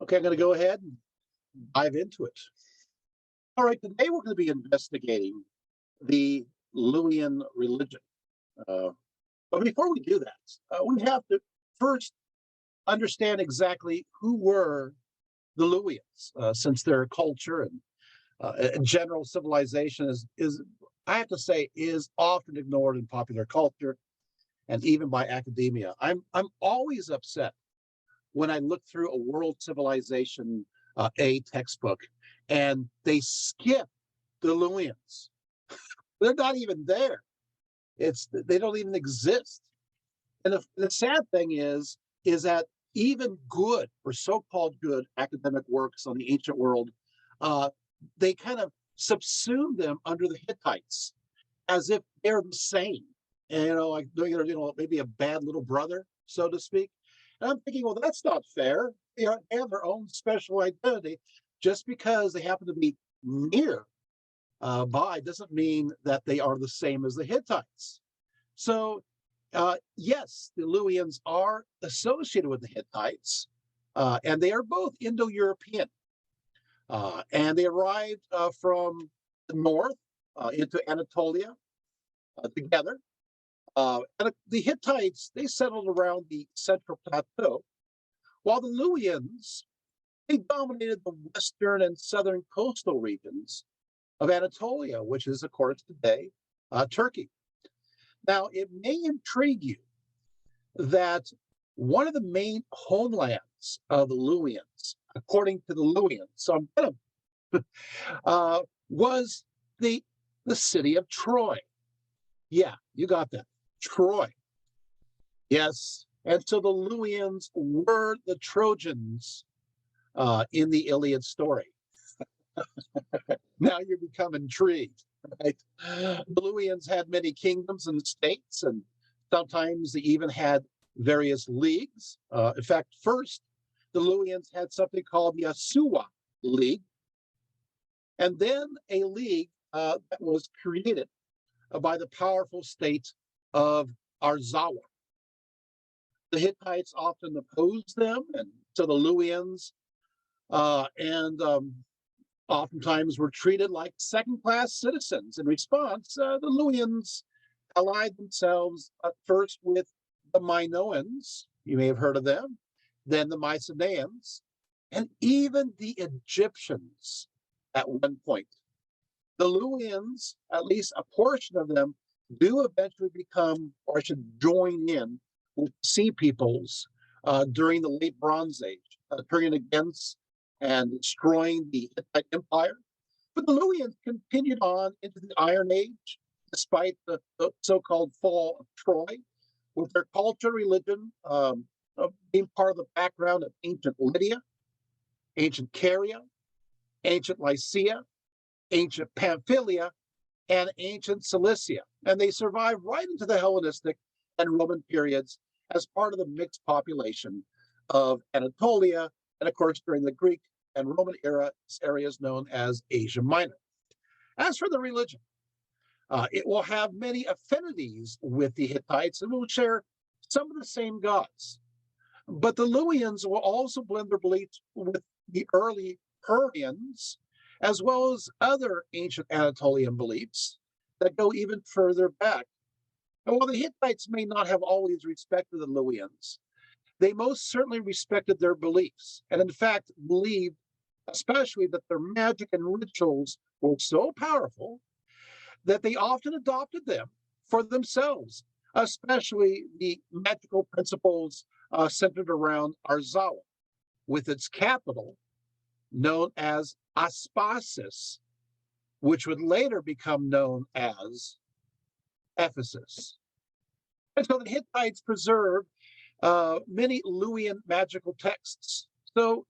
Okay, I'm going to go ahead and dive into it. All right, today we're going to be investigating the Luwian religion. Uh, but before we do that, we have to first understand exactly who were the Luwians, since their culture and general civilization is, I have to say, is often ignored in popular culture and even by academia. I'm always upset when I look through a world civilization A textbook and they skip the Luwians. They're not even there. They don't even exist. And the sad thing is that even good or so-called good academic works on the ancient world, uh, they kind of subsume them under the Hittites as if they're the same. And like maybe a bad little brother, so to speak. And I'm thinking, well, that's not fair. They have their own special identity. Just because they happen to be near by doesn't mean that they are the same as the Hittites. So, yes, the Luwians are associated with the Hittites, and they are both Indo-European. And they arrived from the north into Anatolia together. And the Hittites, they settled around the central plateau, while the Luwians, they dominated the western and southern coastal regions of Anatolia, which is, of course, today Turkey. Now, it may intrigue you that one of the main homelands of the Luwians, according to the Luwians, so I'm going to, was the city of Troy. Yeah, you got that. Troy. Yes. And so the Luwians were the Trojans in the Iliad story. Now you become intrigued, right? The Luwians had many kingdoms and states, and sometimes they even had various leagues. In fact, first, the Luwians had something called the Asuwa League, and then a league that was created by the powerful state of Arzawa. The Hittites often opposed them, and so the Luwians and oftentimes were treated like second-class citizens. In response, the Luwians allied themselves first with the Minoans, you may have heard of them, then the Mycenaeans, and even the Egyptians at one point. The Luwians, at least a portion of them, do eventually become, or should join in with Sea Peoples during the late Bronze Age, turning against and destroying the Hittite Empire. But the Luwians continued on into the Iron Age, despite the so-called fall of Troy, with their culture, religion being part of the background of ancient Lydia, ancient Caria, ancient Lycia, ancient Pamphylia, and ancient Cilicia. And they survived right into the Hellenistic and Roman periods as part of the mixed population of Anatolia, and of course, during the Greek and Roman era, areas known as Asia Minor. As for the religion, it will have many affinities with the Hittites and will share some of the same gods. But the Luwians will also blend their beliefs with the early Hurrians, as well as other ancient Anatolian beliefs that go even further back. And while the Hittites may not have always respected the Luwians, they most certainly respected their beliefs, and in fact believed especially that their magic and rituals were so powerful that they often adopted them for themselves, especially the magical principles centered around Arzawa, with its capital known as Aspasis, which would later become known as Ephesus. And so the Hittites preserved many Luwian magical texts. So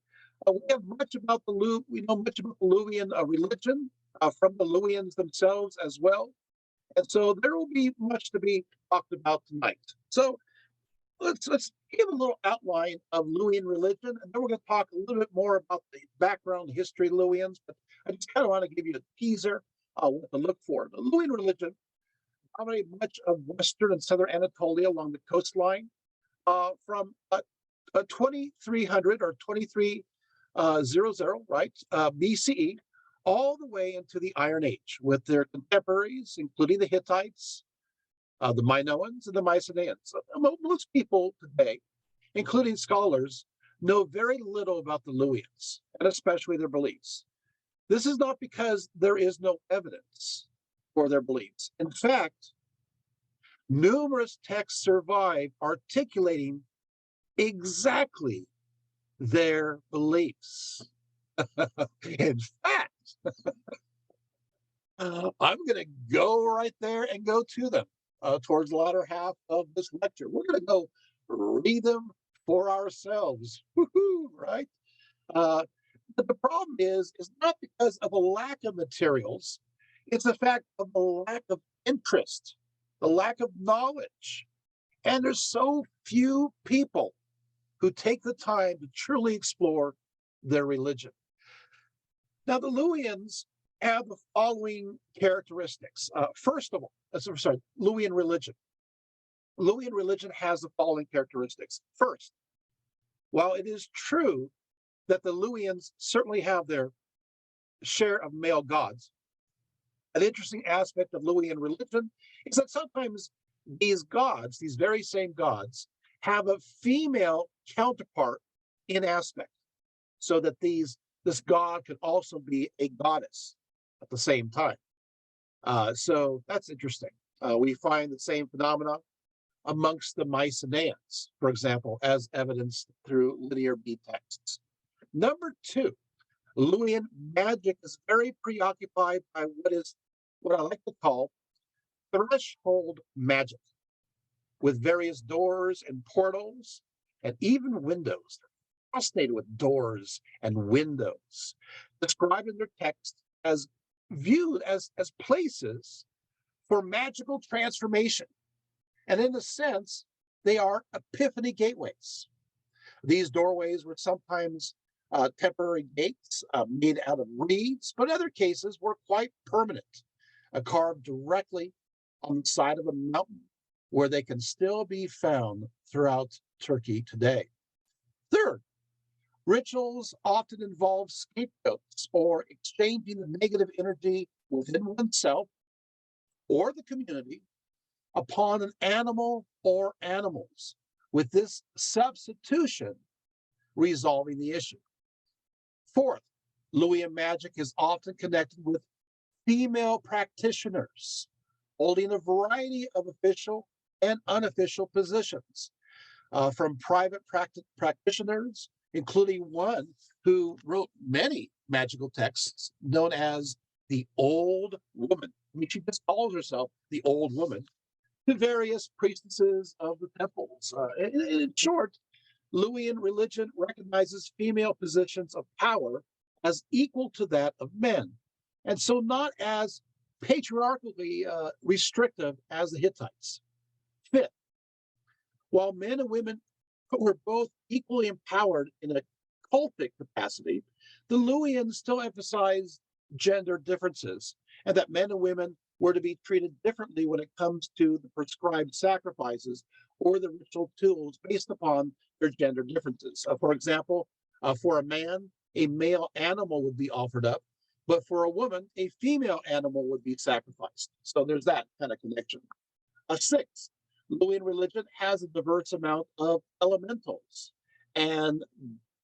we have much about we know much about the Luwian religion from the Luwians themselves as well. And so there will be much to be talked about tonight. So let's give a little outline of Luwian religion, and then we're going to talk a little bit more about the background history of Luwians. But I just kind of want to give you a teaser what to look for. The Luwian religion dominated much of western and southern Anatolia along the coastline from 2300 or 23 00, right, BCE, all the way into the Iron Age with their contemporaries, including the Hittites, the Minoans, and the Mycenaeans. Most people today, including scholars, know very little about the Luwians, and especially their beliefs. This is not because there is no evidence for their beliefs. In fact, numerous texts survive articulating exactly their beliefs. In fact, I'm going to go right there and go to them towards the latter half of this lecture. We're going to go read them for ourselves. Woo-hoo, right? But the problem is not because of a lack of materials. It's the fact of the lack of interest, the lack of knowledge. And there's so few people who take the time to truly explore their religion. Now, the Luwians have the following characteristics. First of all, Luwian religion. Luwian religion has the following characteristics. First, while it is true that the Luwians certainly have their share of male gods, an interesting aspect of Luwian religion is that sometimes these gods, these very same gods, have a female counterpart in aspect, so that this god could also be a goddess at the same time. So that's interesting. We find the same phenomena amongst the Mycenaeans, for example, as evidenced through linear B texts. Number two, Luwian magic is very preoccupied by what I like to call threshold magic, with various doors and portals and even windows. They're fascinated with doors and windows, described in their text as viewed as places for magical transformation. And in a sense, they are epiphany gateways. These doorways were sometimes temporary gates made out of reeds, but in other cases were quite permanent, carved directly on the side of a mountain, where they can still be found throughout Turkey today. Third, rituals often involve scapegoats or exchanging the negative energy within oneself or the community upon an animal or animals, with this substitution resolving the issue. Fourth, Luwian magic is often connected with female practitioners holding a variety of official and unofficial positions, from private practitioners, including one who wrote many magical texts known as the Old Woman. I mean, she just calls herself the Old Woman, to various priestesses of the temples. In short, Luwian religion recognizes female positions of power as equal to that of men, and so not as patriarchally restrictive as the Hittites. Fifth, while men and women were both equally empowered in a cultic capacity, the Luwians still emphasized gender differences, and that men and women were to be treated differently when it comes to the prescribed sacrifices or the ritual tools based upon their gender differences. For example, for a man, a male animal would be offered up, but for a woman, a female animal would be sacrificed. So there's that kind of connection. Sixth, Luwian religion has a diverse amount of elementals and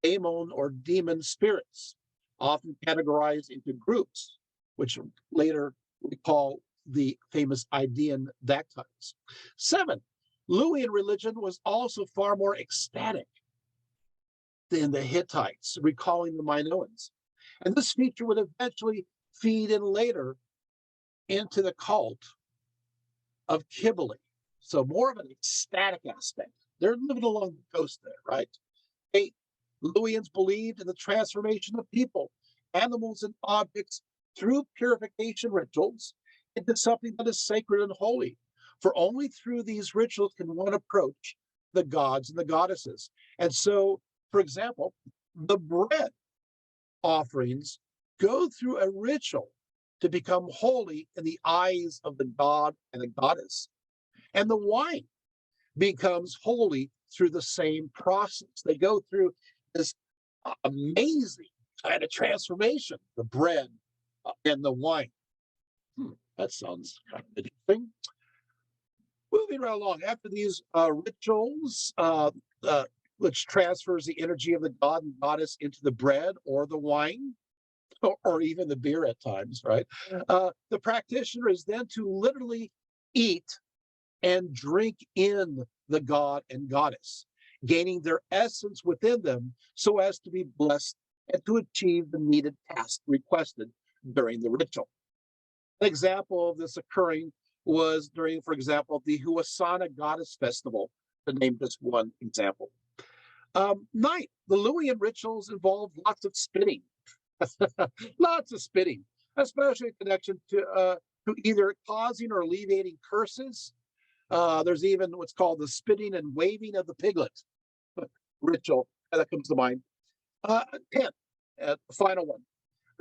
daemon or demon spirits, often categorized into groups, which later we call the famous Idaean dactyls. Seven, Luwian religion was also far more ecstatic than the Hittites, recalling the Minoans. And this feature would eventually feed in later into the cult of Kybele. So more of an ecstatic aspect. They're living along the coast there, right? Eight, Luwians believed in the transformation of people, animals, and objects through purification rituals into something that is sacred and holy. For only through these rituals can one approach the gods and the goddesses. And so, for example, the bread offerings go through a ritual to become holy in the eyes of the god and the goddess. And the wine becomes holy through the same process. They go through this amazing kind of transformation, the bread and the wine. That sounds kind of interesting. Moving right along, after these rituals, which transfers the energy of the god and goddess into the bread or the wine, or even the beer at times, right? The practitioner is then to literally eat and drink in the god and goddess, gaining their essence within them so as to be blessed and to achieve the needed task requested during the ritual. An example of this occurring was during, for example, the Huasana Goddess Festival, to name just one example. Ninth, the Luwian rituals involve lots of spitting, lots of spitting, especially in connection to either causing or alleviating curses. There's even what's called the spitting and waving of the piglet ritual that comes to mind. 10th, the final one.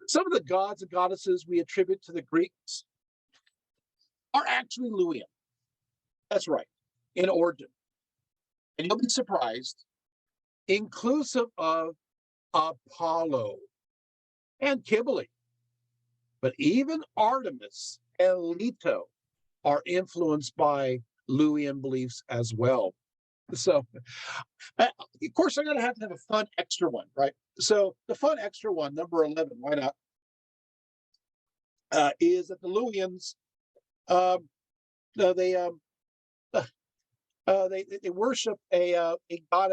Some of the gods and goddesses we attribute to the Greeks are actually Luwian. That's right, in origin. And you'll be surprised, inclusive of Apollo and Cybele. But even Artemis and Leto are influenced by Luwian beliefs as well. So, of course, I'm going to have a fun extra one, right? So the fun extra one, number 11, why not, is that the Luwians, they worship a god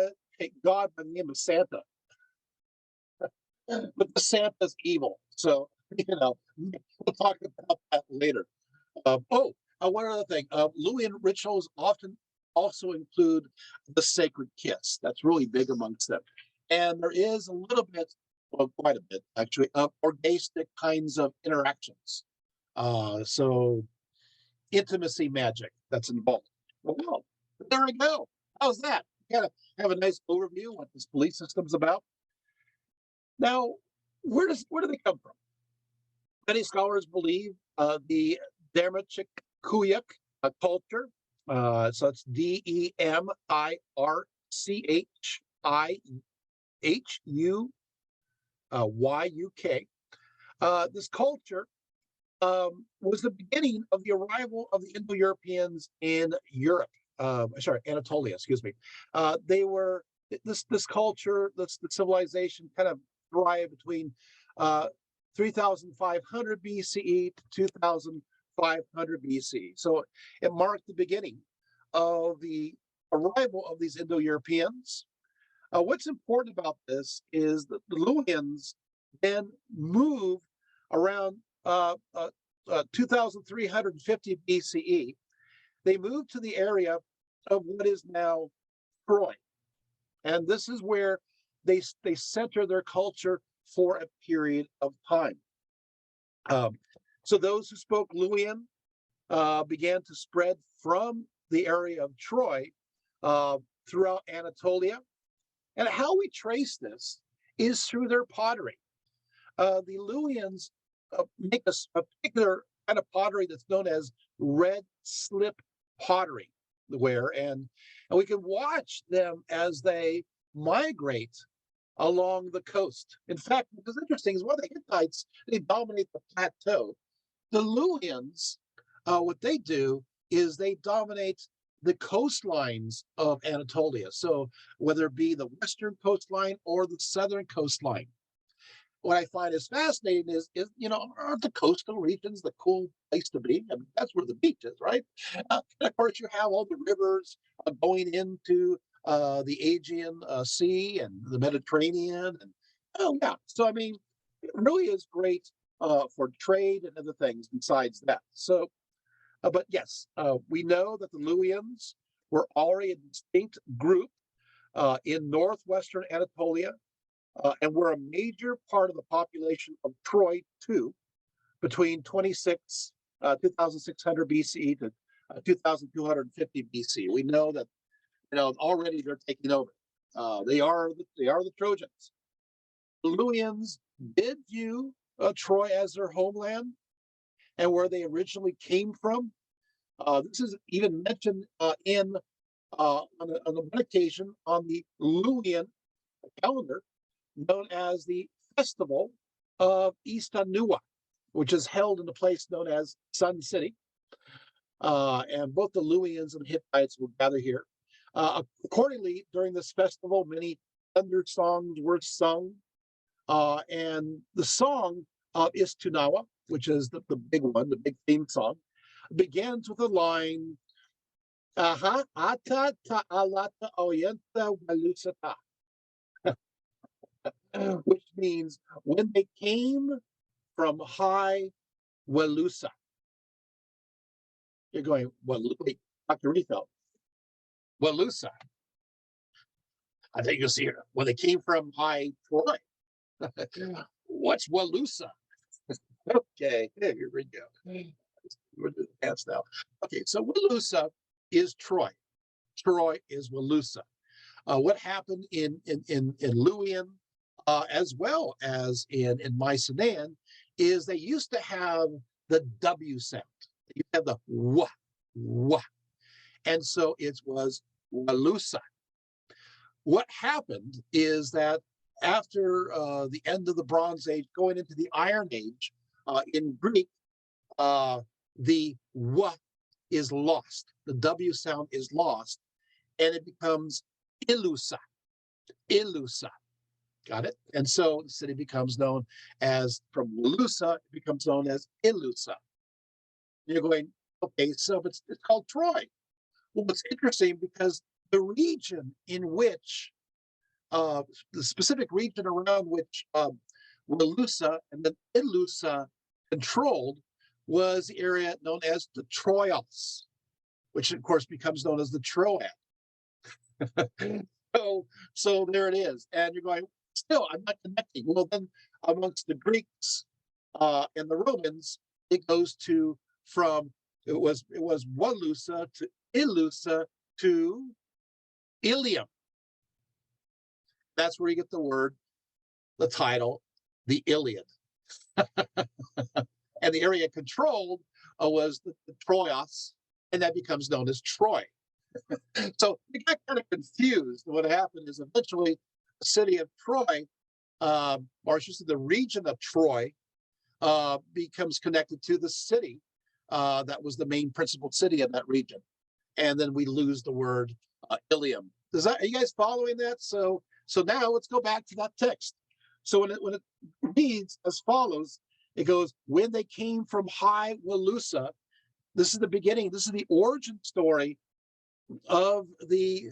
by the name of Santa, but the Santa's evil. So we'll talk about that later. One other thing, Luwian rituals often also include the sacred kiss. That's really big amongst them, and there is a little bit, well, quite a bit actually, of orgastic kinds of interactions. So intimacy magic that's involved. Well, there we go. How's that? You gotta have a nice overview of what this belief system's about. Now, where do they come from? Many scholars believe the Demirchikuyak culture. So it's Demirchihuyuk. This culture was the beginning of the arrival of the Indo-Europeans in Europe. Anatolia, excuse me. They were this culture, the civilization kind of thrived between 3,500 BCE to 2,500 BCE. So it marked the beginning of the arrival of these Indo-Europeans. What's important about this is that the Luwians then moved around 2,350 BCE. They moved to the area of what is now Troy. And this is where they center their culture for a period of time. So those who spoke Luwian began to spread from the area of Troy throughout Anatolia. And how we trace this is through their pottery. The Luwians make a particular kind of pottery that's known as red slip pottery, and we can watch them as they migrate along the coast. In fact, what's interesting is, while the Hittites, they dominate the plateau, the Luwians, what they do is they dominate the coastlines of Anatolia. So whether it be the western coastline or the southern coastline. What I find is fascinating is aren't the coastal regions the cool place to be? I mean, that's where the beach is, right? And of course, you have all the rivers going into the Aegean Sea and the Mediterranean. And so I mean, it really is great for trade and other things besides that. So, but yes, we know that the Luwians were already a distinct group in northwestern Anatolia. And were a major part of the population of Troy too, between 2,600 BCE to 2,250 BC. We know that already they're taking over. They are the Trojans. The Luwians did view Troy as their homeland and where they originally came from. This is even mentioned on one occasion on the Luwian calendar. known as the Festival of Istanua, which is held in a place known as Sun City. And both the Luwians and Hittites will gather here. Accordingly, during this festival, many thunder songs were sung. And the song of Istunawa, which is the big one, the big theme song, begins with a line, Aha, ata ta'alata oyenta walusata, which means when they came from high Walusa. You're going, wait, Dr. Rietveld, Walusa. I think you'll see here, when they came from high Troy. What's Walusa? Okay, here we go. We're doing the dance now. Okay, so Walusa is Troy. Troy is Walusa. What happened in Luwian, as well as in Mycenaean, is they used to have the W sound. You have the wah. And so it was Walusa. What happened is that after the end of the Bronze Age, going into the Iron Age, in Greek, the wa is lost. The W sound is lost, and it becomes Ilusa. Ilusa. Got it? And so the city becomes known as, from Walusa, it becomes known as Ilusa. You're going, okay, so it's called Troy. Well, it's interesting because the region in which, the specific region around which Walusa and then Ilusa controlled was the area known as the Troyos, which of course becomes known as the Troad. so there it is. And you're going, still, I'm not connecting. Well, then amongst the Greeks and the Romans, it goes to it was Walusa to Ilusa to Ilium. That's where you get the title, the Iliad. And the area controlled was the Troyos, and that becomes known as Troy. So you got kind of confused. What happened is eventually the city of Troy, or I should say the region of Troy, becomes connected to the city that was the main principal city of that region. And then we lose the word Ilium. Are you guys following that? So now let's go back to that text. So when it reads as follows, it goes, when they came from high Walusa, this is the beginning, this is the origin story of the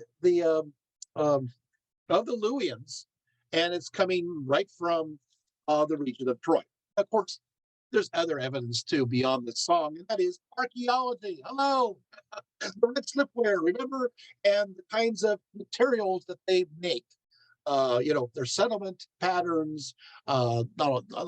Luwians, and it's coming right from the region of Troy. Of course, there's other evidence too beyond the song, and that is archaeology. Hello, the red slipware, remember, and the kinds of materials that they make. Their settlement patterns, not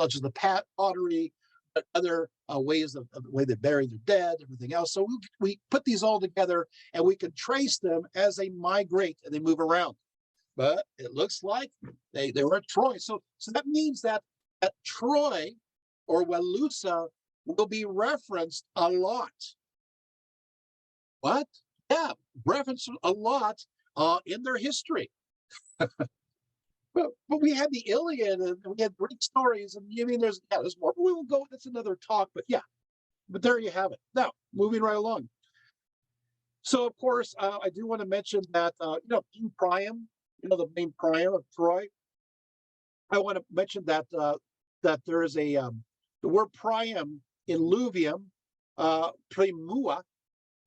just the pottery, but other ways of the way they bury their dead, everything else. So we put these all together, and we can trace them as they migrate and they move around. But it looks like they were at Troy. So that means that Troy or Walusa will be referenced a lot. What? Yeah, referenced a lot in their history. But we had the Iliad, and we had Greek stories, and I mean, there's more. But we will go. That's another talk. But yeah, but there you have it. Now, moving right along. So of course, I do want to mention that King Priam, the main Priam of Troy. I want to mention that that there is the word Priam in Luwian, primua,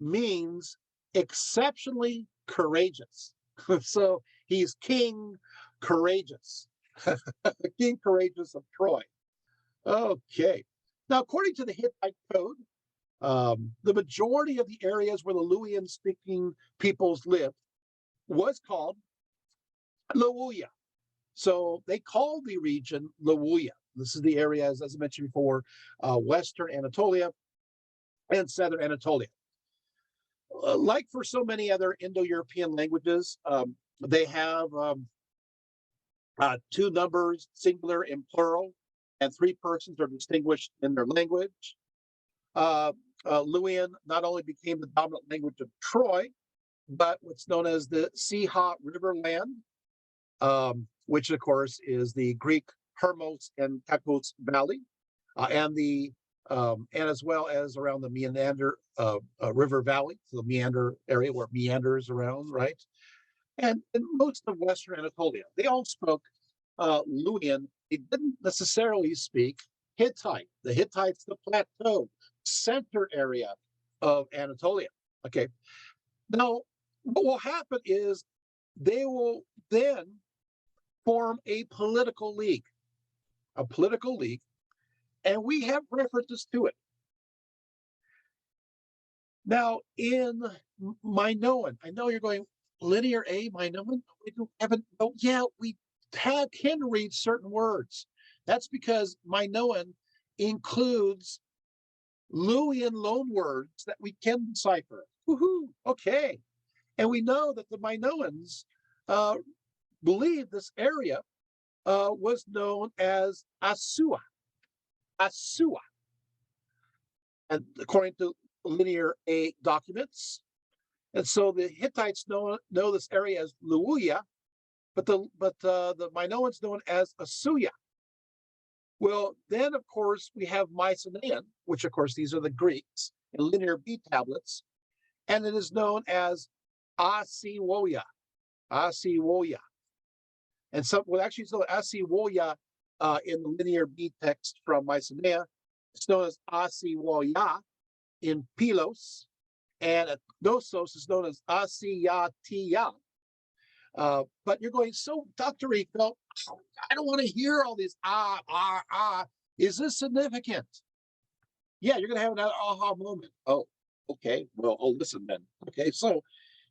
means exceptionally courageous. So he's King Courageous, King Courageous of Troy. Okay. Now, according to the Hittite code, the majority of the areas where the Luwian-speaking peoples lived was called Luwia. So they called the region Luwia. This is the area, as I mentioned before, Western Anatolia and Southern Anatolia. Like for so many other Indo-European languages, they have two numbers, singular and plural, and three persons are distinguished in their language. Luwian not only became the dominant language of Troy, but what's known as the Siha Riverland, which of course is the Greek Hermos and Kakos Valley, and as well as around the Meander River Valley, so the Meander area where it meanders around, right? And in most of Western Anatolia, they all spoke Luwian. They didn't necessarily speak Hittite. The Hittites, the plateau, center area of Anatolia. Okay. Now, what will happen is they will then form a political league, and we have references to it. Now, in Minoan, I know you're going, linear A, Minoan? We haven't, oh, yeah, we can read certain words. That's because Minoan includes Luwian loan words that we can decipher. Woohoo, okay. And we know that the Minoans believe this area was known as Asua. Asua. And according to linear A documents. And so the Hittites know this area as Luwia, but the Minoans known as Asuya. Well, then of course we have Mycenaean, which of course these are the Greeks in linear B tablets, and it is known as Asiwoya. Asiwoya. And some, well, actually, so Asiwoya in the linear B text from Mycenae, it's known as Asiwoya in Pylos, and at Knossos is known as Asiatia. But you're going, so Dr. Rietveld, I don't want to hear all these Is this significant? Yeah, you're going to have an aha moment. Oh, okay. Well, listen then. Okay, so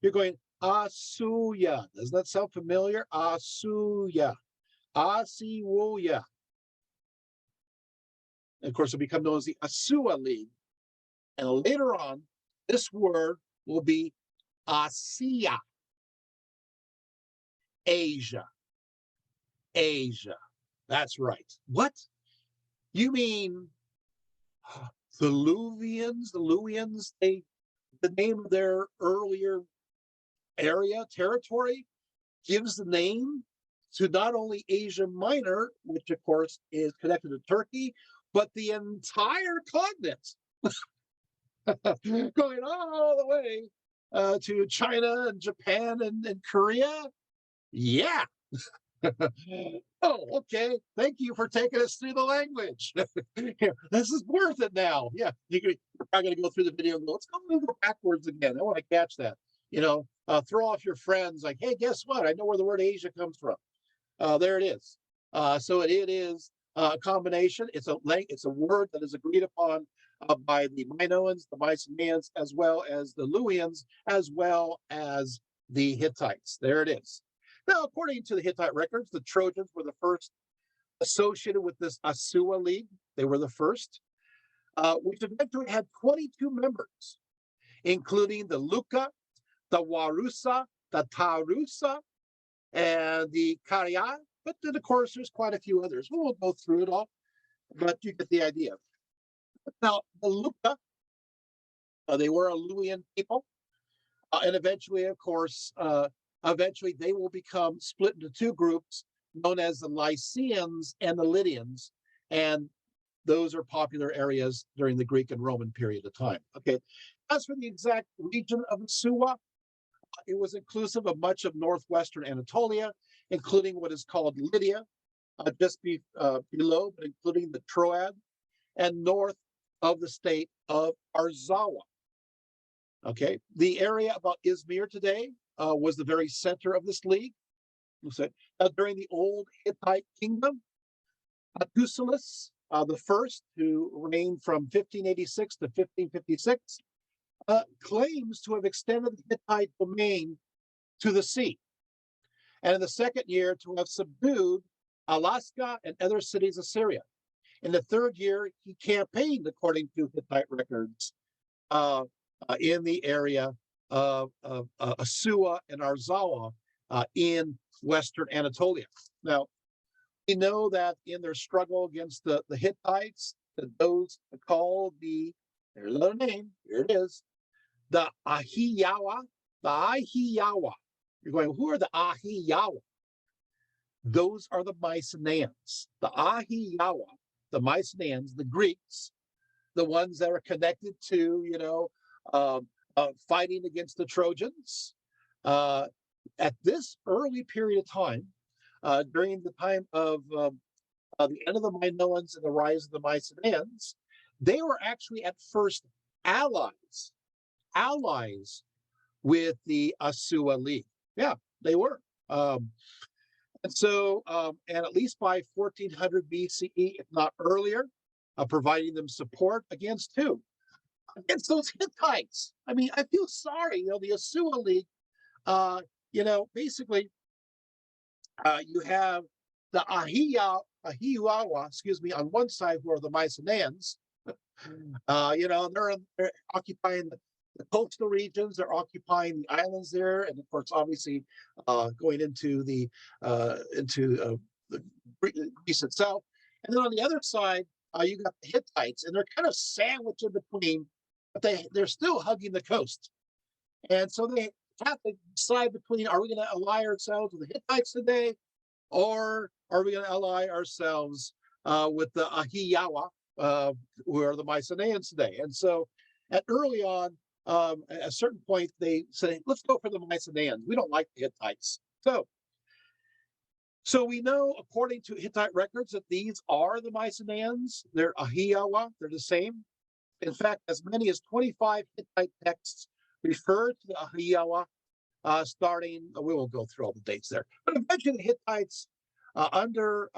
you're going, Asuya. Does that sound familiar? Asuya. Asiwoya. And of course, it'll become known as the Asua League. And later on, this word will be Asia. Asia. Asia. That's right. What? You mean the Luwians? The Luwians, the name of their earlier area, territory, gives the name to not only Asia Minor, which of course is connected to Turkey, but the entire continent. Going all the way to China and Japan and Korea. Yeah. Oh, okay. Thank you for taking us through the language. This is worth it now. Yeah, you're probably going to go through the video and go, let's go backwards again. I want to catch that. Throw off your friends like, hey, guess what? I know where the word Asia comes from. There it is. So it is a combination. It's a word that is agreed upon by the Minoans, the Mycenaeans, as well as the Luwians, as well as the Hittites. There it is. Now, according to the Hittite records, the Trojans were the first associated with this Asua League. They were the first, which eventually had 22 members, including the Luka, the Warusa, the Tarusa, and the Karya. But then, of course, there's quite a few others. We won't go through it all, but you get the idea. Now, the Luka, they were a Luwian people, and eventually, of course, they will become split into two groups known as the Lycians and the Lydians, and those are popular areas during the Greek and Roman period of time. Okay, as for the exact region of Asua, it was inclusive of much of northwestern Anatolia, including what is called Lydia, just below, but including the Troad, and north of the state of Arzawa. Okay, the area about Izmir today was the very center of this league. During the old Hittite kingdom, Hattusilus the first, who reigned from 1586 to 1556, claims to have extended the Hittite domain to the sea, and in the second year to have subdued Alaska and other cities of Syria. In the third year, he campaigned, according to Hittite records, in the area of Asua and Arzawa in Western Anatolia. Now, we know that in their struggle against the Hittites, that those called there's another name, here it is, the Ahiyawa. The Ahiyawa. You're going, who are the Ahiyawa? Those are the Mycenaeans, the Ahiyawa, the Mycenaeans, the Greeks, the ones that are connected to, fighting against the Trojans. At this early period of time, during the time of the end of the Minoans and the rise of the Mycenaeans, they were actually at first allies with the Asua League. Yeah, they were. And at least by 1400 BCE, if not earlier, providing them support against who? Against those Hittites. I mean, I feel sorry. The Asua League, basically, you have the Ahiyawa, on one side, who are the Mycenaeans. They're occupying the coastal regions. They're occupying the islands there, and of course, obviously, going into the Greece itself. And then on the other side, you got the Hittites, and they're kind of sandwiched in between, but they're still hugging the coast. And so they have to decide between: are we going to ally ourselves with the Hittites today, or are we going to ally ourselves with the Ahiyawa, who are the Mycenaeans today? And so, early on, at a certain point, they say, let's go for the Mycenaeans. We don't like the Hittites. So we know, according to Hittite records, that these are the Mycenaeans. They're Ahiyawa. They're the same. In fact, as many as 25 Hittite texts refer to the Ahiyawa, starting, we won't go through all the dates there, but eventually the Hittites under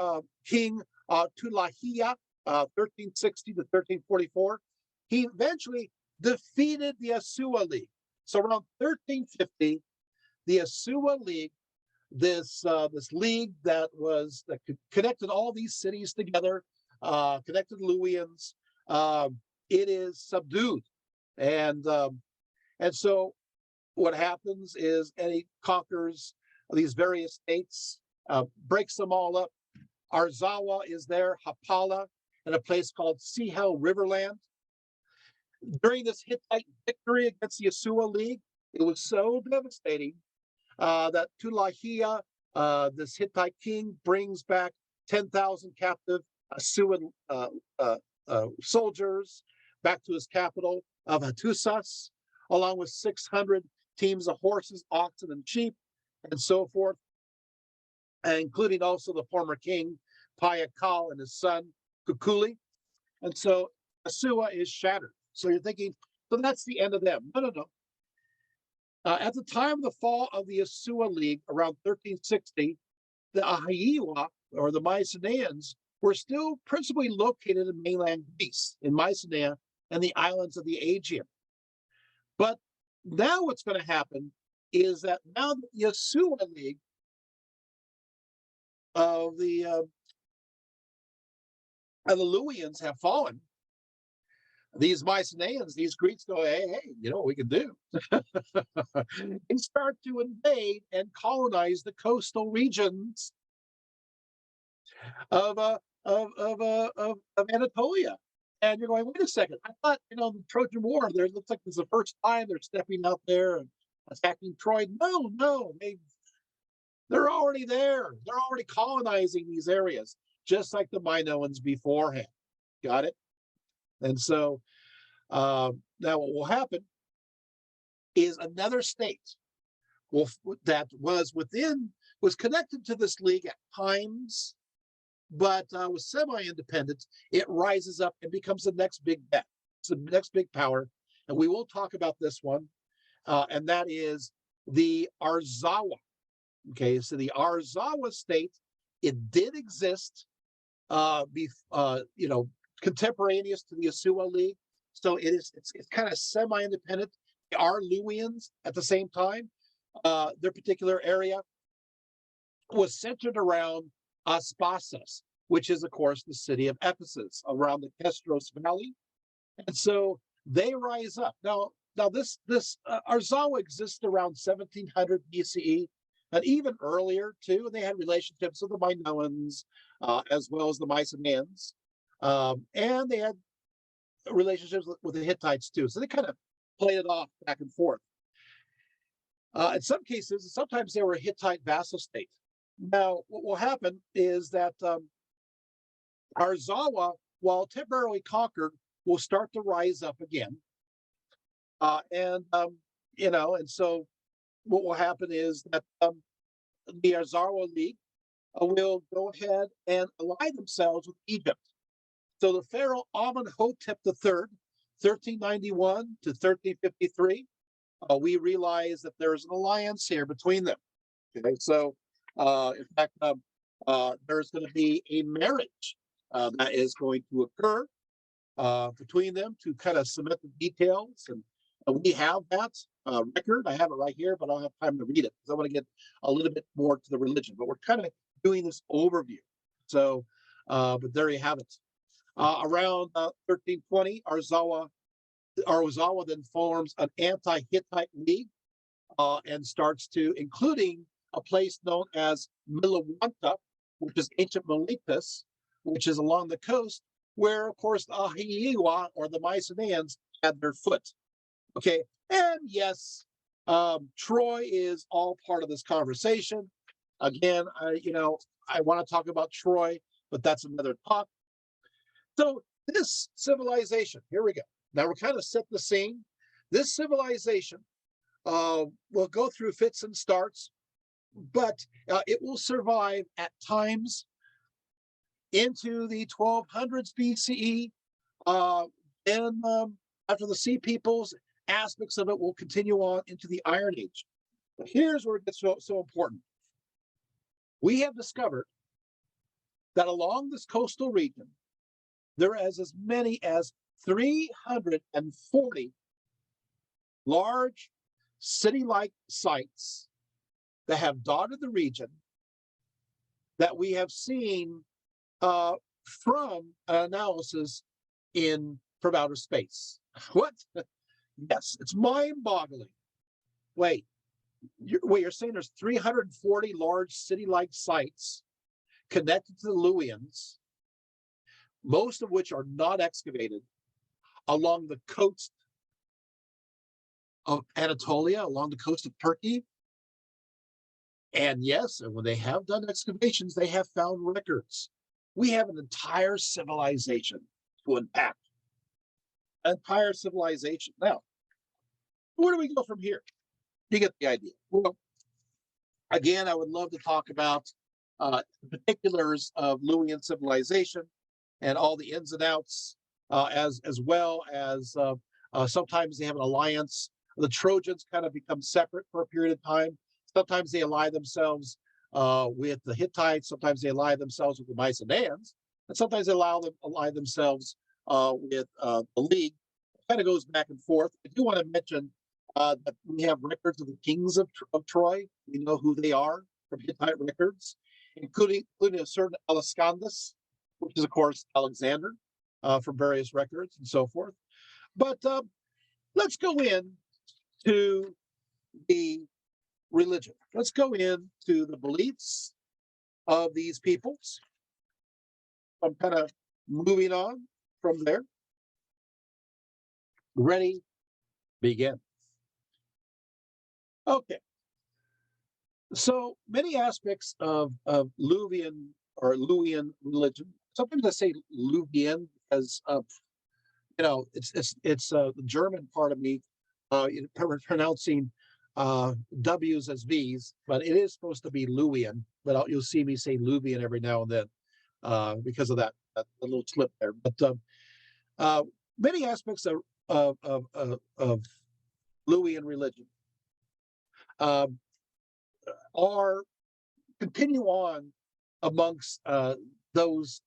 King Tulahia, 1360 to 1344, he eventually defeated the Asua League. So around 1350, the Asua League, this league that connected all these cities together, connected Luwians, it is subdued, and so what happens is, and he conquers these various states, breaks them all up. Arzawa is there, Hapala, and a place called Sihel Riverland. During this Hittite victory against the Asua League, it was so devastating that Tulahia, this Hittite king, brings back 10,000 captive Asuan soldiers back to his capital of Hattusas, along with 600 teams of horses, oxen, and sheep, and so forth, including also the former king, Payakal, and his son, Kukuli. And so Asua is shattered. So you're thinking, so that's the end of them. No. At the time of the fall of the Asua League, around 1360, the Ahiyawa, or the Mycenaeans, were still principally located in mainland Greece, in Mycenae and the islands of the Aegean. But now what's going to happen is that now the Asua League of the Luwians have fallen, these Mycenaeans, these Greeks go, hey, you know what we can do? And start to invade and colonize the coastal regions of Anatolia. And you're going, wait a second, I thought, the Trojan War, there looks like it's the first time they're stepping out there and attacking Troy. No, they're already there. They're already colonizing these areas, just like the Minoans beforehand. Got it? And so now what will happen is another state that was connected to this league at times, but was semi-independent. It rises up and becomes the next big bet. It's the next big power. And we will talk about this one. And that is the Arzawa. Okay, so the Arzawa state, it did exist, contemporaneous to the Asua League. So it's kind of semi-independent. They are Luwians at the same time. Their particular area was centered around Aspasos, which is, of course, the city of Ephesus, around the Kestros Valley. And so they rise up. Now this Arzawa exists around 1700 BCE, and even earlier, too. They had relationships with the Minoans, as well as the Mycenaeans. And they had relationships with the Hittites, too. So they kind of played it off back and forth. In some cases, sometimes they were a Hittite vassal state. Now, what will happen is that our Zawa, while temporarily conquered, will start to rise up again. And, and so what will happen is that the Azarwa League will go ahead and ally themselves with Egypt. So the Pharaoh Amenhotep III, 1391 to 1353, we realize that there is an alliance here between them. Okay, so in fact, there's going to be a marriage that is going to occur between them to kind of cement the details. And we have that record. I have it right here, but I don't have time to read it because I want to get a little bit more to the religion. But we're kind of doing this overview. So, but there you have it. Around 1320, Arzawa then forms an anti-Hittite league and starts to, including a place known as Milawanta, which is ancient Miletus, which is along the coast, where, of course, the Ahiiwa or the Mycenaeans had their foot. Okay, and yes, Troy is all part of this conversation. Again, I want to talk about Troy, but that's another talk. So this civilization, here we go. Now we're kind of set the scene. This civilization will go through fits and starts, but it will survive at times into the 1200s BCE. And after the Sea Peoples, aspects of it will continue on into the Iron Age. But here's where it gets so important. We have discovered that along this coastal region, there is as many as 340 large city-like sites that have dotted the region that we have seen from an analysis from outer space. What? Yes, it's mind-boggling. Wait, you're saying there's 340 large city-like sites connected to the Luwians, most of which are not excavated, along the coast of Anatolia, along the coast of Turkey. And yes, and when they have done excavations, they have found records. We have an entire civilization to unpack. Entire civilization. Now, where do we go from here? You get the idea. Well, again, I would love to talk about the particulars of Luwian civilization and all the ins and outs, as well as sometimes they have an alliance. The Trojans kind of become separate for a period of time. Sometimes they ally themselves with the Hittites. Sometimes they ally themselves with the Mycenaeans, and sometimes they ally themselves with the League. It kind of goes back and forth. I do want to mention that we have records of the kings of Troy. We know who they are from Hittite records, including a certain Eliscandus, which is, of course, Alexander, from various records and so forth. But let's go in to the religion. Let's go into the beliefs of these peoples. I'm kind of moving on from there. Ready, begin. Okay. So many aspects of Luwian or Luwian religion. Sometimes I say Luwian because it's the German part of me pronouncing W's as V's, but it is supposed to be Luwian. But you'll see me say Luwian every now and then because of that little slip there. But many aspects of Luwian religion are continue on amongst those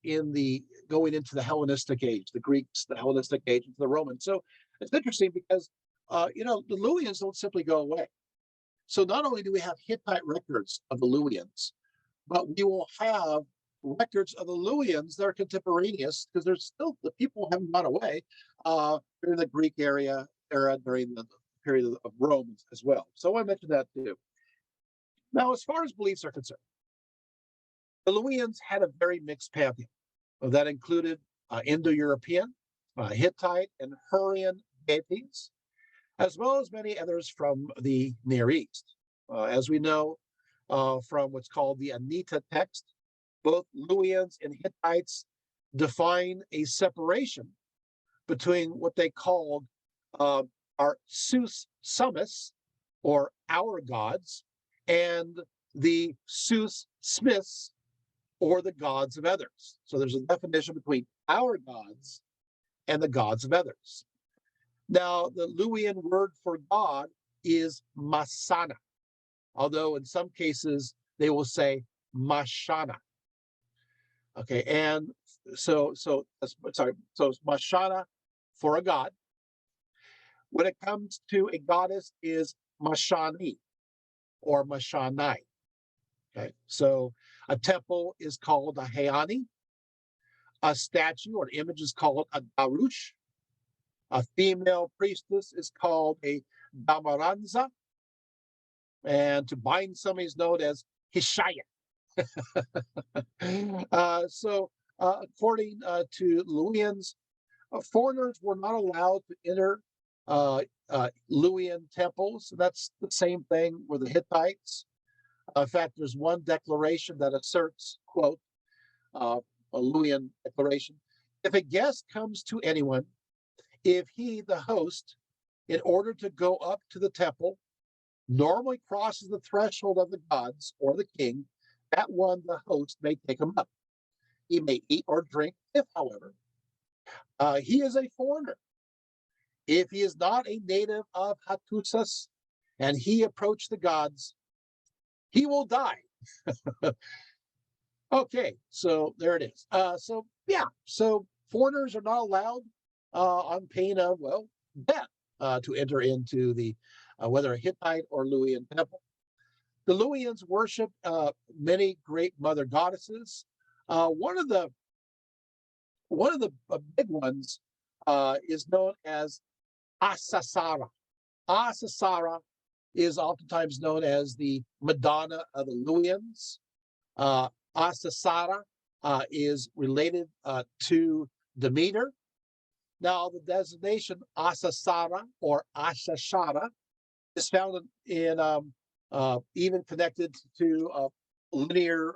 going into the Hellenistic age, the Greeks, the Hellenistic age, and the Romans. So it's interesting because the Luwians don't simply go away. So not only do we have Hittite records of the Luwians, but we will have records of the Luwians that are contemporaneous because there's still the people haven't gone away during the Greek era during the period of Rome as well. So I want to mention that too. Now, as far as beliefs are concerned, the Luwians had a very mixed pantheon. That included Indo-European, Hittite, and Hurrian deities, as well as many others from the Near East. As we know, from what's called the Anita text. Both Luwians and Hittites define a separation between what they called our Sus Sumus, or our gods, and the Sus Smiths, or the gods of others. So there's a definition between our gods and the gods of others. Now, the Luwian word for God is Masana, although in some cases they will say Mashana. Okay, and so it's Mashana for a god. When it comes to a goddess is Mashani or Mashanai. Okay, so a temple is called a Hayani. A statue or image is called a Darush. A female priestess is called a Damaranza. And to bind somebody is known as Hishaya. According to Luwians, foreigners were not allowed to enter Luwian temples. That's the same thing with the Hittites. In fact, there's one declaration that asserts, quote, a Luwian declaration: if a guest comes to anyone, if he, the host, in order to go up to the temple, normally crosses the threshold of the gods or the king, that one, the host, may take him up. He may eat or drink if, however, he is a foreigner. If he is not a native of Hattusas and he approach the gods, he will die. Okay, so there it is. So foreigners are not allowed on pain of, well, death to enter into the, whether a Hittite or Luwian temple. The Luwians worship many great mother goddesses. One of the big ones is known as Asasara. Asasara is oftentimes known as the Madonna of the Luwians. Asasara is related to Demeter. Now, the designation Asasara or Asashara is found in even connected to linear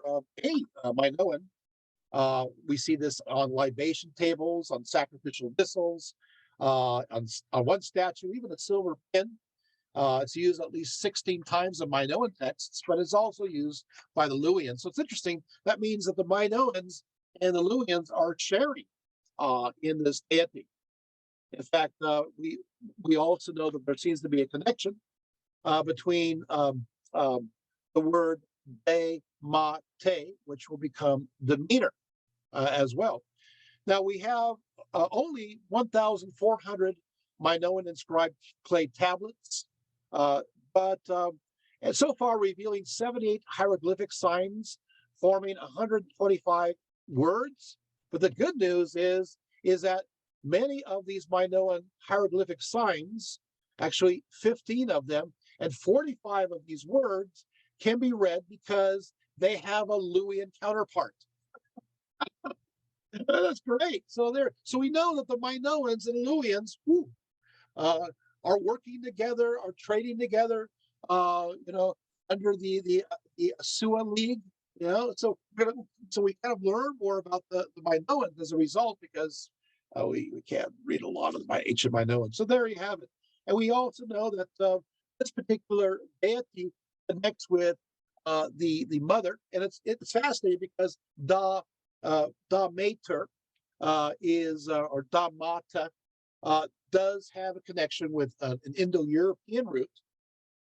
Minoan. We see this on libation tables, on sacrificial vessels, on one statue, even a silver pin. It's used at least 16 times in Minoan texts, but it's also used by the Luwians. So it's interesting. That means that the Minoans and the Luwians are sharing in this deity. In fact, we also know that there seems to be a connection between the word be, ma, te, which will become Demeter as well. Now, we have only 1,400 Minoan inscribed clay tablets, but so far revealing 78 hieroglyphic signs forming 125 words. But the good news is that many of these Minoan hieroglyphic signs, actually 15 of them, and 45 of these words can be read because they have a Luwian counterpart. That's great. So we know that the Minoans and Luwians are working together, are trading together, under the Sua League. So we kind of learn more about the Minoans as a result, because we can't read a lot of the ancient Minoans. So there you have it. And we also know that this particular deity connects with the mother, and it's fascinating because Da Mater is or Da Mata does have a connection with an Indo-European root.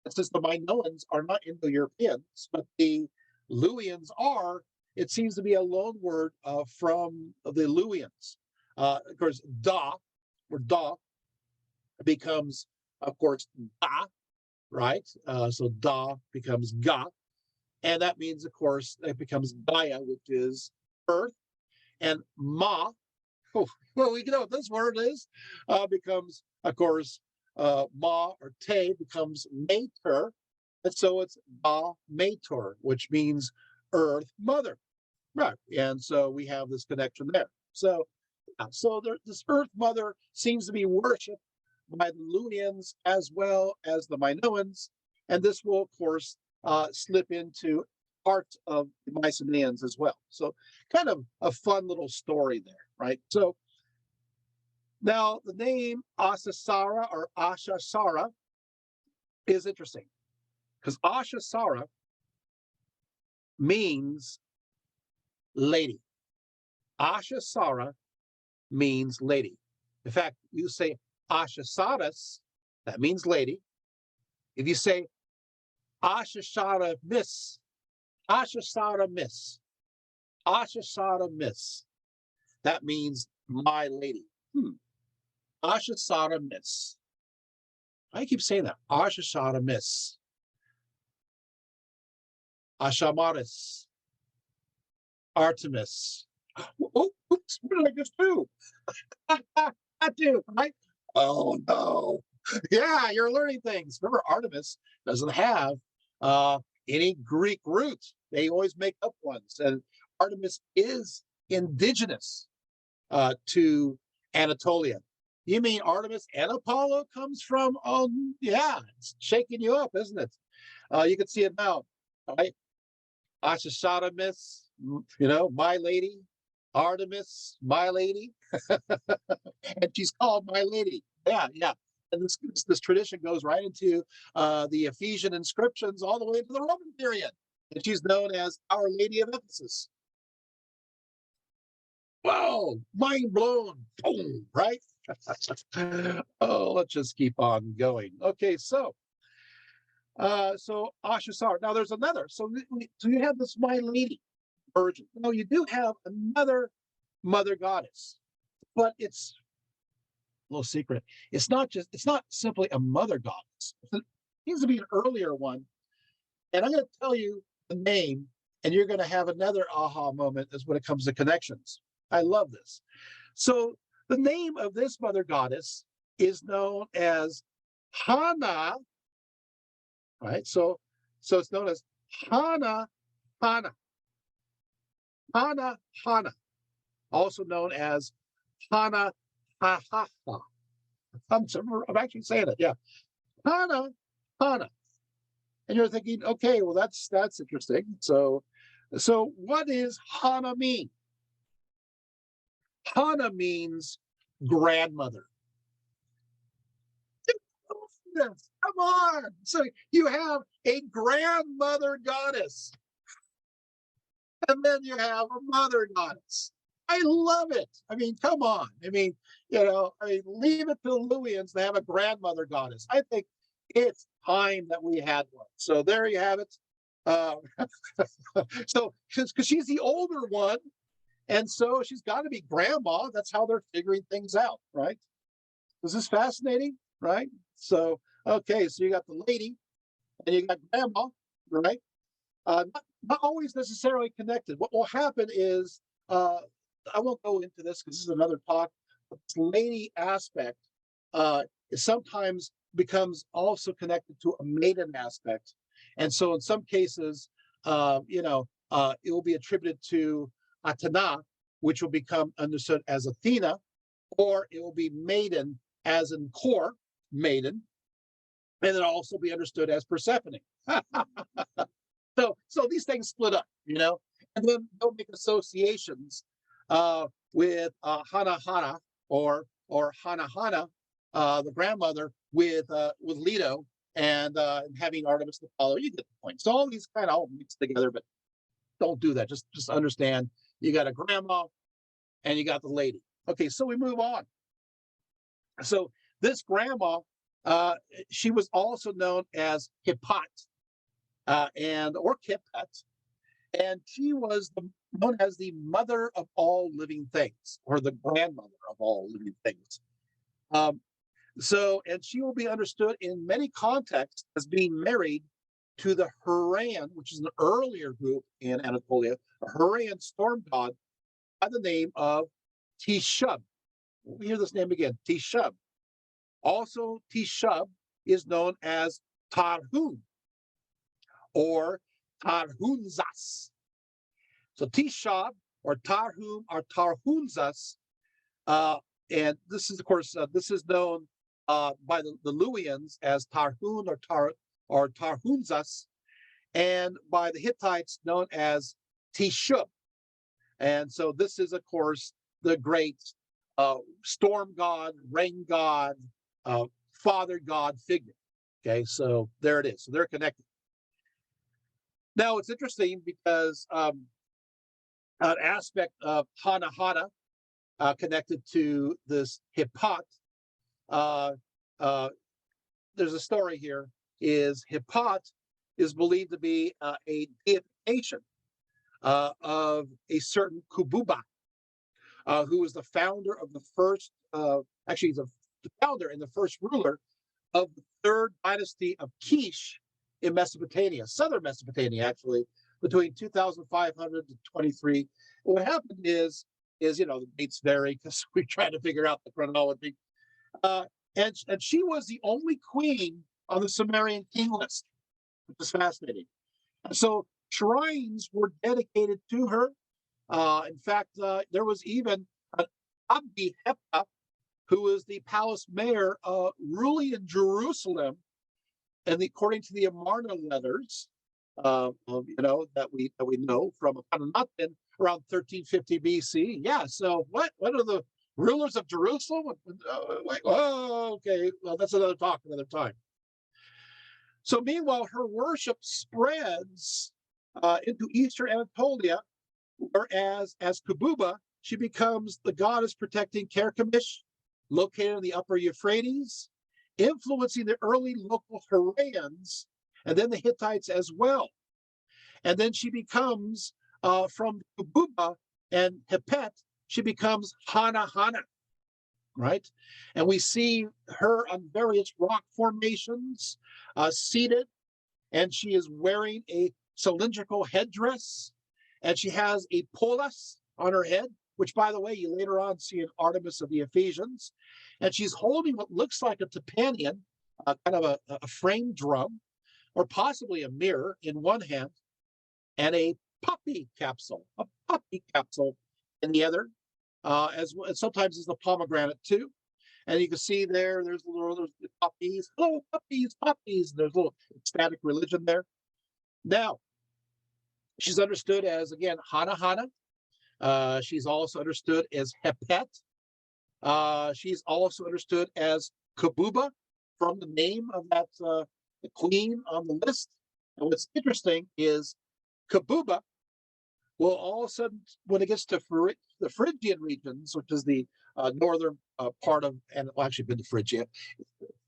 And since the Minoans are not Indo-Europeans, but the Luwians are, it seems to be a loan word from the Luwians. Of course, Da, or Da, becomes, of course, Da, right? So Da becomes Ga. And that means, of course, it becomes Gaia, which is earth. And Ma, well, we know what this word is, becomes, of course, Ma or Te becomes Mater. And so it's Da Mater, which means earth mother. Right. And so we have this connection there. So this earth mother seems to be worshipped by the Luwians as well as the Minoans. And this will, of course, slip into part of the Mycenaeans as well. So kind of a fun little story there, right? So now the name Asasara or Ashasara is interesting because Ashasara means lady. Ashasara means lady. In fact, you say Ashasaras, that means lady. If you say Ashasara Miss, Ashasara Miss, Ashasara Miss, that means my lady. Ashasara Miss. I keep saying that. Ashasara Miss. Ashamaris. Artemis. Oh, oops, what did I just do? I do, right? Oh no. Yeah, you're learning things. Remember, Artemis doesn't have any Greek roots. They always make up ones. And Artemis is indigenous to Anatolia. You mean Artemis and Apollo comes from, yeah, it's shaking you up, isn't it? You can see it now, right? Ashashadamis, my lady. Artemis, my lady. And she's called my lady. Yeah, yeah. And this tradition goes right into the Ephesian inscriptions all the way to the Roman period. And she's known as Our Lady of Ephesus. Wow, mind blown. Boom, right? Oh, let's just keep on going. Okay, so Ashasar. Now there's another. So you have this my lady virgin. No, you do have another mother goddess, but it's a little secret. It's not simply a mother goddess. It needs to be an earlier one. And I'm going to tell you the name, and you're going to have another aha moment as when it comes to connections. I love this. So the name of this mother goddess is known as Hana, right? So it's known as Hana, Hana, Hana, Hana, also known as Hana, Ha, Ha, Ha. I'm actually saying it, yeah. Hana, Hana. And you're thinking, okay, well, that's interesting. So what does Hana mean? Hana means grandmother. Come on. So you have a grandmother goddess. And then you have a mother goddess. I love it. I mean, come on. I mean, leave it to the Luwians to have a grandmother goddess. I think it's time that we had one. So there you have it. So because she's the older one, and so she's got to be grandma. That's how they're figuring things out, right? This is fascinating, right? So, okay, so you got the lady and you got grandma, right? Not always necessarily connected. What will happen is, I won't go into this because this is another talk, but this lady aspect sometimes becomes also connected to a maiden aspect. And so in some cases, it will be attributed to Athena, which will become understood as Athena, or it will be maiden as in core, maiden, and then also be understood as Persephone. So these things split up, and then they'll make associations with Hana Hana or Hana Hana, the grandmother, with Leto and having Artemis the Apollo. You get the point. So all these kind of all mixed together, but don't do that. Just understand you got a grandma and you got the lady. Okay, so we move on. So this grandma, she was also known as Hippat or Kipet, and she was known as the mother of all living things, or the grandmother of all living things. And she will be understood in many contexts as being married to the Hurrian, which is an earlier group in Anatolia, a Hurrian storm god by the name of Tishub. We hear this name again, Tishub. Also, Tishub is known as Tarhun or Tarhunzas. So Tishub or Tarhum or Tarhunzas, and this is, of course, this is known by the Luwians as Tarhun or Tarhunzas, and by the Hittites known as Tishub. And so this is, of course, the great storm god, rain god, father god figure. Okay, so there it is. So they're connected. Now it's interesting because an aspect of Hana Hana connected to this Hippat, uh, uh, there's a story here, is Hippat is believed to be a deification of a certain Kububa, who was the founder of the first, actually, he's the founder and the first ruler of the third dynasty of Kish in Mesopotamia, southern Mesopotamia, actually, between 2500 to 23. What happened is the dates vary because we're trying to figure out the chronology. Uh, and she was the only queen on the Sumerian king list, which is fascinating. And so shrines were dedicated to her. In fact, there was even an Abdi Hepta, who was the palace mayor ruling in Jerusalem, and according to the Amarna letters, that we know from Akhenaten around 1350 BC. Yeah. So what are the rulers of Jerusalem? Okay. Well, that's another talk, another time. So meanwhile, her worship spreads into Eastern Anatolia, whereas as Kububa, she becomes the goddess protecting Karkemish, located in the upper Euphrates, influencing the early local Hurrians and then the Hittites as well. And then she becomes, from Kububa and Hepet, she becomes Hana Hana, right? And we see her on various rock formations, seated, and she is wearing a cylindrical headdress, and she has a polis on her head, which, by the way, you later on see in Artemis of the Ephesians. And she's holding what looks like a tympanum, kind of a frame drum, or possibly a mirror in one hand, and a poppy capsule in the other, as well. Sometimes it's the pomegranate too. And you can see there's puppies. Oh, puppies. There's a little ecstatic religion there. Now, she's understood as, again, Hana Hana. She's also understood as Hepet. She's also understood as Kububa from the name of that the queen on the list. And what's interesting is Kububa will all of a sudden, when it gets to the Phrygian regions, which is the northern part of, and well, actually been to Phrygia,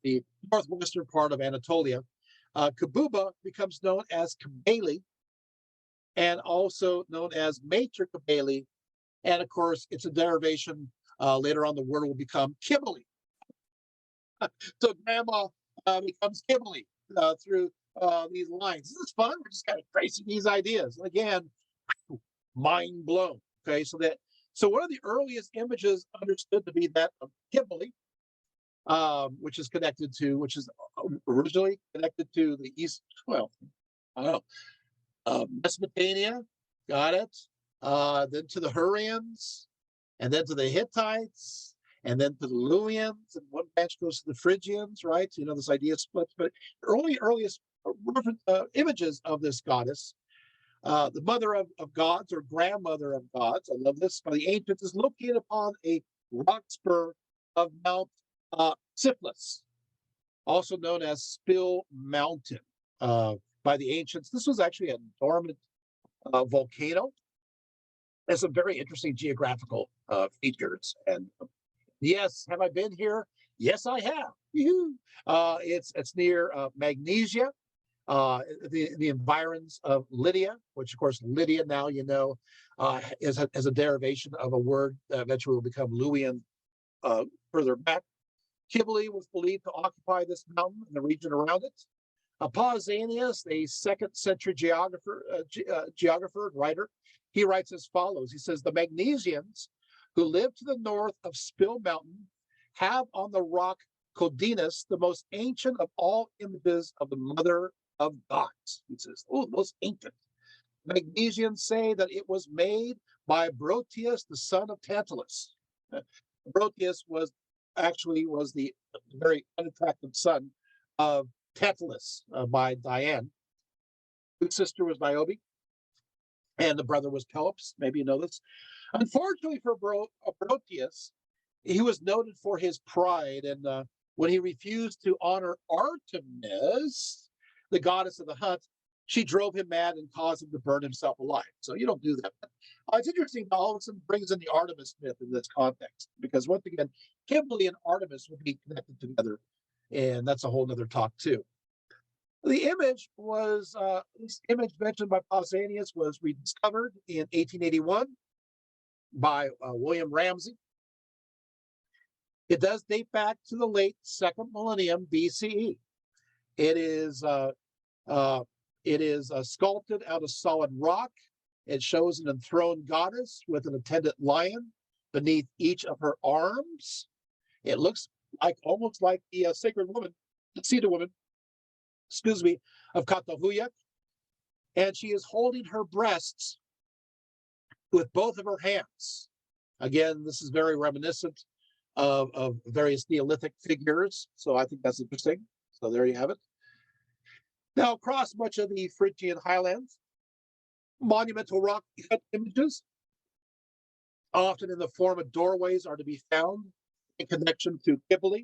the northwestern part of Anatolia, Kububa becomes known as Kabali, and also known as Mater Kabali. And of course, it's a derivation. Later on, the word will become Kibali. So grandma becomes Kibali through these lines. This is fun. We're just kind of tracing these ideas. And again, mind blown. Okay, so one of the earliest images understood to be that of Kibali, which is originally connected to the east. Well, I don't know, Mesopotamia. Got it. Then to the Hurrians, and then to the Hittites, and then to the Luwians, and one branch goes to the Phrygians, right? This idea splits. But earliest images of this goddess, the mother of gods, or grandmother of gods, I love this, by the ancients, is located upon a rock spur of Mount Sipylus, also known as Spill Mountain. By the ancients, this was actually a dormant volcano. There's some very interesting geographical features. And yes, have I been here? Yes, I have. It's near Magnesia, the environs of Lydia, which of course Lydia now is a derivation of a word that eventually will become Luwian further back. Kibali was believed to occupy this mountain and the region around it. Pausanias, a second century geographer and writer, he writes as follows. He says, the Magnesians who live to the north of Spill Mountain have on the rock Codinus the most ancient of all images of the mother of gods. He says, oh, most ancient. Magnesians say that it was made by Broteus, the son of Tantalus. Broteus was the very unattractive son of Tantalus by Diane. whose sister was Niobe, and the brother was Pelops. Maybe you know this. Unfortunately for Proteus, he was noted for his pride, and when he refused to honor Artemis, the goddess of the hunt, she drove him mad and caused him to burn himself alive. So you don't do that. It's interesting that all of a sudden brings in the Artemis myth in this context, because once again, Kimberly and Artemis would be connected together, and that's a whole other talk too. The image was, this image mentioned by Pausanias was rediscovered in 1881 by William Ramsay. It does date back to the late second millennium BCE. It is sculpted out of solid rock. It shows an enthroned goddess with an attendant lion beneath each of her arms. It looks like almost like the sacred woman, the cedar woman, of Katahuyak, and she is holding her breasts with both of her hands. Again, this is very reminiscent of various Neolithic figures, so I think that's interesting. So there you have it. Now, across much of the Phrygian highlands, monumental rock cut images, often in the form of doorways, are to be found in connection to Kibble.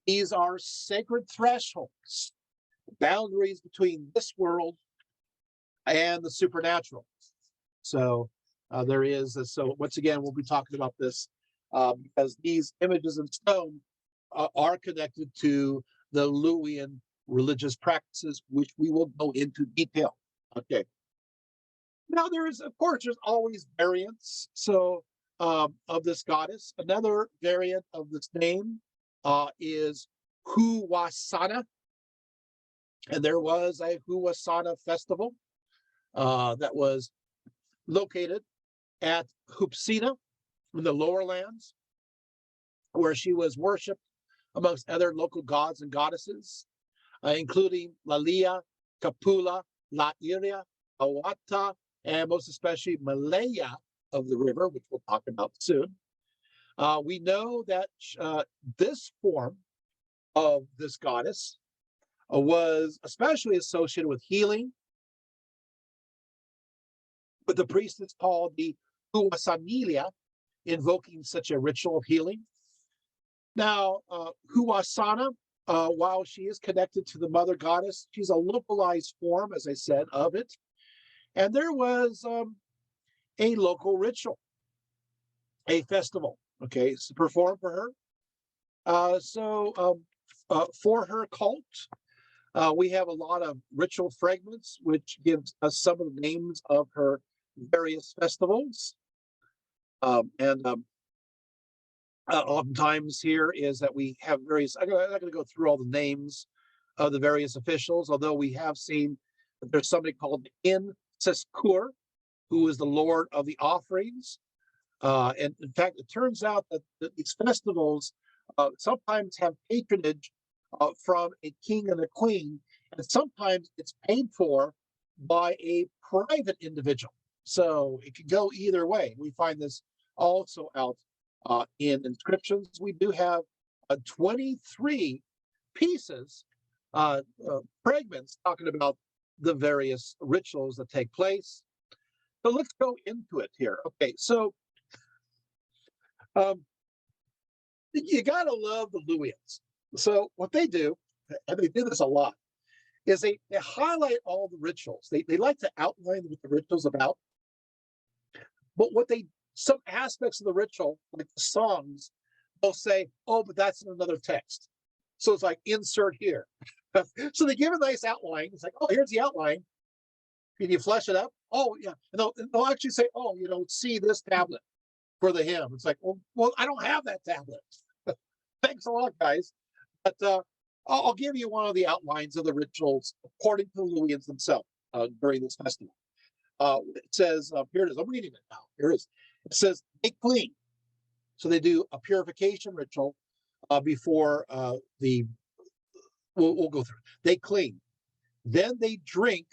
These are sacred thresholds, boundaries between this world and the supernatural. So there is, so once again, we'll be talking about this because these images in stone are connected to the Luwian religious practices, which we will go into detail. Okay. Now there is, of course, there's always variants. So of this goddess, another variant of this name is Huwasana. And there was a Huwasana festival that was located at Hupsina in the lower lands, where she was worshipped amongst other local gods and goddesses, including Lalia, Kapula, Lairia, Awata, and most especially Malaya of the river, which we'll talk about soon. We know that this form of this goddess was especially associated with healing, with the priestess called the Huwasanilia, invoking such a ritual of healing. Now, Huwasana, while she is connected to the mother goddess, she's a localized form, as I said, of it. And there was a local ritual, a festival, okay, to perform for her. For her cult, we have a lot of ritual fragments, which gives us some of the names of her various festivals. Oftentimes here is that we have various, I'm not going to go through all the names of the various officials, although we have seen that there's somebody called In Seskur, who is the Lord of the offerings. And in fact, it turns out that these festivals sometimes have patronage from a king and a queen, and sometimes it's paid for by a private individual. So it could go either way. We find this also out in inscriptions. We do have 23 pieces, fragments talking about the various rituals that take place. So let's go into it here. Okay, so you gotta love the Luwians. So what they do, and they do this a lot, is they highlight all the rituals. They like to outline what the ritual's about. But some aspects of the ritual, like the songs, they'll say, oh, but that's in another text. So it's like, insert here. So they give a nice outline. It's like, oh, here's the outline. Can you flesh it up? Oh, yeah. And they'll actually say, oh, see this tablet for the hymn. It's like, well, I don't have that tablet. Thanks a lot, guys. But I'll give you one of the outlines of the rituals according to the Luwians themselves during this festival. It says, here it is. I'm reading it now. Here it is. It says, make clean. So they do a purification ritual before we'll go through. They clean. Then they drink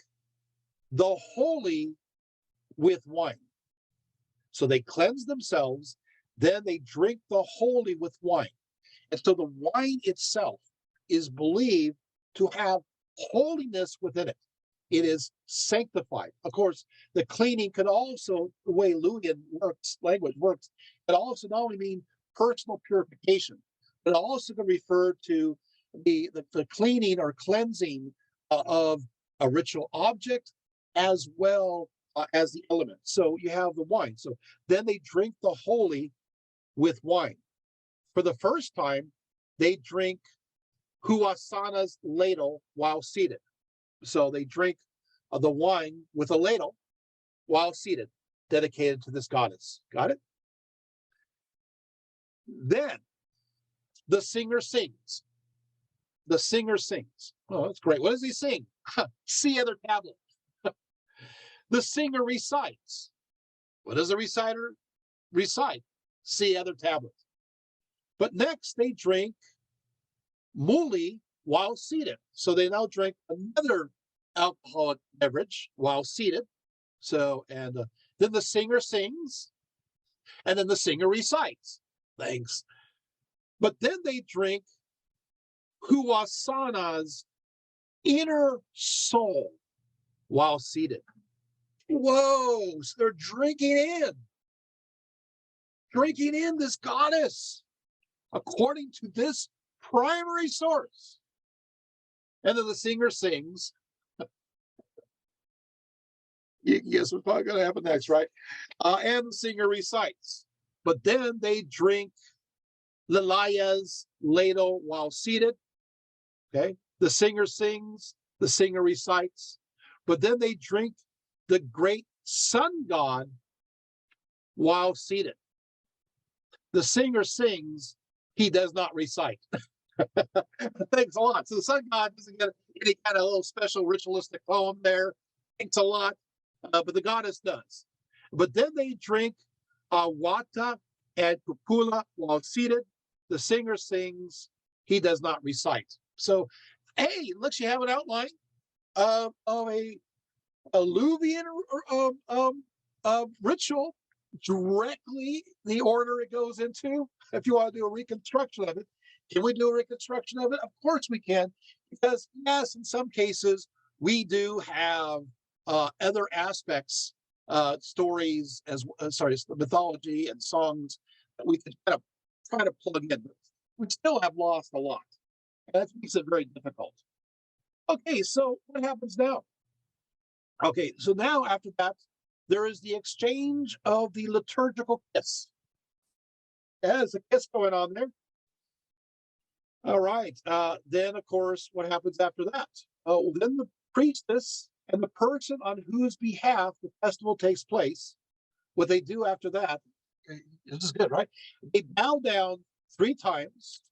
the holy with wine. So they cleanse themselves. Then they drink the holy with wine. And so the wine itself is believed to have holiness within it. it is sanctified. Of course, the cleaning could also, the way Luwian language works, it also not only mean personal purification, but it also can refer to the cleaning or cleansing of a ritual object as well as the element. So you have the wine. So then they drink the holy with wine. For the first time, they drink Huasana's ladle while seated. So they drink the wine with a ladle while seated, dedicated to this goddess. Got it? Then the singer sings. The singer sings. Oh, that's great. What does he sing? See other tablet. The singer recites. What does the reciter recite? See other tablet. But next they drink muli while seated. So they now drink another alcoholic beverage while seated. So, and then the singer sings, and then the singer recites. Thanks. But then they drink Huasana's inner soul while seated. Whoa, so they're drinking in this goddess according to this primary source. And then the singer sings. You can guess what's probably going to happen next, right? And the singer recites. But then they drink Lalaya's ladle while seated. Okay. The singer sings, the singer recites. But then they drink the great sun god while seated. The singer sings, he does not recite. Thanks a lot. So the sun god doesn't get any kind of little special ritualistic poem there. Thanks a lot. But the goddess does. But then they drink Wata and Kupula while seated. The singer sings, he does not recite. So, hey, looks, you have an outline of a Luwian ritual, directly the order it goes into. If you want to do a reconstruction of it, can we do a reconstruction of it? Of course we can, because yes, in some cases we do have other aspects, stories, mythology and songs that we could kind of try to plug in. We still have lost a lot. And that makes it very difficult. Okay, so what happens now? Okay, so now after that, there is the exchange of the liturgical kiss. Yeah, there's a kiss going on there. All right. Then, of course, what happens after that? Then the priestess and the person on whose behalf the festival takes place, what they do after that, this is good, right? They bow down 3 times,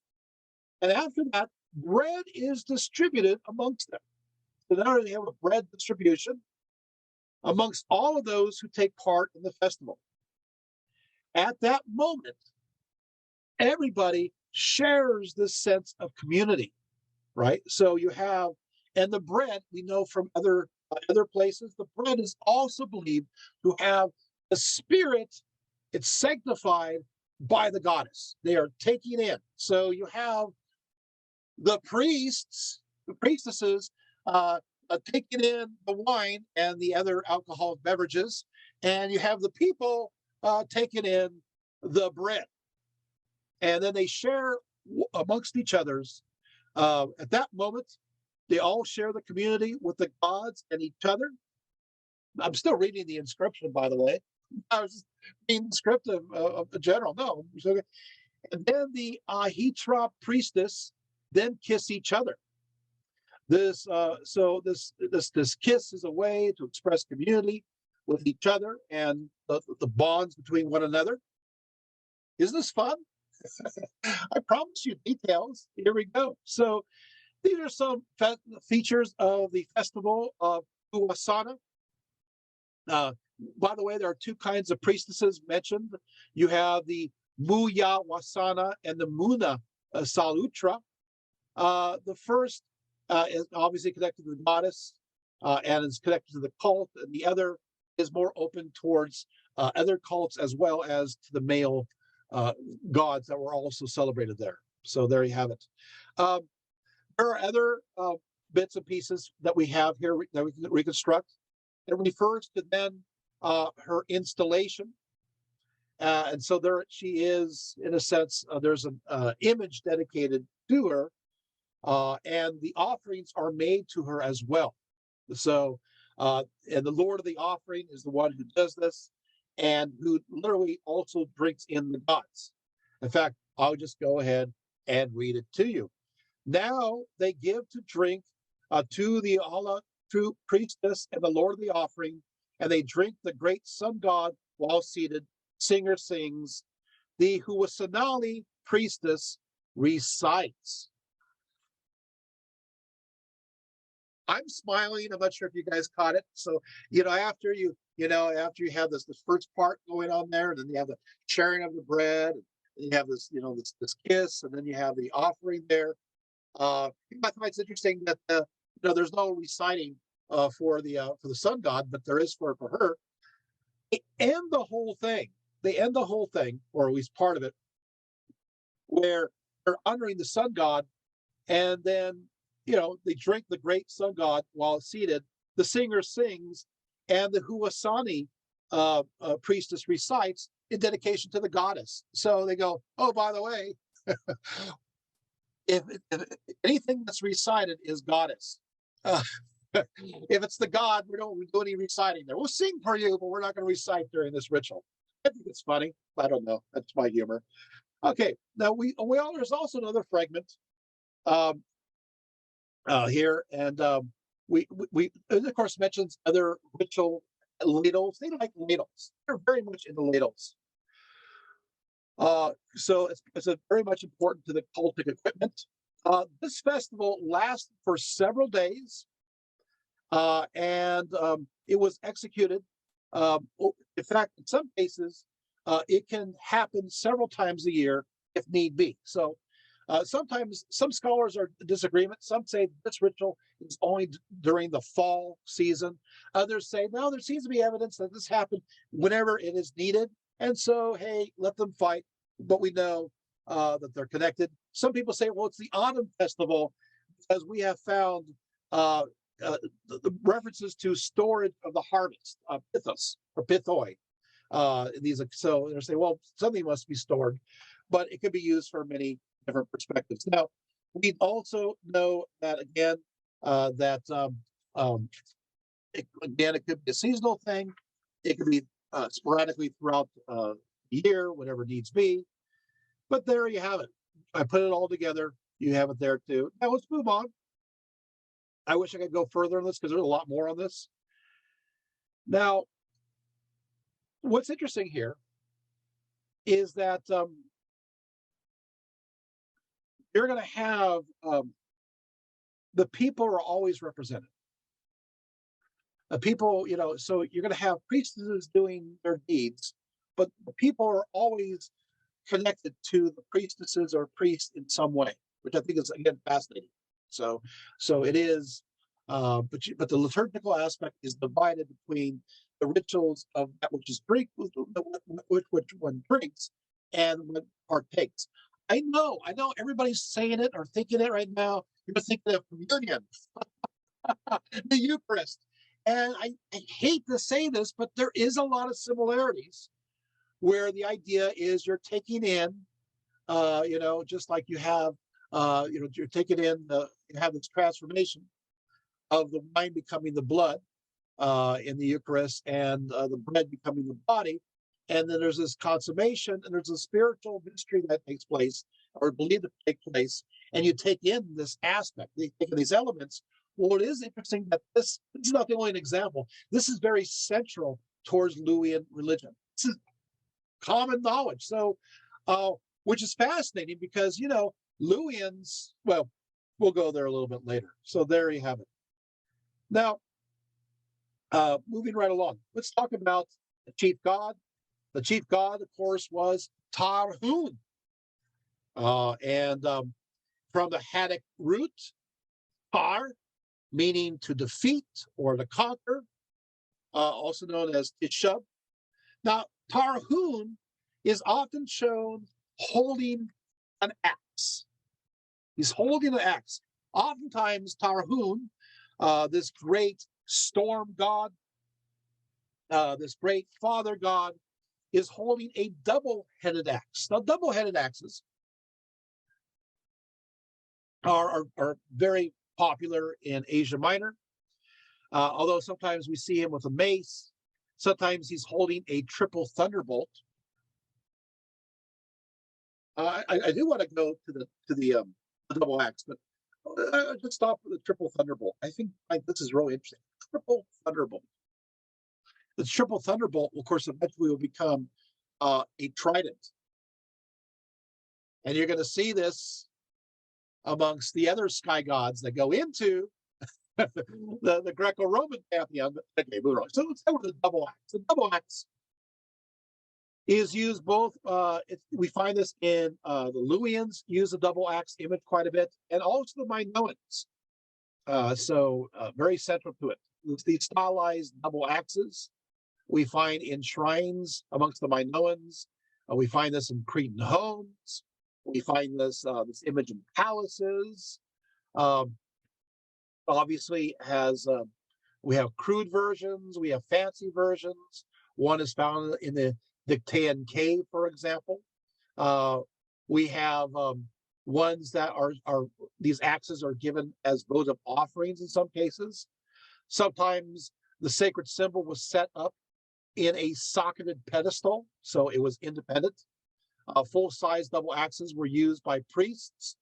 and after that, bread is distributed amongst them. So now they have a bread distribution amongst all of those who take part in the festival. At that moment, everybody shares this sense of community, right? So you have, and the bread, we know from other places, the bread is also believed to have the spirit, it's sanctified by the goddess. They are taking in. So you have the priests, the priestesses, taking in the wine and the other alcoholic beverages, and you have the people taking in the bread. And then they share amongst each others. At that moment, they all share the community with the gods and each other. I'm still reading the inscription, by the way. I was just being descriptive of the general. No. Okay. And then the Ahitra priestess then kiss each other. This kiss is a way to express community with each other and the bonds between one another. Isn't this fun? I promise you details. Here we go. So these are some features of the festival of Huasana. By the way, there are 2 kinds of priestesses mentioned. You have the Muya Wasana and the Muna Salutra. The first is obviously connected to the goddess and is connected to the cult, and the other is more open towards other cults as well as to the male gods that were also celebrated there. So there you have it. There are other bits and pieces that we have here that we can reconstruct. It refers to then her installation. And so there she is, in a sense, there's an image dedicated to her, and the offerings are made to her as well. So, and the Lord of the offering is the one who does this and who literally also drinks in the gods. In fact, I'll just go ahead and read it to you. Now they give to drink to the Allah, true priestess and the Lord of the offering, and they drink the great sun god while seated. Singer sings. The Huwasanali priestess recites. I'm smiling. I'm not sure if you guys caught it. So, after you have this first part going on there, and then you have the sharing of the bread, and you have this, this kiss, and then you have the offering there. I find it's interesting that there's no reciting for the sun god, but there is for her. They end the whole thing. Or at least part of it, where they're honoring the sun god, and then they drink the great sun god while seated. The singer sings, and the Huwasani priestess recites in dedication to the goddess. So they go, oh, by the way, if anything that's recited is goddess. If it's the god, we don't do any reciting there. We'll sing for you, but we're not going to recite during this ritual. I think it's funny. I don't know. That's my humor. Okay. Now there's also another fragment here, and we of course mentions other ritual ladles. They like ladles. They're very much into ladles. So it's very much important to the cultic equipment. This festival lasts for several days, and it was executed. In fact, in some cases, it can happen several times a year if need be. So sometimes some scholars are in disagreement. Some say this ritual is only during the fall season. Others say, no, there seems to be evidence that this happened whenever it is needed. And so, hey, let them fight. But we know that they're connected. Some people say, well, it's the autumn festival because we have found the references to storage of the harvest, pithos or pithoi. So they say, well, something must be stored, but it could be used for many different perspectives. Now, we also know that again, it could be a seasonal thing. It could be sporadically throughout the year, whatever needs be. But there you have it. I put it all together. You have it there too. Now let's move on. I wish I could go further on this because there's a lot more on this. Now, what's interesting here is that you're going to have the people are always represented. People, so you're going to have priestesses doing their deeds, but the people are always connected to the priestesses or priests in some way, which I think is, again, fascinating. So it is, but the liturgical aspect is divided between the rituals of that which is drink, which one drinks, and one partakes. I know everybody's saying it or thinking it right now. You're thinking of communion, the Eucharist. And I hate to say this, but there is a lot of similarities where the idea is you're taking in, just like you have, you're taking in, you have this transformation of the wine becoming the blood in the Eucharist and the bread becoming the body. And then there's this consummation and there's a spiritual mystery that takes place or believed to take place. And you take in this aspect, you take in these elements. Well, it is interesting that this is not the only example. This is very central towards Luwian religion. This is common knowledge. So, which is fascinating because, Luwians, well, we'll go there a little bit later. So there you have it. Now, moving right along, let's talk about the chief god. The chief god, of course, was Tarhun. And from the Hattic root, Tar, meaning to defeat or to conquer, also known as Tishub. Now, Tarhun is often shown holding an axe. He's holding an axe. Oftentimes, Tarhun, this great storm god, this great father god, is holding a double-headed axe. Now, double-headed axes are very popular in Asia Minor, although sometimes we see him with a mace. Sometimes he's holding a triple thunderbolt. I do want to go to the double axe, but I just stop with the triple thunderbolt. I think this is really interesting. Triple thunderbolt. The triple thunderbolt, of course, eventually will become a trident, and you're going to see this amongst the other sky gods that go into the Greco-Roman pantheon. Okay, moving on. So let's go with the double axe. The double axe is used both. We find this in the Luwians use the double axe image quite a bit, and also the Minoans. So very central to it. It's these stylized double axes we find in shrines amongst the Minoans. We find this in Cretan homes. We find this image in palaces. Obviously, we have crude versions. We have fancy versions. One is found in the Dictaean cave, for example. We have ones that are these axes are given as votive offerings in some cases. Sometimes the sacred symbol was set up in a socketed pedestal, so it was independent. Full-size double axes were used by priests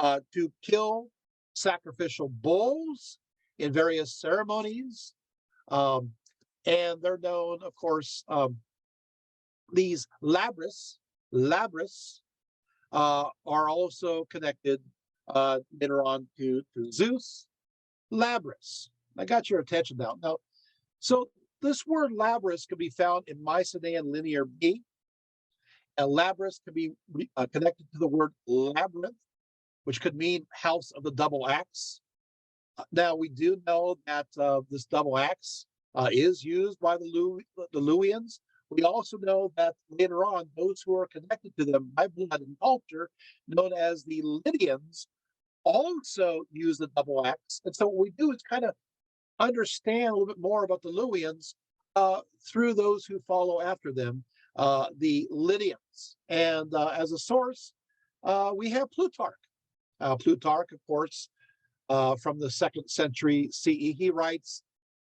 to kill sacrificial bulls in various ceremonies. And they're known, of course, these labris are also connected later on to Zeus. Labris. I got your attention now. Now, so this word labris can be found in Mycenaean Linear B. And labris can be connected to the word labyrinth, which could mean house of the double axe. Now, we do know that this double axe is used by the Luwians. We also know that later on, those who are connected to them by blood and culture, known as the Lydians, also use the double axe. And so what we do is kind of understand a little bit more about the Luwians through those who follow after them, the Lydians. And as a source, we have Plutarch. Plutarch, of course, from the 2nd century CE, he writes,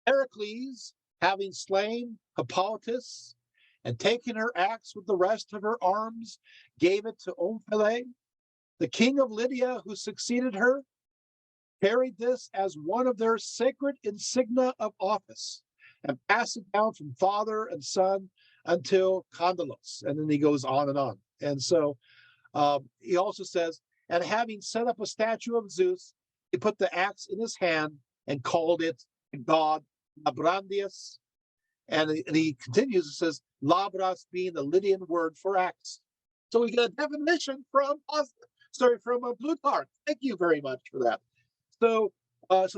Heracles, having slain Hippolytus and taken her axe with the rest of her arms, gave it to Omphale, the king of Lydia, who succeeded her, carried this as one of their sacred insignia of office and passed it down from father and son until Condylos. And then he goes on and on. And so he also says, and having set up a statue of Zeus, he put the axe in his hand and called it God Labrandius. And he continues, it says, labras being the Lydian word for axe. So we get a definition from Plutarch. Thank you very much for that. So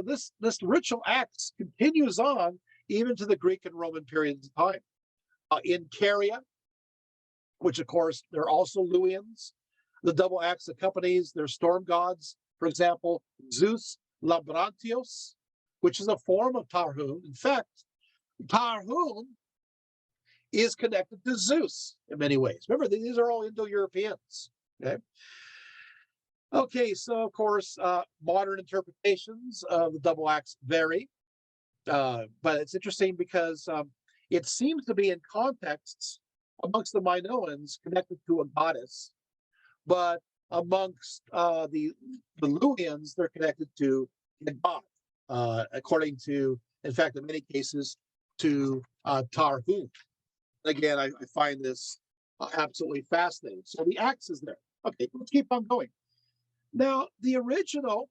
this ritual axe continues on even to the Greek and Roman periods of time. In Caria, which of course they're also Luwians, the double axe accompanies their storm gods. For example, Zeus Labrantios, which is a form of Tarhun. In fact, Tarhun is connected to Zeus in many ways. Remember, these are all Indo-Europeans. Okay, so of course, modern interpretations of the double axe vary, but it's interesting because it seems to be in contexts amongst the Minoans connected to a goddess, but amongst the Luwians, they're connected to a god, according to, in fact, in many cases, to Tarhun. Again, I find this absolutely fascinating. So the axe is there. Okay, let's keep on going. Now, the original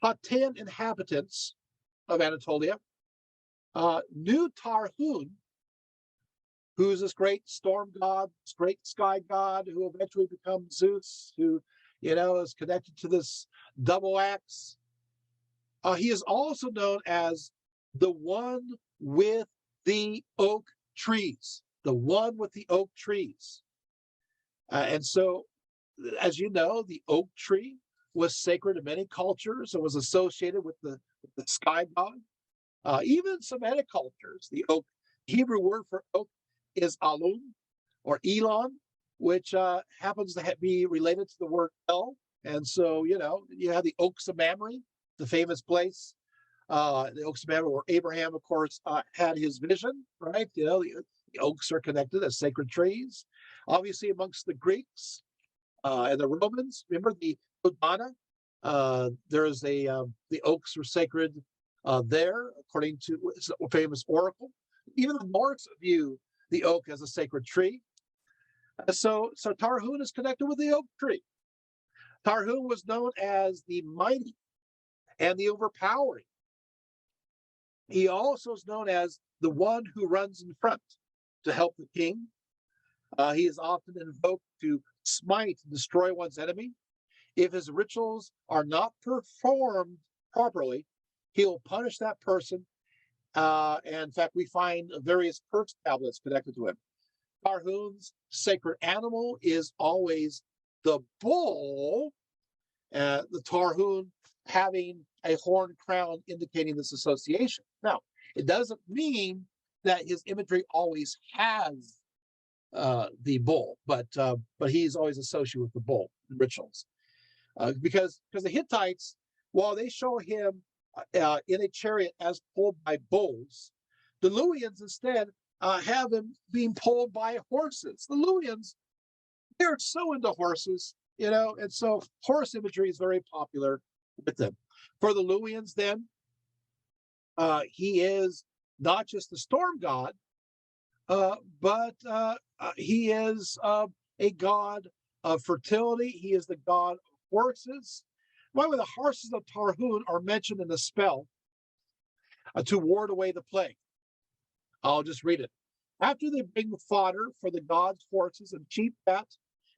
Hattan inhabitants of Anatolia knew Tarhun, who's this great storm god, this great sky god who eventually becomes Zeus, who, is connected to this double axe. He is also known as the one with the oak trees, the one with the oak trees. And so, as you know, the oak tree was sacred in many cultures and was associated with the sky god. Even Semitic cultures, the oak, Hebrew word for oak is alum or elon, which happens to be related to the word el. And so, you have the Oaks of Mamre, the famous place, the Oaks of Mamre, where Abraham, of course, had his vision, right? The oaks are connected as sacred trees. Obviously, amongst the Greeks and the Romans, remember the Udana? There's the oaks were sacred there, according to a famous oracle. Even the Norse view the oak as a sacred tree. So Tarhun is connected with the oak tree. Tarhun was known as the mighty and the overpowering. He also is known as the one who runs in front to help the king. He is often invoked to smite and destroy one's enemy. If his rituals are not performed properly, he will punish that person. And in fact, we find various curse tablets connected to him. Tarhun's sacred animal is always the bull, the Tarhun having a horn crown indicating this association. Now, it doesn't mean that his imagery always has the bull, but he's always associated with the bull in rituals. Because the Hittites, while they show him in a chariot as pulled by bulls, the Luwians instead have him being pulled by horses. The Luwians, they're so into horses, and so horse imagery is very popular with them. For the Luwians, then, he is not just the storm god, but he is a god of fertility. He is the god of horses. By the way, the horses of Tarhun are mentioned in the spell to ward away the plague. I'll just read it. After they bring fodder for the god's horses and sheep fat,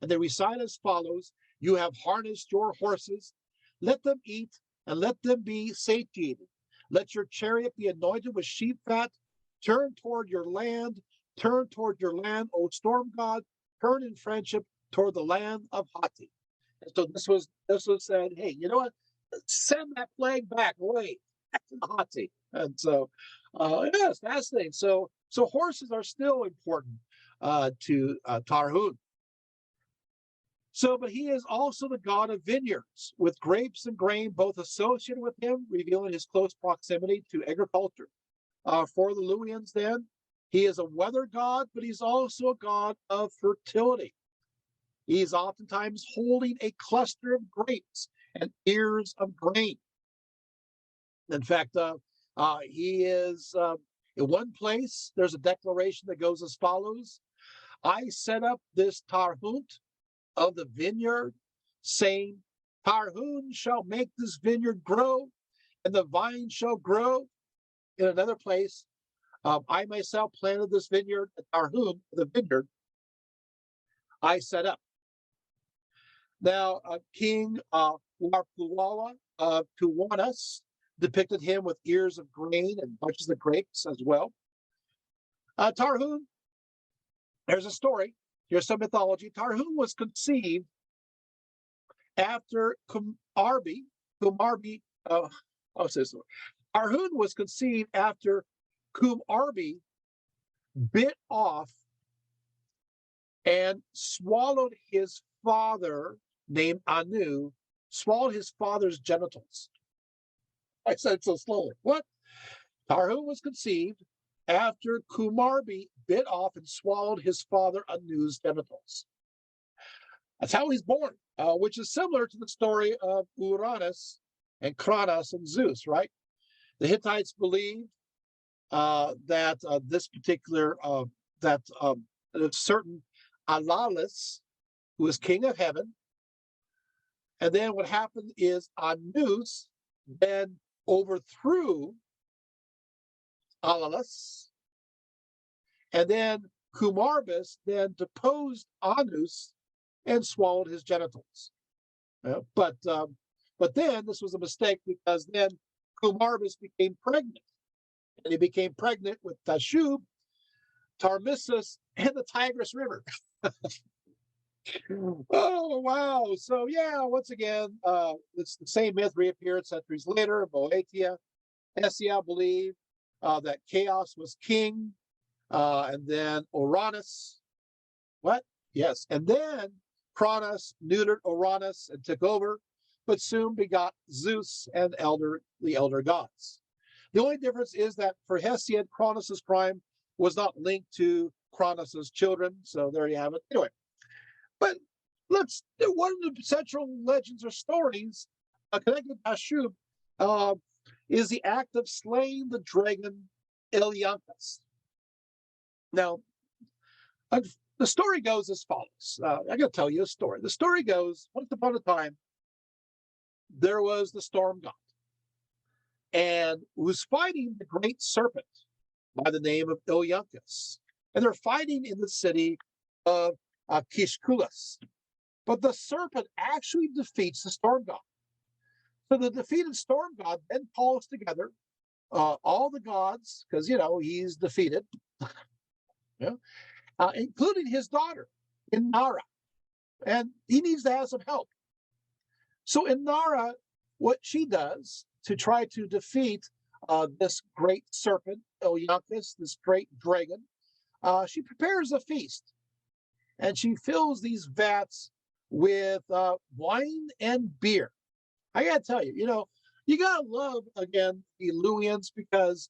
and they recite as follows: you have harnessed your horses, let them eat, and let them be satiated. Let your chariot be anointed with sheep fat. Turn toward your land, O storm god. Turn in friendship toward the land of Hatti. And so this was said, hey, you know what? Send that plague back away, back to the Hatti. And so, it's fascinating. So horses are still important to Tarhun. But he is also the god of vineyards, with grapes and grain both associated with him, revealing his close proximity to agriculture. For the Luwians, then, he is a weather god, but he's also a god of fertility. He's oftentimes holding a cluster of grapes and ears of grain. In fact, he is in one place, there's a declaration that goes as follows: I set up this Tarhun of the vineyard, saying, Tarhun shall make this vineyard grow, and the vine shall grow. In another place, I myself planted this vineyard at Tarhun, the vineyard I set up. Now, King Warpuwala of Tuwanas depicted him with ears of grain and bunches of grapes as well. Tarhun, there's a story. Here's some mythology. Tarhun was conceived after Tarhun was conceived after Kumarbi bit off and swallowed his father, named Anu, swallowed his father's genitals. I said so slowly. What? Tarhun was conceived after Kumarbi bit off and swallowed his father Anu's genitals. That's how he's born, which is similar to the story of Uranus and Kronos and Zeus, right? The Hittites believed that this particular, that a certain Alalis, who was king of heaven, and then what happened is Anus then overthrew Alalis, and then Kumarbis then deposed Anus and swallowed his genitals. But then this was a mistake, because then Kumarbis became pregnant, and he became pregnant with Tashub, Tarmissus, and the Tigris River. Oh, wow. So, yeah, once again, it's the same myth reappeared centuries later. Boeotia, Hestia believed that chaos was king. And then Uranus, what? Yes. And then Cronus neutered Uranus and took over, but soon begot Zeus and the elder gods. The only difference is that for Hesiod, Cronus's crime was not linked to Cronus's children. So there you have it. Anyway, but one of the central legends or stories connected to Ashub is the act of slaying the dragon Ilyanthus. Now, the story goes as follows. I got to tell you a story. The story goes, once upon a time, there was the storm god, and was fighting the great serpent by the name of Ilyanthus. And they're fighting in the city of Kishkulas. But the serpent actually defeats the storm god. So the defeated storm god then calls together all the gods, because, he's defeated, including his daughter, Inara. And he needs to have some help. So Inara, what she does to try to defeat this great serpent, Ilyanthus, this great dragon, she prepares a feast. And she fills these vats with wine and beer. I got to tell you, you got to love, again, the Luwians, because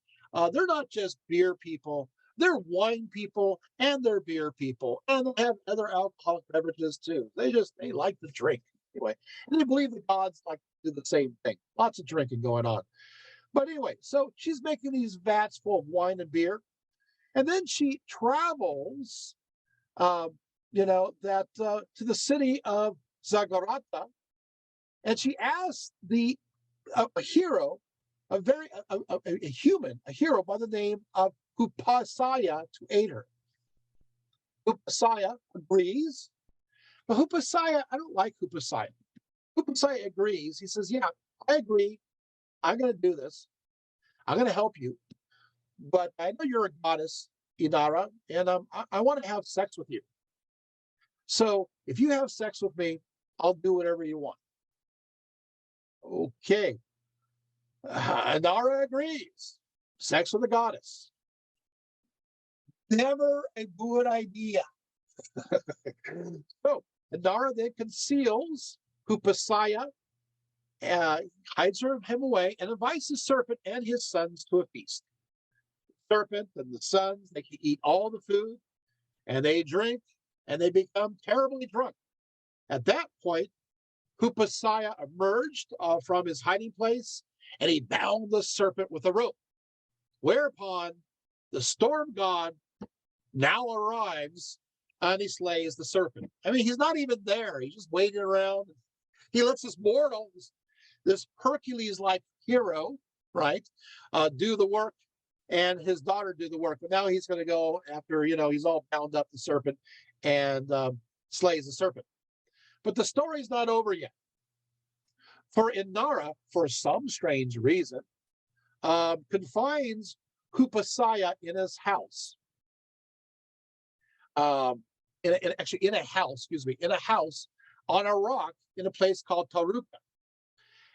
they're not just beer people. They're wine people and they're beer people. And they have other alcoholic beverages too. They like to drink. Anyway, and they believe the gods like to do the same thing. Lots of drinking going on. But anyway, so she's making these vats full of wine and beer. And then she travels, to the city of Zagorata. And she asks a hero, a hero by the name of Hupasaya to aid her. Hupasaya agrees, but Hupasaya, I don't like Hupasaya. Hupasaya agrees. He says, yeah, I agree. I'm going to do this. I'm going to help you. But I know you're a goddess, Inara, and I want to have sex with you. So if you have sex with me, I'll do whatever you want. Okay. Inara agrees. Sex with a goddess. Never a good idea. So Inara then conceals Hupasaya, hides him away, and invites the serpent and his sons to a feast. The serpent and the sons, they can eat all the food, and they drink, and they become terribly drunk. At that point, Hupasaya emerged from his hiding place, and he bound the serpent with a rope. Whereupon the storm god now arrives, and he slays the serpent. I mean, he's not even there. He's just waiting around. He lets this mortal, this Hercules-like hero, right, do the work, and his daughter do the work. But now he's going to go after, he's all bound up, the serpent, and slays the serpent. But the story's not over yet. For Inara, for some strange reason, confines Hupasaya in his house. In a house on a rock in a place called Taruka.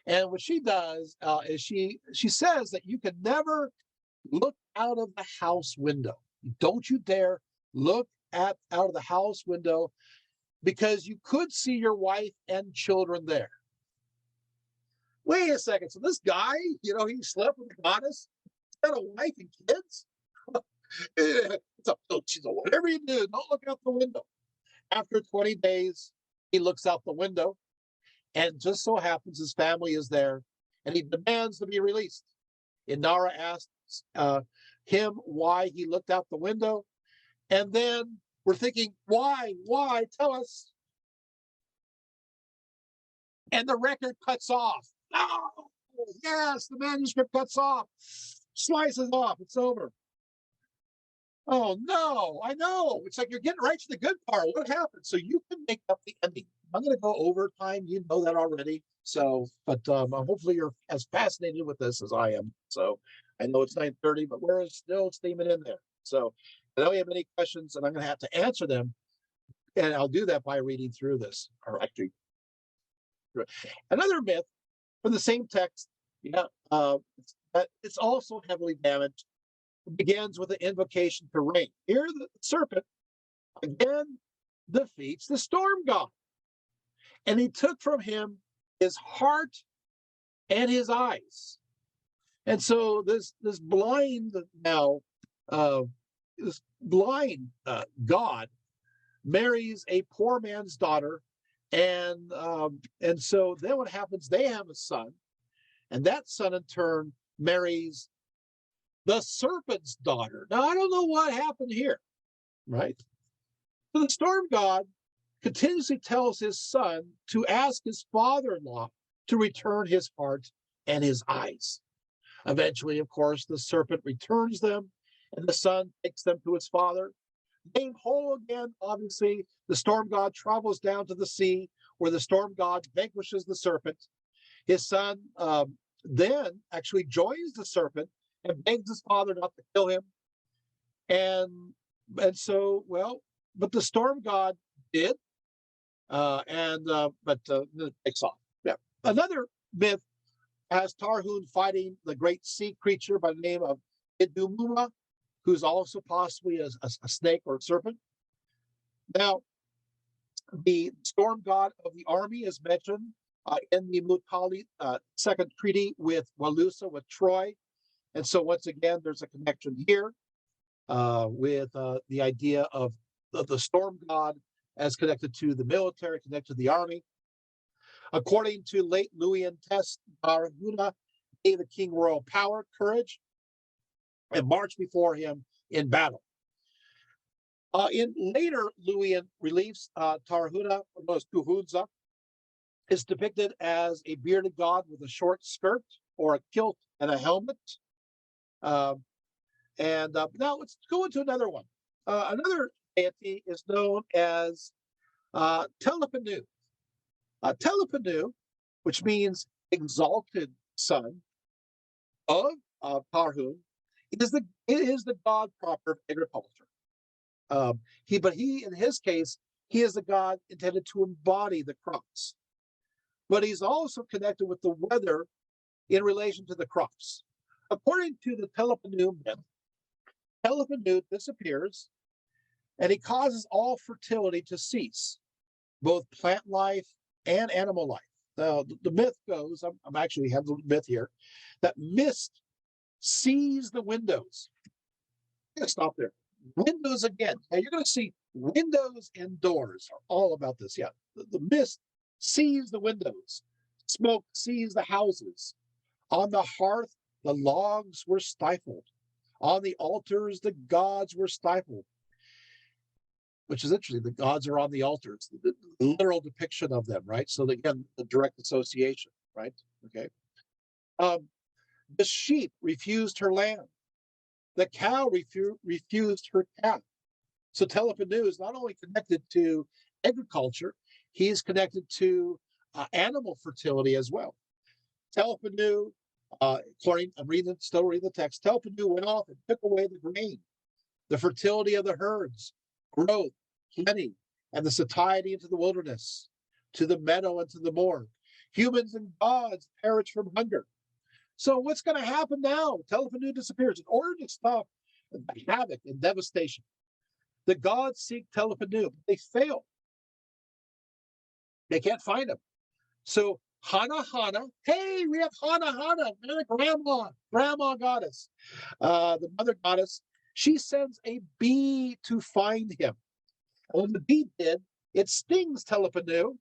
And what she does is she says that you can never look out of the house window. Don't you dare look out of the house window, because you could see your wife and children there. Wait a second. So this guy, he slept with the goddess, had a wife and kids? Whatever you do, don't look out the window. After 20 days, he looks out the window, and just so happens his family is there, and he demands to be released. Inara asks him why he looked out the window, and then we're thinking, why? Tell us. And the record cuts off. Oh, yes, the manuscript cuts off, slices off, it's over. Oh, no, I know. It's like you're getting right to the good part. What happened? So you can make up the ending. I'm going to go over time. You know that already. So, but hopefully you're as fascinated with this as I am. So I know it's 9:30, but we're still steaming in there. So I don't have any questions, and I'm going to have to answer them And I'll do that by reading through this, or actually, another myth from the same text. Yeah, it's also heavily damaged. It begins with an invocation to rain. Here, the serpent again defeats the storm god, and he took from him his heart and his eyes. And so this blind now, this blind god marries a poor man's daughter, and so then what happens? They have a son, and that son in turn marries the serpent's daughter. Now I don't know what happened here, right? So the storm god continuously tells his son to ask his father-in-law to return his heart and his eyes. Eventually, of course, the serpent returns them, and the son takes them to his father. Made whole again, obviously, the storm god travels down to the sea, where the storm god vanquishes the serpent. His son then actually joins the serpent and begs his father not to kill him. And so, well, but the storm god did, but it takes off. Yeah. Another myth has Tarhun fighting the great sea creature by the name of Idumuma, who's also possibly a snake or a serpent. Now, the storm god of the army is mentioned in the Mutkali second treaty with Walusa, with Troy. And so once again, there's a connection here with the idea of the storm god as connected to the military, connected to the army. According to late Luwian text, Tarhuna gave the king royal power, courage, and marched before him in battle. In later Luwian reliefs, Tarhuna, or known as Tuhunza, is depicted as a bearded god with a short skirt or a kilt and a helmet. Now let's go into another one. Another deity is known as Telepanu. Telepanu, which means exalted son of Tarhun, it is the god proper of agriculture. But in his case, he is the god intended to embody the crops. But he's also connected with the weather in relation to the crops. According to the Telepanu myth, Telepanu disappears, and he causes all fertility to cease, both plant life and animal life. Now, the myth goes, I'm actually have the myth here, that mist sees the windows. I'm going to stop there. Windows again. Now, you're going to see windows and doors are all about this. Yeah, the mist sees the windows. Smoke sees the houses. On the hearth, the logs were stifled. On the altars, the gods were stifled. Which is interesting. The gods are on the altars. The literal depiction of them, right? So again, the direct association, right? Okay. The sheep refused her lamb. The cow refused her calf. So Telepanu is not only connected to agriculture, he is connected to animal fertility as well. Telepanu, I'm still reading the text. Telepanu went off and took away the grain, the fertility of the herds, growth, plenty, and the satiety into the wilderness, to the meadow and to the moor. Humans and gods perish from hunger. So what's going to happen now? Telepanu disappears. In order to stop the havoc and devastation, the gods seek Telepanu, but they fail. They can't find him. So Hana, hey, we have Hana, grandma goddess, the mother goddess. She sends a bee to find him. And when the bee did, it stings Telepanu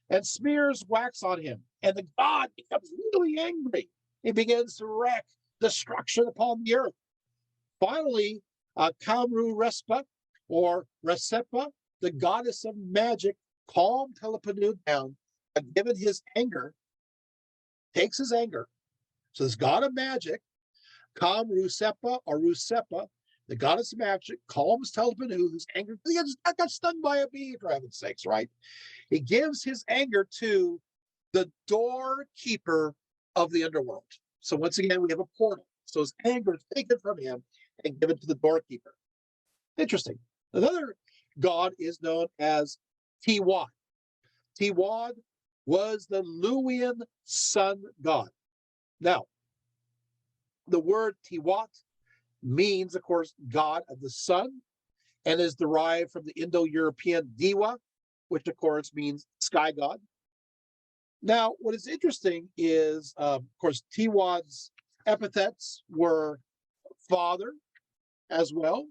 and smears wax on him. And the god becomes really angry. He begins to wreak destruction upon the earth. Finally, Kamru Respa, or Resepa, the goddess of magic, calmed Telepanu down, and given his anger, takes his anger. So this god of magic, Kamrusepa or Rusepa, the goddess of magic, calms Telepanu, who's angry. He got stung by a bee, for heaven's sakes, right? He gives his anger to the doorkeeper of the underworld. So once again, we have a portal. So his anger is taken from him and given to the doorkeeper. Interesting. Another god is known as Tiwad. Tiwad was the Luwian sun god. Now, the word Tiwat means, of course, god of the sun, and is derived from the Indo-European Diwa, which of course means sky god. Now, what is interesting is, of course, Tiwad's epithets were father as well,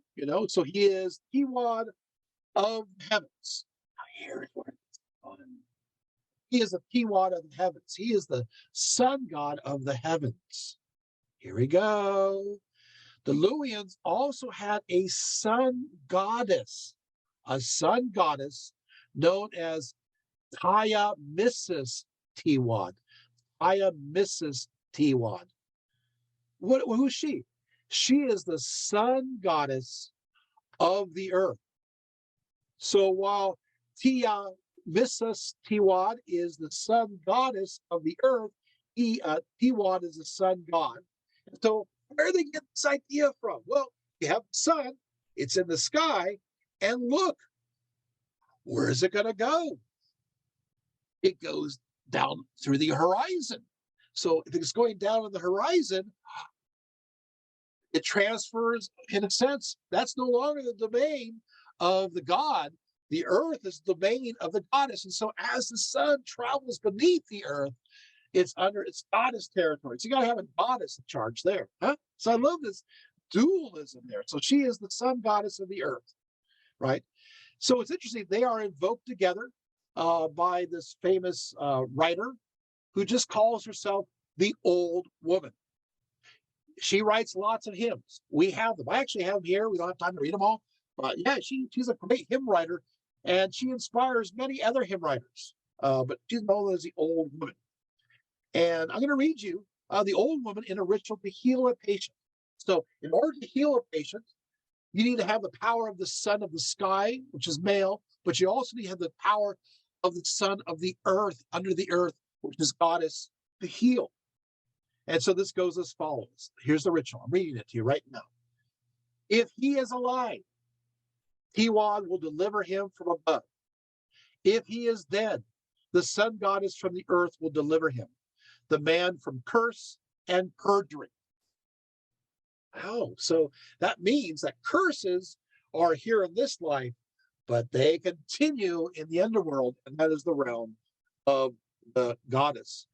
so he is Tiwad of heavens. Here is where it's on. He is the Tiwad of the heavens. He is the sun god of the heavens. Here we go. The Luwians also had a sun goddess known as Taya Mrs. Tiwad. Taya Mrs. Tiwad. Who's she? She is the sun goddess of the earth. So while Tia Mrs. Tiwad is the sun goddess of the earth, Tiwad is the sun god. And so where do they get this idea from? Well, you have the sun, it's in the sky, and look, where is it going to go? It goes down through the horizon. So if it's going down on the horizon, it transfers, in a sense, that's no longer the domain of the god. The earth is the domain of the goddess. And so as the sun travels beneath the earth, it's under its goddess territory. So you got to have a goddess in charge there. Huh? So I love this dualism there. So she is the sun goddess of the earth, right? So it's interesting. They are invoked together by this famous writer who just calls herself the Old Woman. She writes lots of hymns. We have them. I actually have them here. We don't have time to read them all. But yeah, she's a great hymn writer, and she inspires many other hymn writers. But she's known as the Old Woman. And I'm going to read you the Old Woman in a ritual to heal a patient. So in order to heal a patient, you need to have the power of the sun of the sky, which is male, but you also need to have the power of the sun of the earth, under the earth, which is goddess, to heal. And so this goes as follows. Here's the ritual. I'm reading it to you right now. If he is alive, Tiwad will deliver him from above. If he is dead, the sun goddess from the earth will deliver him, the man from curse and perjury. Oh, so that means that curses are here in this life, but they continue in the underworld, and that is the realm of the goddess.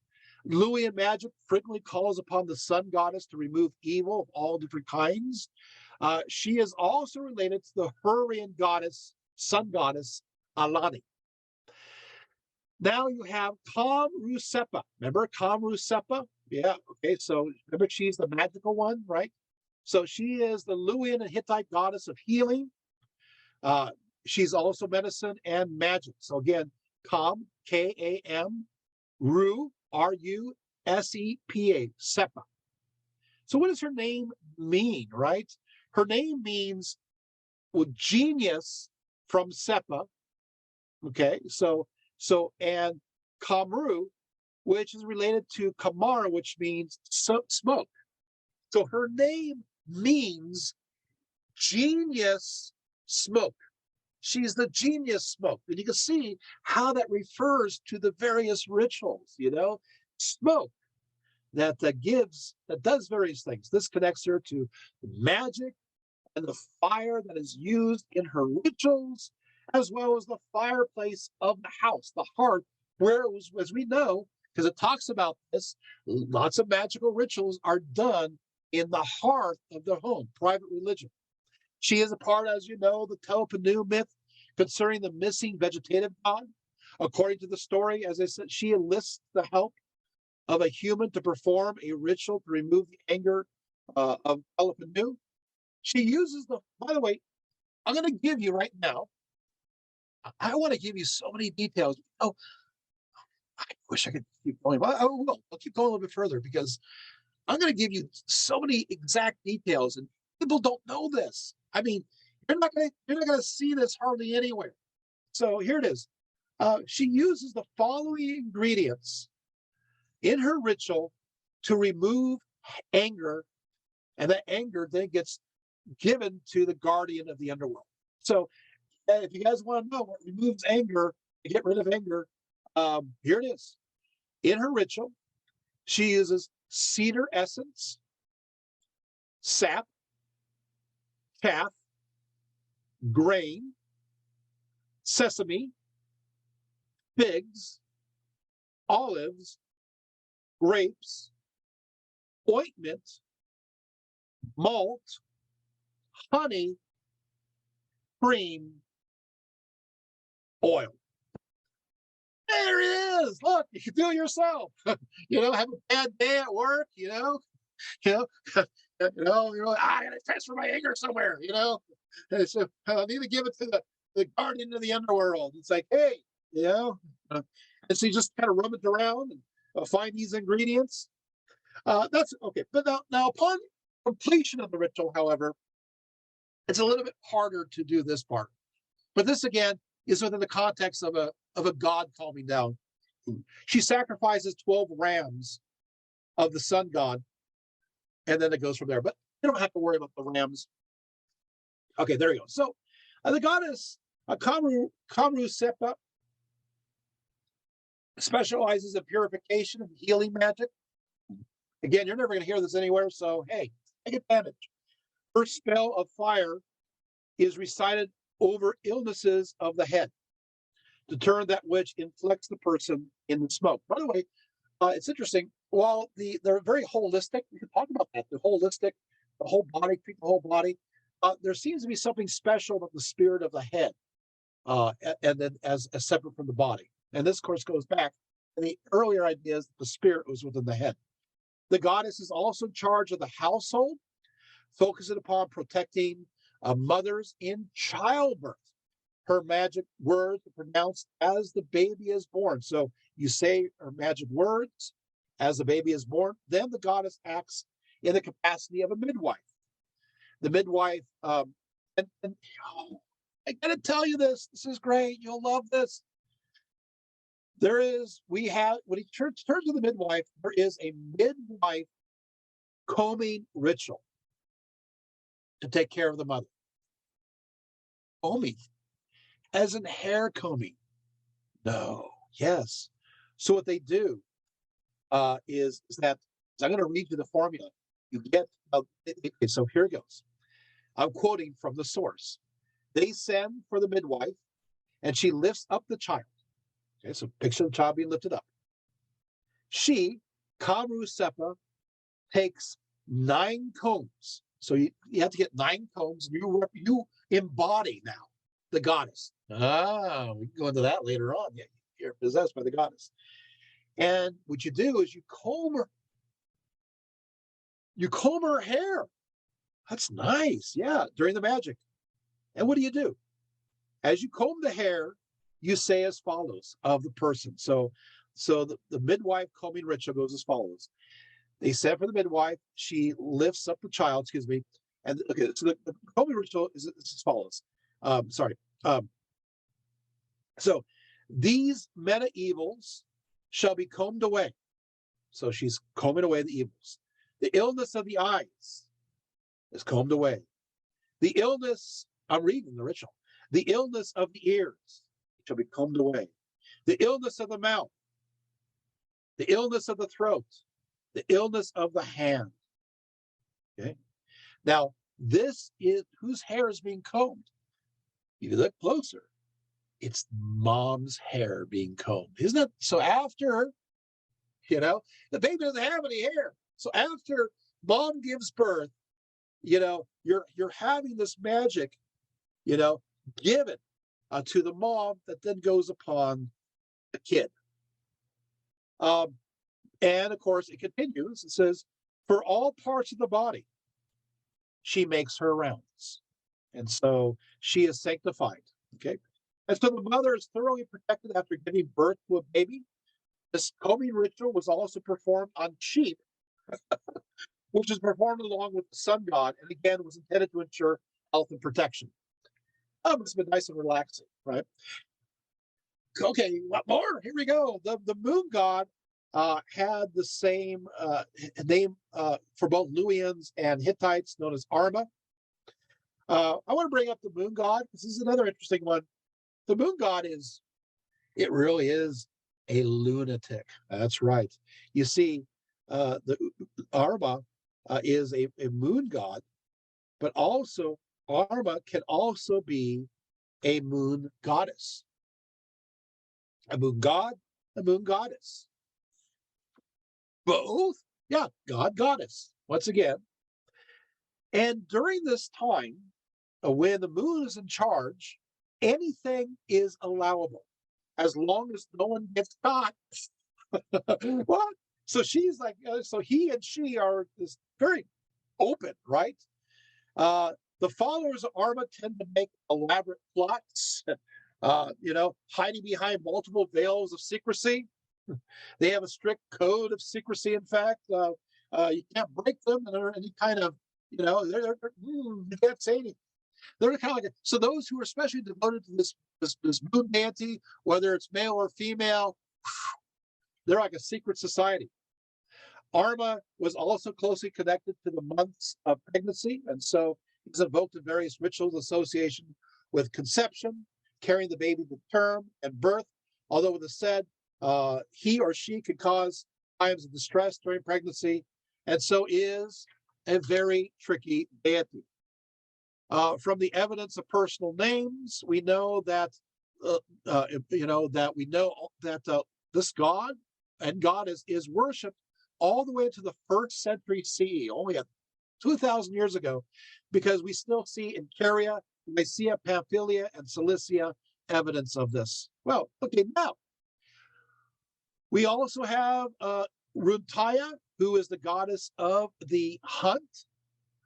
Luwian magic frequently calls upon the sun goddess to remove evil of all different kinds. She is also related to the Hurrian goddess, sun goddess, Alani. Now you have Kamrusepa. Remember Kamrusepa? Yeah, okay, so remember she's the magical one, right? So she is the Luwian and Hittite goddess of healing. She's also medicine and magic. So again, Kam, K-A-M, Ru, R-U-S-E-P-A, Sepa. So what does her name mean, right? Her name means, well, genius from Sepa. Okay, so and Kamru, which is related to Kamara, which means smoke. So her name means genius smoke. She's the genius smoke. And you can see how that refers to the various rituals, smoke that does various things. This connects her to magic and the fire that is used in her rituals, as well as the fireplace of the house, the hearth, where it was, as we know, because it talks about this, lots of magical rituals are done in the hearth of the home, private religion. She is a part, as you know, the Telpinu myth concerning the missing vegetative god. According to the story, as I said, she enlists the help of a human to perform a ritual to remove the anger of Telpinu. She uses by the way, I'm going to give you right now, I want to give you so many details. Oh, I wish I could keep going. But I will. I'll keep going a little bit further because I'm going to give you so many exact details, and people don't know this. I mean, you're not going to see this hardly anywhere. So here it is. She uses the following ingredients in her ritual to remove anger, and that anger then gets given to the guardian of the underworld. So And if you guys want to know what removes anger, to get rid of anger, here it is. In her ritual, she uses cedar essence, sap, chaff, grain, sesame, figs, olives, grapes, ointment, malt, honey, cream, oil. There it is. Look, you can do it yourself. Have a bad day at work, you know, you're like, I gotta transfer my anger somewhere, And so I need to give it to the guardian of the underworld. It's like, hey, and so you just kind of rub it around and find these ingredients. That's okay. But now upon completion of the ritual, however, it's a little bit harder to do this part. But this again is within the context of a god calming down. She sacrifices 12 rams of the sun god, and then it goes from there. But you don't have to worry about the rams. Okay, there you go. So the goddess Kamru Sepa specializes in purification and healing magic. Again, you're never going to hear this anywhere, so hey, take advantage. Her spell of fire is recited over illnesses of the head to turn that which inflicts the person in the smoke. By the way, it's interesting. While they're very holistic, we can talk about that. The holistic, the whole body, treat the whole body. There seems to be something special about the spirit of the head, and then as separate from the body. And this, of course, goes back to the earlier ideas that the spirit was within the head. The goddess is also in charge of the household, focusing upon protecting mothers in childbirth. Her magic words are pronounced as the baby is born. So you say her magic words as the baby is born. Then the goddess acts in the capacity of a midwife. The midwife, I got to tell you this. This is great. You'll love this. When he turns to the midwife, there is a midwife combing ritual to take care of the mother. Combing, as in hair combing. No, yes. So what they do is that, I'm going to read you the formula. You get, so here it goes. I'm quoting from the source. They send for the midwife, and she lifts up the child. Okay, so picture the child being lifted up. She, Kamru Sepa, takes 9 combs. So you have to get 9 combs. You embody now the goddess. We can go into that later on. Yeah, you're possessed by the goddess. And what you do is you comb her hair. That's nice. Yeah, during the magic. And what do? As you comb the hair, you say as follows of the person. So the midwife combing ritual goes as follows. They send for the midwife. She lifts up the child, And okay, so the combing ritual is as follows. So these meta evils shall be combed away. So she's combing away the evils. The illness of the eyes is combed away. The illness, I'm reading the ritual. The illness of the ears shall be combed away. The illness of the mouth. The illness of the throat. The illness of the hand. Okay. Now, this is whose hair is being combed. If you look closer, it's mom's hair being combed. Isn't it? So after, the baby doesn't have any hair. So after mom gives birth, you're having this magic, given to the mom that then goes upon the kid. And of course, it continues. It says, for all parts of the body, she makes her rounds. And so she is sanctified. Okay. And so the mother is thoroughly protected after giving birth to a baby. This combing ritual was also performed on sheep, which is performed along with the sun god, and again was intended to ensure health and protection. It's been nice and relaxing, right? Okay, what more? Here we go. The moon god had the same name for both Luwians and Hittites, known as Arma. I want to bring up the moon god. This is another interesting one. The moon god it really is a lunatic. That's right. You see, the Arma is a moon god, but also Arma can also be a moon goddess, a moon god, a moon goddess. Both, yeah, god, goddess, once again. And during this time, when the moon is in charge, anything is allowable as long as no one gets caught. What? So she's like, so he and she are this very open, right? The followers of Arma tend to make elaborate plots, hiding behind multiple veils of secrecy. They have a strict code of secrecy. In fact, you can't break them, and they're any kind of, you can't say anything. They're kind of like so. Those who are especially devoted to this moon deity, whether it's male or female, they're like a secret society. Arma was also closely connected to the months of pregnancy, and so he's invoked in various rituals association with conception, carrying the baby to term, and birth. Although it is said he or she could cause times of distress during pregnancy, and so is a very tricky deity. From the evidence of personal names, we know that this god and goddess is worshipped all the way to the 1st century CE, only 2,000 years ago, because we still see in Caria, Lycia, Pamphylia, and Cilicia evidence of this. Well, okay, now we also have Runtaya, who is the goddess of the hunt,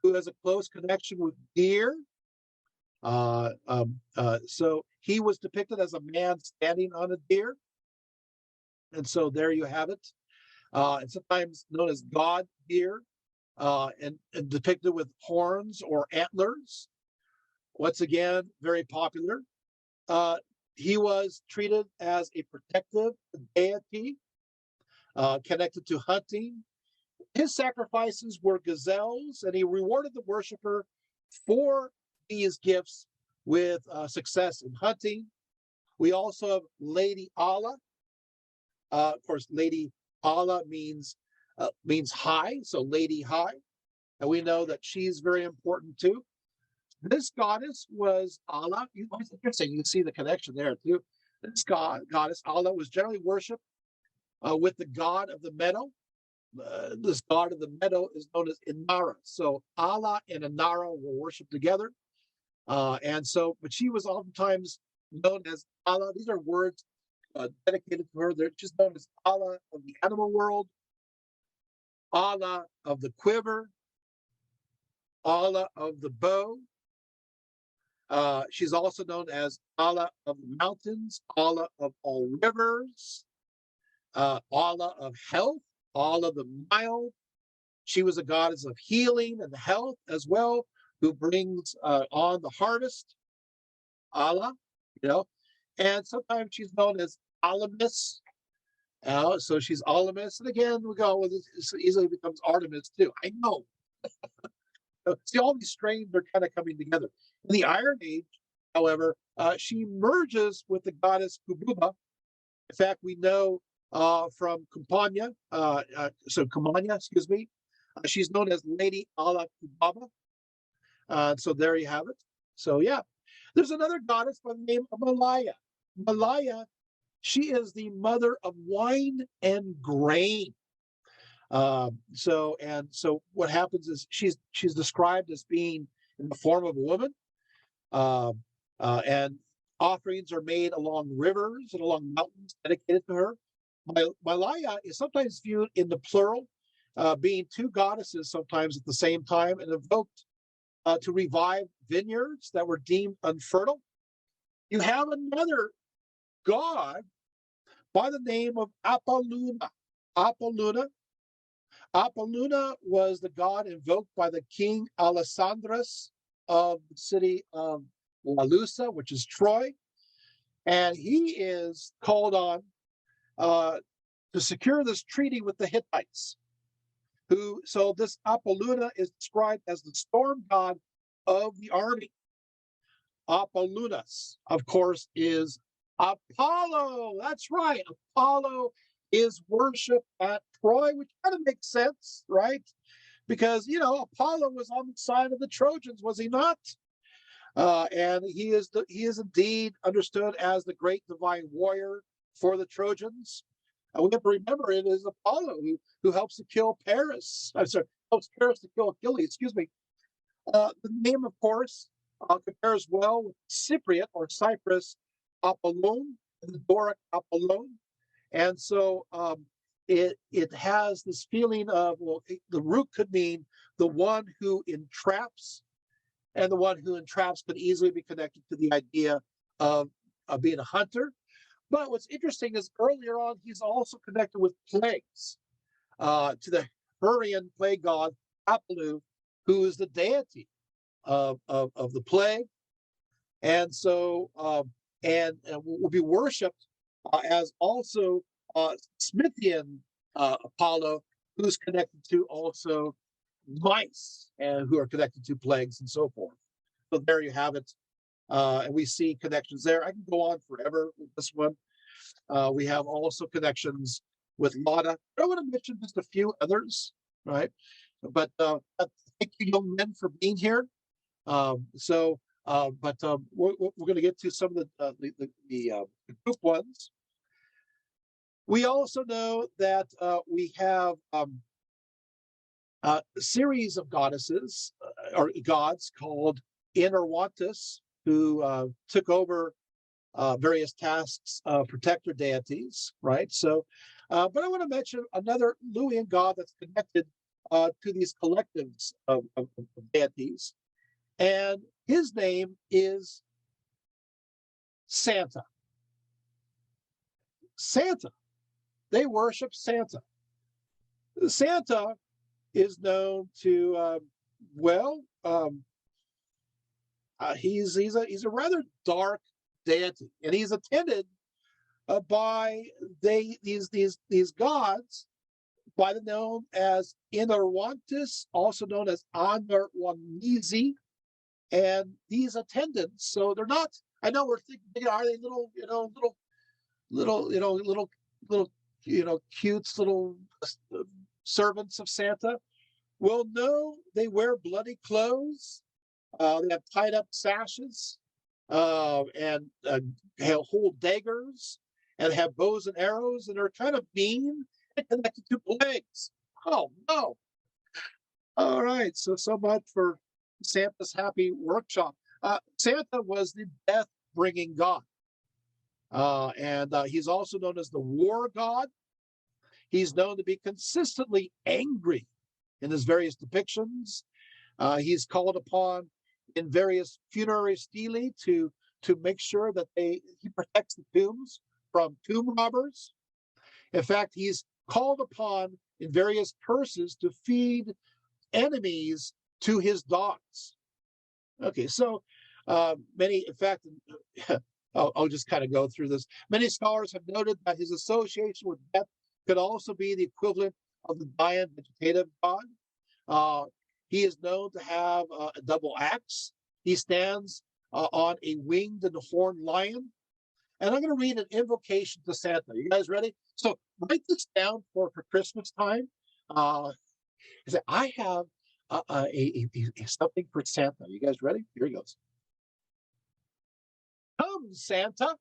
who has a close connection with deer. So he was depicted as a man standing on a deer. And so there you have it. And sometimes known as god deer, and depicted with horns or antlers. Once again, very popular. He was treated as a protective deity, connected to hunting. His sacrifices were gazelles, and he rewarded the worshiper for these gifts with success in hunting. We also have Lady Allah. Of course, Lady Allah means high, so Lady High. And we know that she's very important too. This goddess was Allah. It's interesting, you can see the connection there too. This goddess, Allah, was generally worshipped with the god of the meadow. This god of the meadow is known as Inara. So Allah and Inara were worshipped together. But she was oftentimes known as Allah. These are words dedicated to her. They're just known as Allah of the animal world, Allah of the quiver, Allah of the bow. She's also known as Allah of the mountains, Allah of all rivers, Allah of health, Allah the mild. She was a goddess of healing and health as well, who brings on the harvest, Allah, and sometimes she's known as Alamis. So she's Alamis, and again, we go, well, this easily becomes Artemis too. I know. See, all these strains are kind of coming together. In the Iron Age, however, she merges with the goddess Kububa. In fact, we know from Campania, excuse me, she's known as Lady Ala Kubaba. So there you have it. So yeah, there's another goddess by the name of Malaya. Malaya, she is the mother of wine and grain. So what happens is she's described as being in the form of a woman, and offerings are made along rivers and along mountains dedicated to her. Malaya is sometimes viewed in the plural, being two goddesses sometimes at the same time, and invoked to revive vineyards that were deemed unfertile. You have another god by the name of Apoluna. Apoluna was the god invoked by the king Alessandrus of the city of Lalusa, which is Troy. And he is called on to secure this treaty with the Hittites. So this Apoluna is described as the storm god of the army. Apollonius, of course, is Apollo. That's right. Apollo is worshipped at Troy, which kind of makes sense, right? Because, Apollo was on the side of the Trojans, was he not? And he is indeed understood as the great divine warrior for the Trojans. And we have to remember it is Apollo who helps to kill Paris. I'm sorry, helps Paris to kill Achilles. Excuse me. The name, of course, compares well with Cypriot or Cyprus Apollon, the Doric Apollon, and so it has this feeling of, well, the root could mean the one who entraps, and the one who entraps could easily be connected to the idea of being a hunter. But what's interesting is earlier on, he's also connected with plagues, to the Hurrian plague god Apollo, who is the deity of the plague, and so will be worshipped as also Smithian Apollo, who's connected to also mice, and who are connected to plagues and so forth. So there you have it, and we see connections there. I can go on forever with this one. We have also connections with Lada. I want to mention just a few others, right? But thank you, young men, for being here. We're going to get to some of the group ones. We also know that we have a series of goddesses or gods called Inerwantis, who took over various tasks of protector deities, right? So, but I want to mention another Luwian god that's connected to these collectives of deities, and his name is Santa. Santa. They worship Santa. Santa is known to, he's a rather dark deity, and he's attended by these gods by the known as Inerwantis, also known as Anerwanizi, and these attendants. So they're not. I know we're thinking, are they little cute little servants of Santa? Well, no, they wear bloody clothes. They have tied up sashes, and hold daggers, and have bows and arrows, and are kind of mean and connected to plagues. Oh no! All right, so much for Santa's happy workshop. Santa was the death-bringing god, and he's also known as the war god. He's known to be consistently angry in his various depictions. He's called upon in various funerary stelae to make sure that he protects the tombs from tomb robbers. In fact, he's called upon in various curses to feed enemies to his dogs. Okay, so many, in fact, I'll just kind of go through this. Many scholars have noted that his association with death could also be the equivalent of the Mayan vegetative god. He is known to have a double axe. He stands on a winged and horned lion. And I'm going to read an invocation to Santa. You guys ready? So write this down for Christmas time. I have something for Santa. You guys ready? Here he goes. Come, Santa.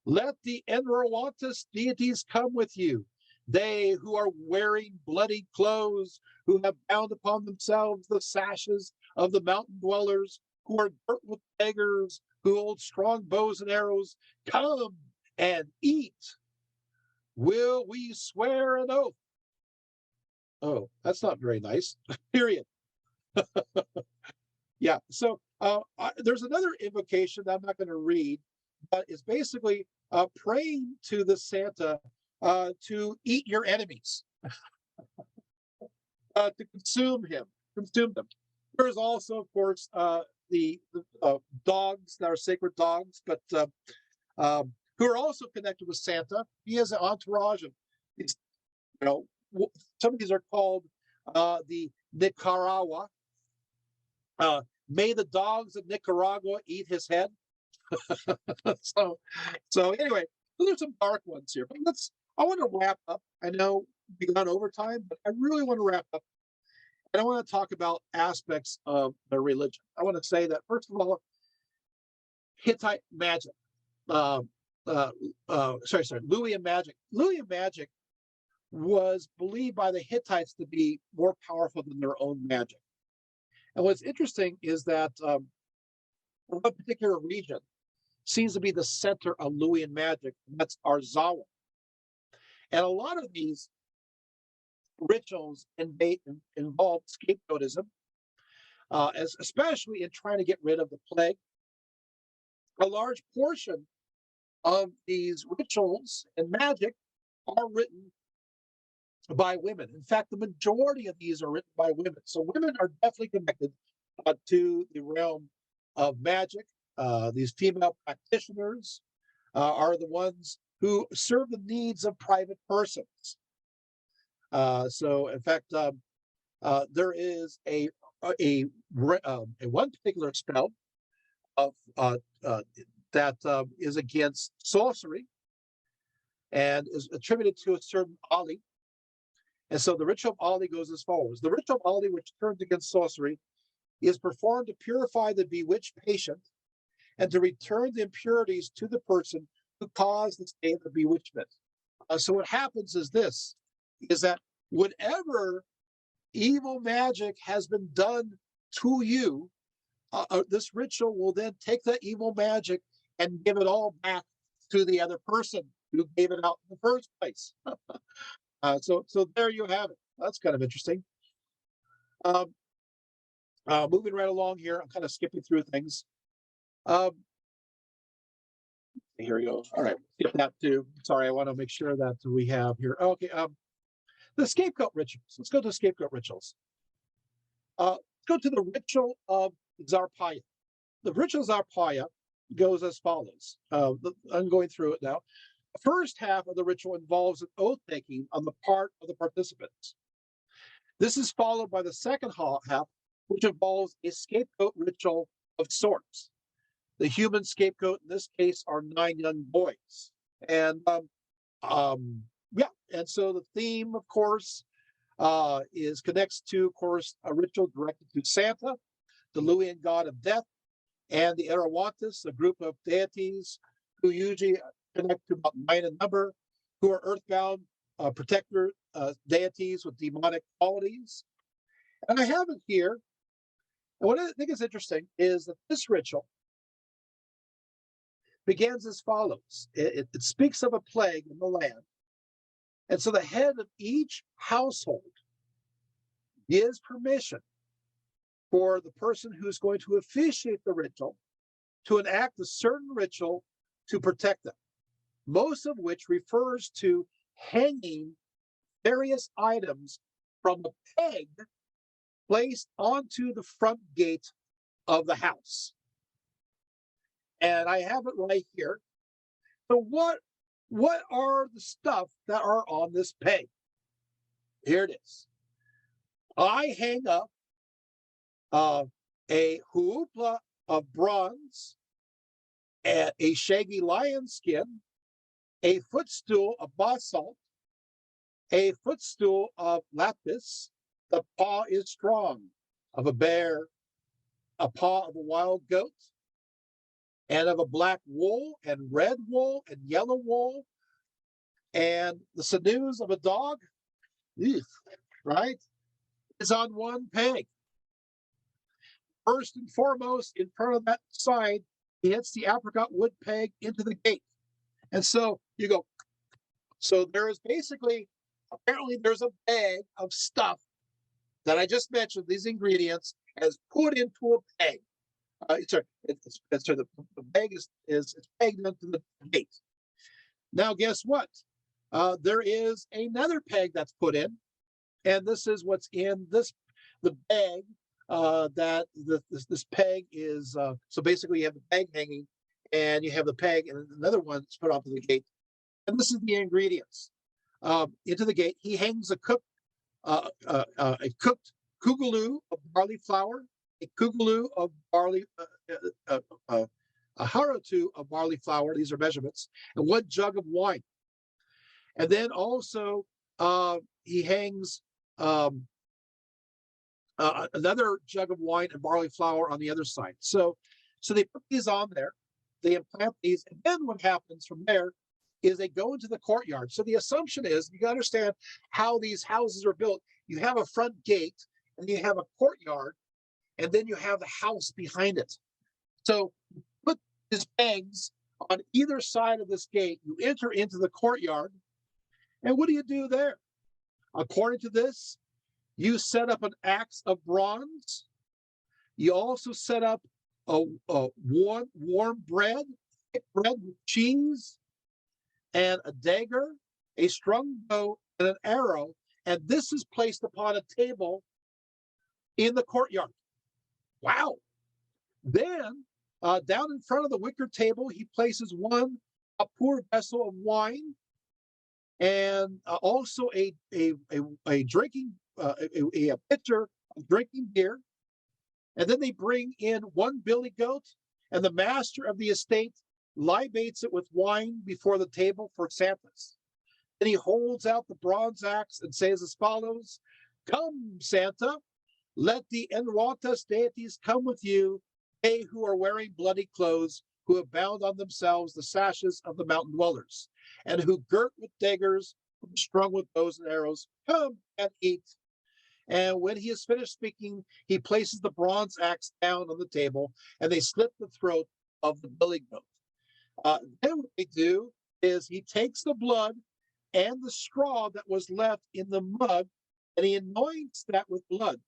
Let the Enrowantis deities come with you. They who are wearing bloody clothes, who have bound upon themselves the sashes of the mountain dwellers, who are girt with daggers, who hold strong bows and arrows, come and eat. Will we swear an oath? Oh, that's not very nice. Period. Yeah, so there's another invocation that I'm not going to read, but it's basically praying to the Santa to eat your enemies, to consume them. There's also, of course, the dogs that are sacred dogs, but who are also connected with Santa. He has an entourage of these, some of these are called the Nicaragua. may the dogs of Nicaragua eat his head. so, so anyway, those are some dark ones here. But I want to wrap up. I know we've gone over time, but I really want to wrap up. And I want to talk about aspects of the religion. I want to say that, first of all, Hittite magic. Uh, Luwian magic. Luwian magic was believed by the Hittites to be more powerful than their own magic. And what's interesting is that one particular region seems to be the center of Luwian magic, and that's Arzawa. And a lot of these rituals involve scapegoatism, especially in trying to get rid of the plague. A large portion of these rituals and magic are written by women. In fact, the majority of these are written by women. So women are definitely connected to the realm of magic. These female practitioners are the ones who serve the needs of private persons. So, in fact, there is a one particular spell of that is against sorcery and is attributed to a certain Ali. And so the ritual of Ali goes as follows. The ritual of Ali, which turns against sorcery, is performed to purify the bewitched patient and to return the impurities to the person who caused the state of bewitchment. So what happens is this, is that whatever evil magic has been done to you, this ritual will then take that evil magic and give it all back to the other person who gave it out in the first place. So there you have it. That's kind of interesting. Moving right along here, I'm kind of skipping through things. Here we go. All right, skip that too. Sorry, I want to make sure that we have here. Okay, the scapegoat rituals. Let's go to scapegoat rituals. Let's go to the ritual of Zarpaya. The ritual of Zarpaya goes as follows. I'm going through it now. The first half of the ritual involves an oath taking on the part of the participants. This is followed by the second half, which involves a scapegoat ritual of sorts. The human scapegoat in this case are 9 young boys. And and so the theme, of course, connects to, of course, a ritual directed to Santa, the Luwian god of death, and the Arawantis, a group of deities who usually connect to about 9 in number, who are earthbound protector deities with demonic qualities. And I have it here. And what I think is interesting is that this ritual begins as follows. It speaks of a plague in the land. And so the head of each household gives permission for the person who's going to officiate the ritual to enact a certain ritual to protect them, most of which refers to hanging various items from a peg placed onto the front gate of the house. And I have it right here. So what are the stuff that are on this peg? Here it is. I hang up a hoopla of bronze, a shaggy lion skin, a footstool of basalt, a footstool of lapis, the paw is strong of a bear, a paw of a wild goat, and of a black wool and red wool and yellow wool, and the sinews of a dog, right, is on one peg. First and foremost, in front of that side, he hits the apricot wood peg into the gate. And so you go, so there is basically, apparently there's a bag of stuff that I just mentioned, these ingredients, as put into a peg. The peg is pegged into the gate. Now, guess what? There is another peg that's put in, and this is what's in the bag. This peg is so basically you have the peg hanging, and you have the peg, and another one that's put onto the gate. And this is the ingredients into the gate. He hangs a cooked kugaloo of barley flour, a kugaloo of barley, a harutu of barley flour. These are measurements, and 1 jug of wine. And then also he hangs another jug of wine and barley flour on the other side. So they put these on there, they implant these, and then what happens from there is they go into the courtyard. So the assumption is, you got to understand how these houses are built. You have a front gate, and you have a courtyard, and then you have the house behind it. So you put these pegs on either side of this gate. You enter into the courtyard, and what do you do there? According to this, you set up an axe of bronze. You also set up a warm bread, thick bread with cheese, and a dagger, a strung bow, and an arrow. And this is placed upon a table in the courtyard. Wow. Then down in front of the wicker table, he places a poor vessel of wine, and also a drinking a pitcher of drinking beer. And then they bring in 1 billy goat, and the master of the estate libates it with wine before the table for Santas. Then he holds out the bronze axe and says as follows: "Come, Santa, let the Enwatas deities come with you, they who are wearing bloody clothes, who have bound on themselves the sashes of the mountain dwellers, and who girt with daggers, strung with bows and arrows. Come and eat." And when he has finished speaking, he places the bronze axe down on the table, and they slit the throat of the billy goat. Then what they do is he takes the blood and the straw that was left in the mug, and he anoints that with blood.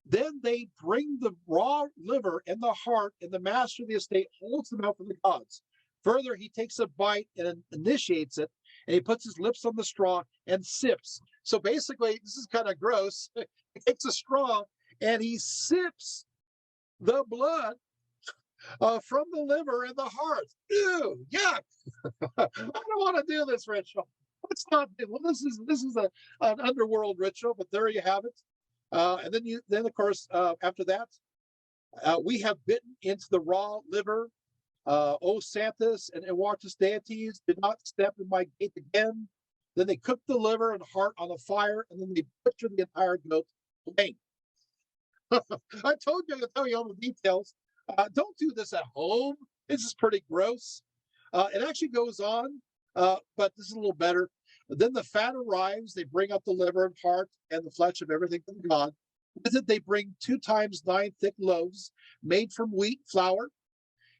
Then they bring the raw liver and the heart, and the master of the estate holds them out for the gods. Further, he takes a bite and initiates it, and he puts his lips on the straw and sips. So basically, this is kind of gross. He takes a straw and he sips the blood from the liver and the heart. Ew, yuck! I don't want to do this ritual. Let's not do. Well, this is an underworld ritual, but there you have it. And then of course after that, we have bitten into the raw liver. O Santas and Enwatas deities, do not step in my gate again. Then they cook the liver and heart on a fire, and then they butcher the entire goat plain. I told you to tell you all the details. Don't do this at home. This is pretty gross. It actually goes on, but this is a little better. Then the fat arrives. They bring up the liver and heart and the flesh of everything to the god. With it, they bring 2 times 9 thick loaves made from wheat flour.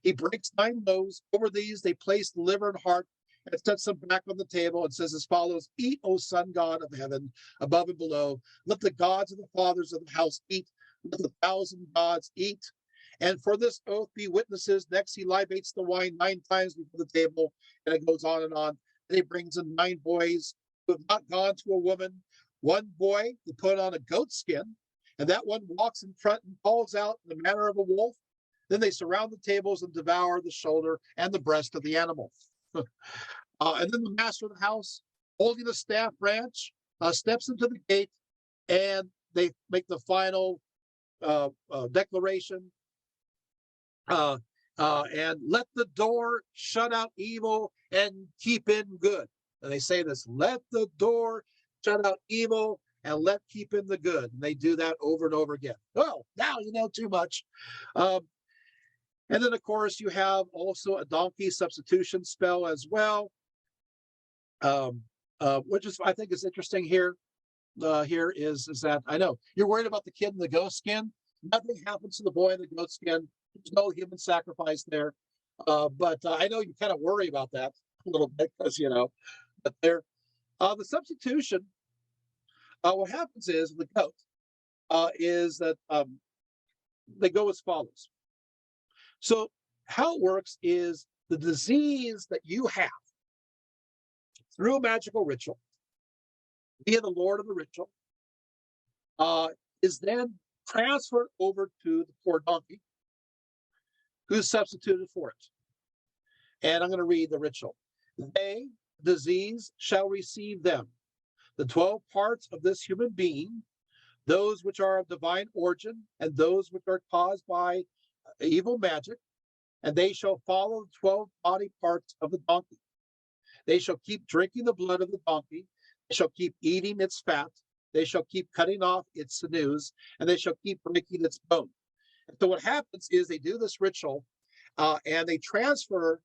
He breaks 9 loaves. Over these, they place the liver and heart and sets them back on the table and says as follows: "Eat, O sun god of heaven, above and below. Let the gods of the fathers of the house eat. Let the 1,000 gods eat. And for this oath be witnesses." Next, he libates the wine 9 times before the table, and it goes on and on. And he brings in 9 boys who have not gone to a woman. 1 boy he put on a goat skin, and that one walks in front and calls out in the manner of a wolf. Then they surround the tables and devour the shoulder and the breast of the animal. And then the master of the house, holding a staff branch, steps into the gate, and they make the final declaration. And let the door shut out evil and keep in good. And they say this: let the door shut out evil and let keep in the good. And they do that over and over again. Oh, now you know too much. And then, of course, you have also a donkey substitution spell as well, which is, I think, is interesting here. Here is that I know you're worried about the kid in the goat skin. Nothing happens to the boy in the goat skin. There's no human sacrifice there. But I know you kind of worry about that a little bit because, but there, the substitution, what happens is the goat is that they go as follows. So how it works is the disease that you have through a magical ritual, via the Lord of the ritual, is then transferred over to the poor donkey who's substituted for it. And I'm going to read the ritual. They, disease, shall receive them, the 12 parts of this human being, those which are of divine origin, and those which are caused by evil magic, and they shall follow the 12 body parts of the donkey. They shall keep drinking the blood of the donkey. They shall keep eating its fat. They shall keep cutting off its sinews, and they shall keep breaking its bone. And so what happens is they do this ritual, and they transfer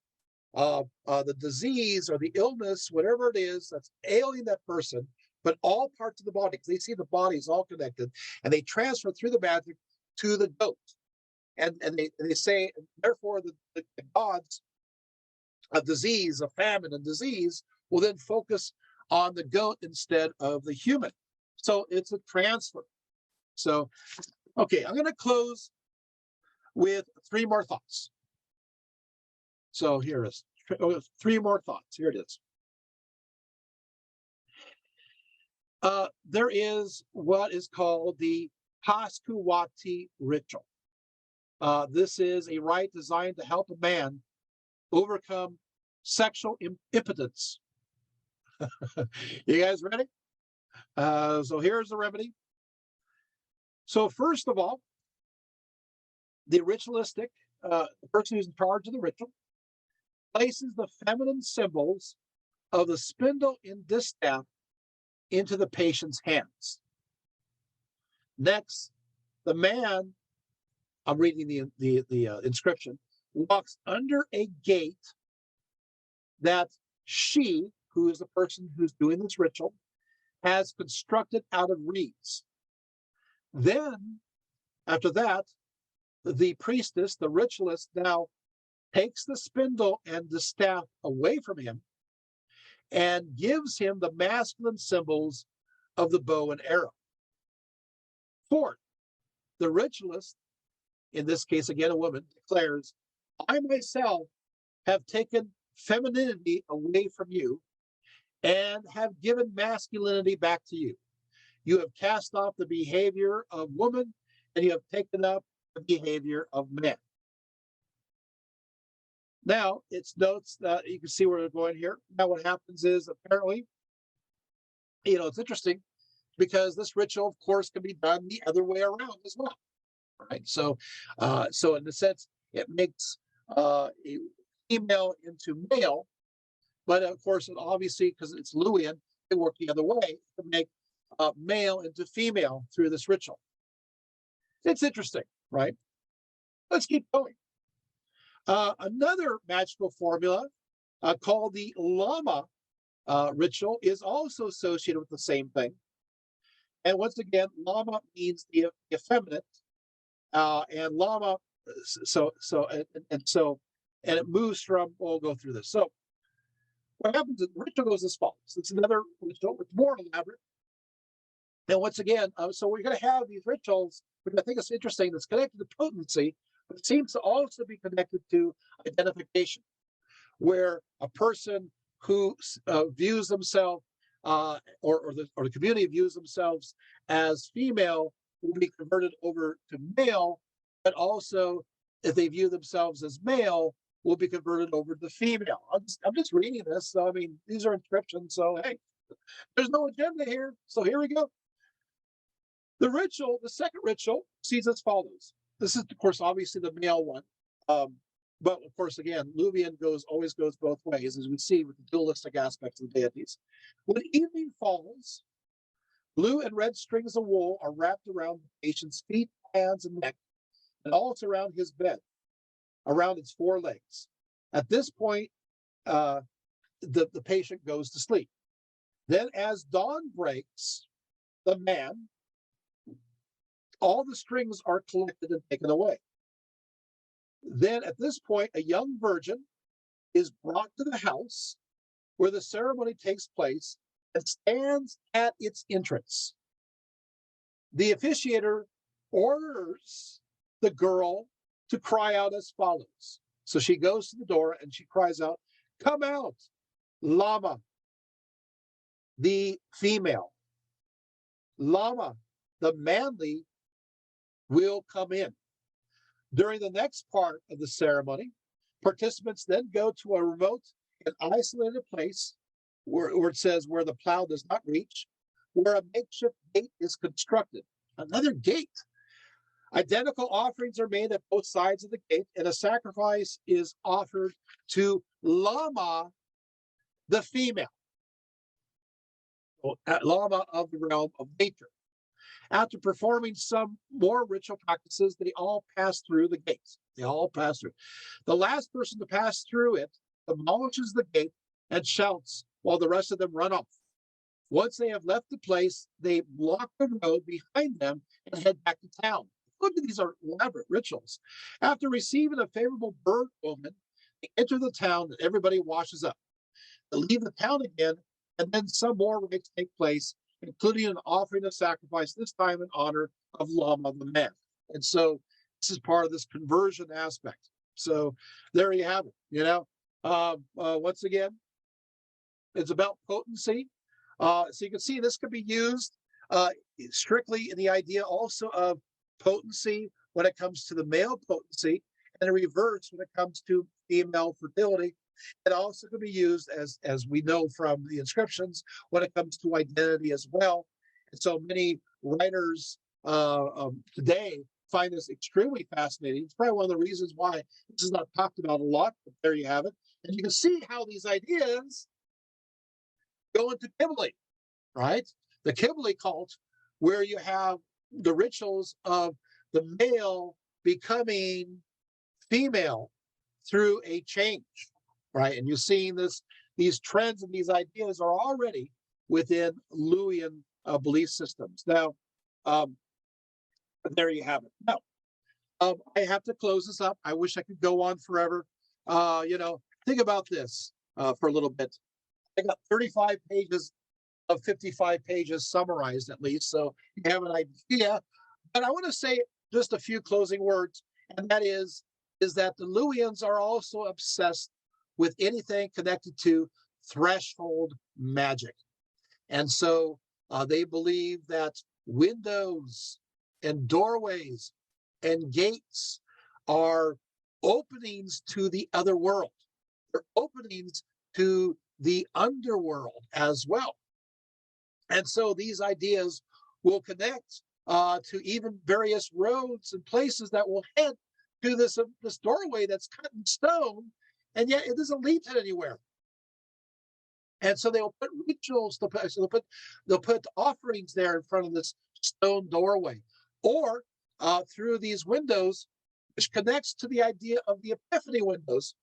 the disease or the illness, whatever it is that's ailing that person, but all parts of the body, because they see the body is all connected, and they transfer through the magic to the goat. And they say, therefore, the gods of disease, of famine and disease, will then focus on the goat instead of the human. So it's a transfer. So, okay, I'm going to close with 3 more thoughts. So here is 3 more thoughts. Here it is. There is what is called the Paskuwati ritual. This is a rite designed to help a man overcome sexual impotence. You guys ready? So here's the remedy. So first of all, the ritualistic, the person who's in charge of the ritual, places the feminine symbols of the spindle and distaff into the patient's hands. Next, the man, I'm reading the inscription, walks under a gate that she, who is the person who's doing this ritual, has constructed out of reeds. Then, after that, the priestess, the ritualist, now takes the spindle and the staff away from him and gives him the masculine symbols of the bow and arrow. Fourth, the ritualist, in this case again a woman, declares, I myself have taken femininity away from you and have given masculinity back to you. You have cast off the behavior of woman and you have taken up the behavior of man. Now, it's notes that you can see where they're going here. Now, what happens is apparently, it's interesting because this ritual, of course, can be done the other way around as well, right? So in a sense, it makes a female into male, but of course, obviously, because it's Luwian, they work the other way to make male into female through this ritual. It's interesting, right? Let's keep going. Another magical formula called the Lama ritual is also associated with the same thing. And once again, Lama means the effeminate, and Lama, and it moves from, we'll go through this. So what happens is the ritual goes as follows. It's another ritual, it's more elaborate. And once again, so we're going to have these rituals, which I think is interesting, that's connected to potency, but it seems to also be connected to identification, where a person who views themselves, or the community views themselves as female will be converted over to male, but also if they view themselves as male, will be converted over to female. I'm just reading this, so I mean, these are inscriptions, so hey, there's no agenda here, so here we go. The ritual, the second ritual, sees as follows. This is, of course, obviously the male one. But of course, again, Luwian always goes both ways, as we see with the dualistic aspects of the deities. When evening falls, blue and red strings of wool are wrapped around the patient's feet, hands, and neck, and also around his bed, around its 4 legs. At this point, the patient goes to sleep. Then as dawn breaks, the man, all the strings are collected and taken away. Then at this point, a young virgin is brought to the house where the ceremony takes place and stands at its entrance. The officiator orders the girl to cry out as follows. So she goes to the door and she cries out, "Come out, Lama," the female. Lama, the manly, will come in. During the next part of the ceremony, participants then go to a remote and isolated place where it says where the plow does not reach, where a makeshift gate is constructed. Another gate. Identical offerings are made at both sides of the gate, and a sacrifice is offered to Lama, the female, Lama of the realm of nature. After performing some more ritual practices, they all pass through the gates. They all pass through. The last person to pass through it demolishes the gate and shouts while the rest of them run off. Once they have left the place, they block the road behind them and head back to town. Look at these elaborate rituals. After receiving a favorable bird omen, they enter the town and everybody washes up. They leave the town again, and then some more rites take place, including an offering of sacrifice, this time in honor of Lama the man. And so this is part of this conversion aspect. So there you have it. Once again, it's about potency. So you can see this could be used strictly in the idea also of potency when it comes to the male potency, and in reverse when it comes to female fertility. It also can be used, as we know from the inscriptions, when it comes to identity as well. And so many writers today find this extremely fascinating. It's probably one of the reasons why this is not talked about a lot, but there you have it. And you can see how these ideas go into Kibble, right? The Kibble cult, where you have the rituals of the male becoming female through a change, right? And you're seeing these trends and these ideas are already within Luwian belief systems. Now, there you have it. Now, I have to close this up. I wish I could go on forever. Think about this for a little bit. I got 35 pages of 55 pages summarized at least, so you have an idea. But I want to say just a few closing words, and that is that the Luwians are also obsessed with anything connected to threshold magic. And so they believe that windows and doorways and gates are openings to the other world. They're openings to the underworld as well. And so these ideas will connect to even various roads and places that will head to this doorway that's cut in stone, and yet it doesn't lead to anywhere. And so they'll put rituals, they'll put offerings there in front of this stone doorway, or through these windows, which connects to the idea of the Epiphany windows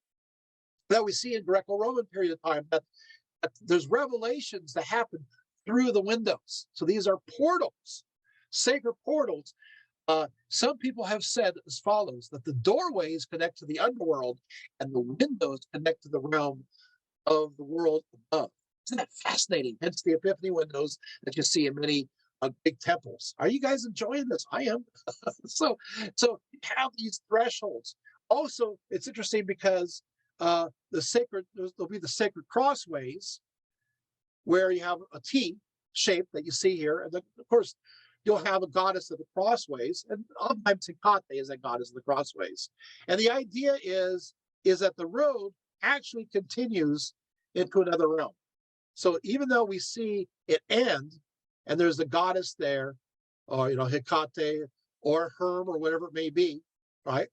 that we see in Greco-Roman period of time, that there's revelations that happen through the windows. So these are portals, sacred portals. Some people have said as follows, that the doorways connect to the underworld and the windows connect to the realm of the world above. Isn't that fascinating? Hence the Epiphany windows that you see in many big temples. Are you guys enjoying this? I am. So you have these thresholds. Also, it's interesting because there'll be the sacred crossways where you have a T shape that you see here. And then, of course, you'll have a goddess of the crossways, and oftentimes Hecate is a goddess of the crossways. And the idea is that the road actually continues into another realm. So even though we see it end, and there's a goddess there, or Hecate or Herm or whatever it may be, right?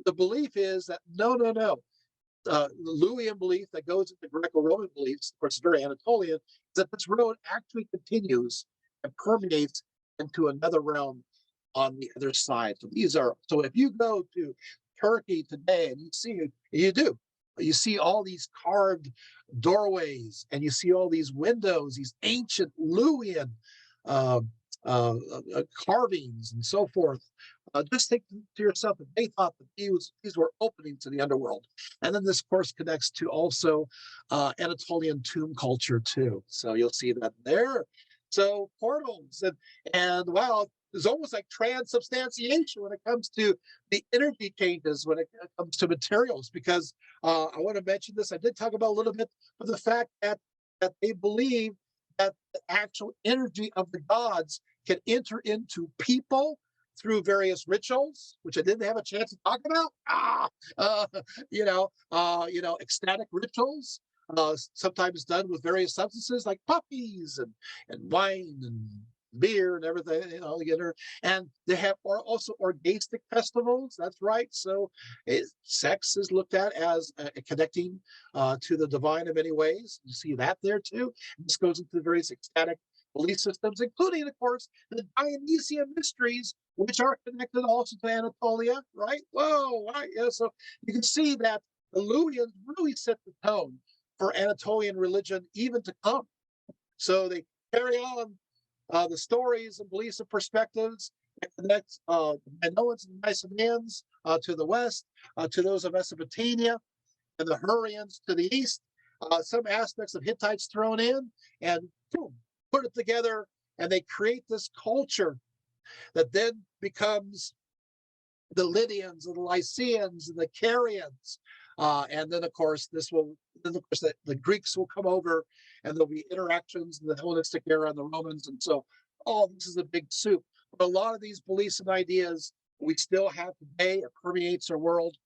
The belief is that no. The Luwian belief that goes into Greco-Roman beliefs, of course, it's very Anatolian, is that this road actually continues and permeates into another realm on the other side. So if you go to Turkey today and you see all these carved doorways and you see all these windows, these ancient Luwian carvings and so forth. Just think to yourself that they thought that these were openings to the underworld. And then this, of course, connects to also Anatolian tomb culture too. So you'll see that there. So portals and wow, it's almost like transubstantiation when it comes to the energy changes when it comes to materials. Because I want to mention this. I did talk about a little bit of the fact that they believe that the actual energy of the gods can enter into people through various rituals, which I didn't have a chance to talk about. Ecstatic rituals, sometimes done with various substances like puppies and wine and beer and everything, together. And they have also orgastic festivals. That's right. So sex is looked at as connecting to the divine in many ways. You see that there too. This goes into the various ecstatic belief systems, including, of course, the Dionysian mysteries, which are connected also to Anatolia, right? Whoa, right? Yeah, so you can see that the Luwians really set the tone for Anatolian religion even to come. So they carry on the stories and beliefs and perspectives that connect the Minoans and Mycenaeans to the west, to those of Mesopotamia, and the Hurrians to the east. Some aspects of Hittites thrown in, and boom, put it together, and they create this culture that then becomes the Lydians and the Lycians and the Carians. And then, of course, the Greeks will come over, and there'll be interactions in the Hellenistic era and the Romans. And so, this is a big soup. But a lot of these beliefs and ideas we still have today. It permeates our world.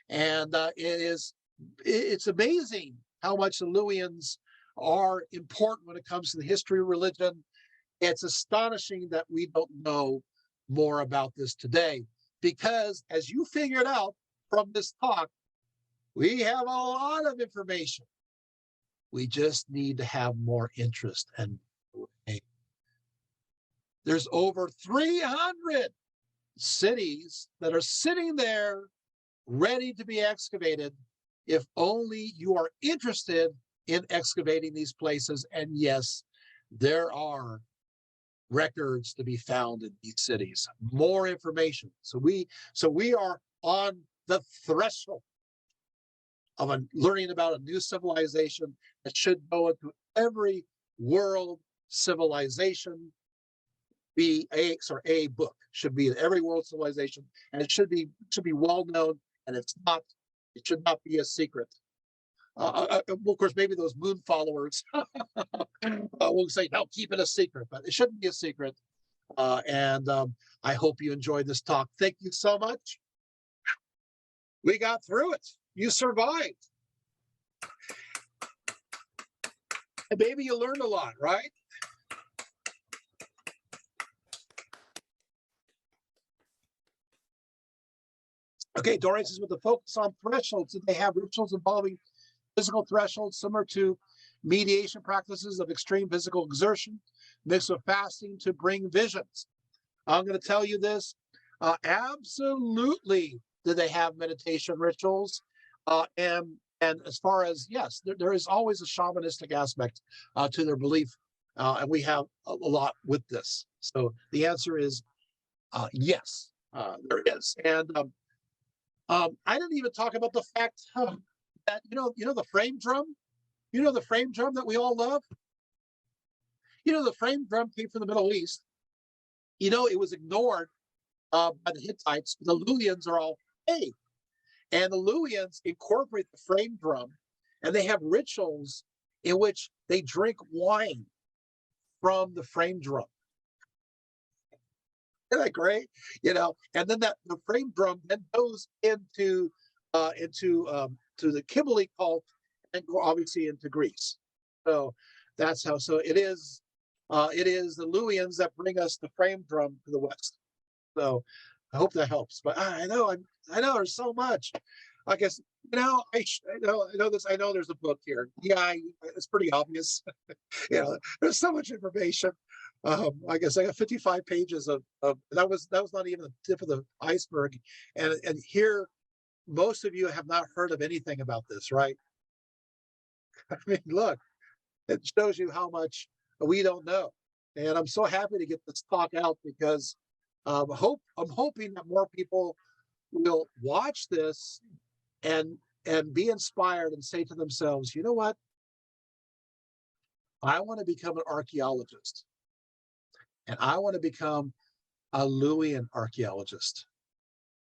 And it's amazing how much the Luwians are important when it comes to the history of religion. It's astonishing that we don't know more about this today, because as you figured out from this talk, we have a lot of information. We just need to have more interest. And there's over 300 cities that are sitting there ready to be excavated if only you are interested in excavating these places. And yes, there are records to be found in these cities. More information. So we are on the threshold of learning about a new civilization that should go into every world civilization. A book should be in every world civilization, and it should be well known. And it should not be a secret. Of course, maybe those moon followers will say, no, keep it a secret, but it shouldn't be a secret. And I hope you enjoyed this talk. Thank you so much. We got through it. You survived. And maybe you learned a lot, right? Okay, Dorian says, with the focus on thresholds, did they have rituals involving physical thresholds similar to mediation practices of extreme physical exertion mixed with fasting to bring visions? I'm going to tell you this. Absolutely did they have meditation rituals. And as far as, yes, there is always a shamanistic aspect to their belief. And we have a lot with this. So the answer is yes, there is. And I didn't even talk about the fact that, the frame drum, the frame drum that we all love. The frame drum came from the Middle East. It was ignored by the Hittites. The Luwians are all, hey. And the Luwians incorporate the frame drum, and they have rituals in which they drink wine from the frame drum. Isn't that great? And then the frame drum then goes into to the Kibble cult, and go obviously into Greece. So that's how. So it is the Luwians that bring us the frame drum to the West. So I hope that helps. But I know there's so much. I guess I know this. I know there's a book here. Yeah, it's pretty obvious. There's so much information. I guess I got 55 pages of that was not even the tip of the iceberg. And here, most of you have not heard of anything about this, right? I mean, look, it shows you how much we don't know. And I'm so happy to get this talk out, because I'm hoping that more people will watch this and be inspired and say to themselves, you know what? I want to become an archaeologist. And I want to become a Luwian archaeologist.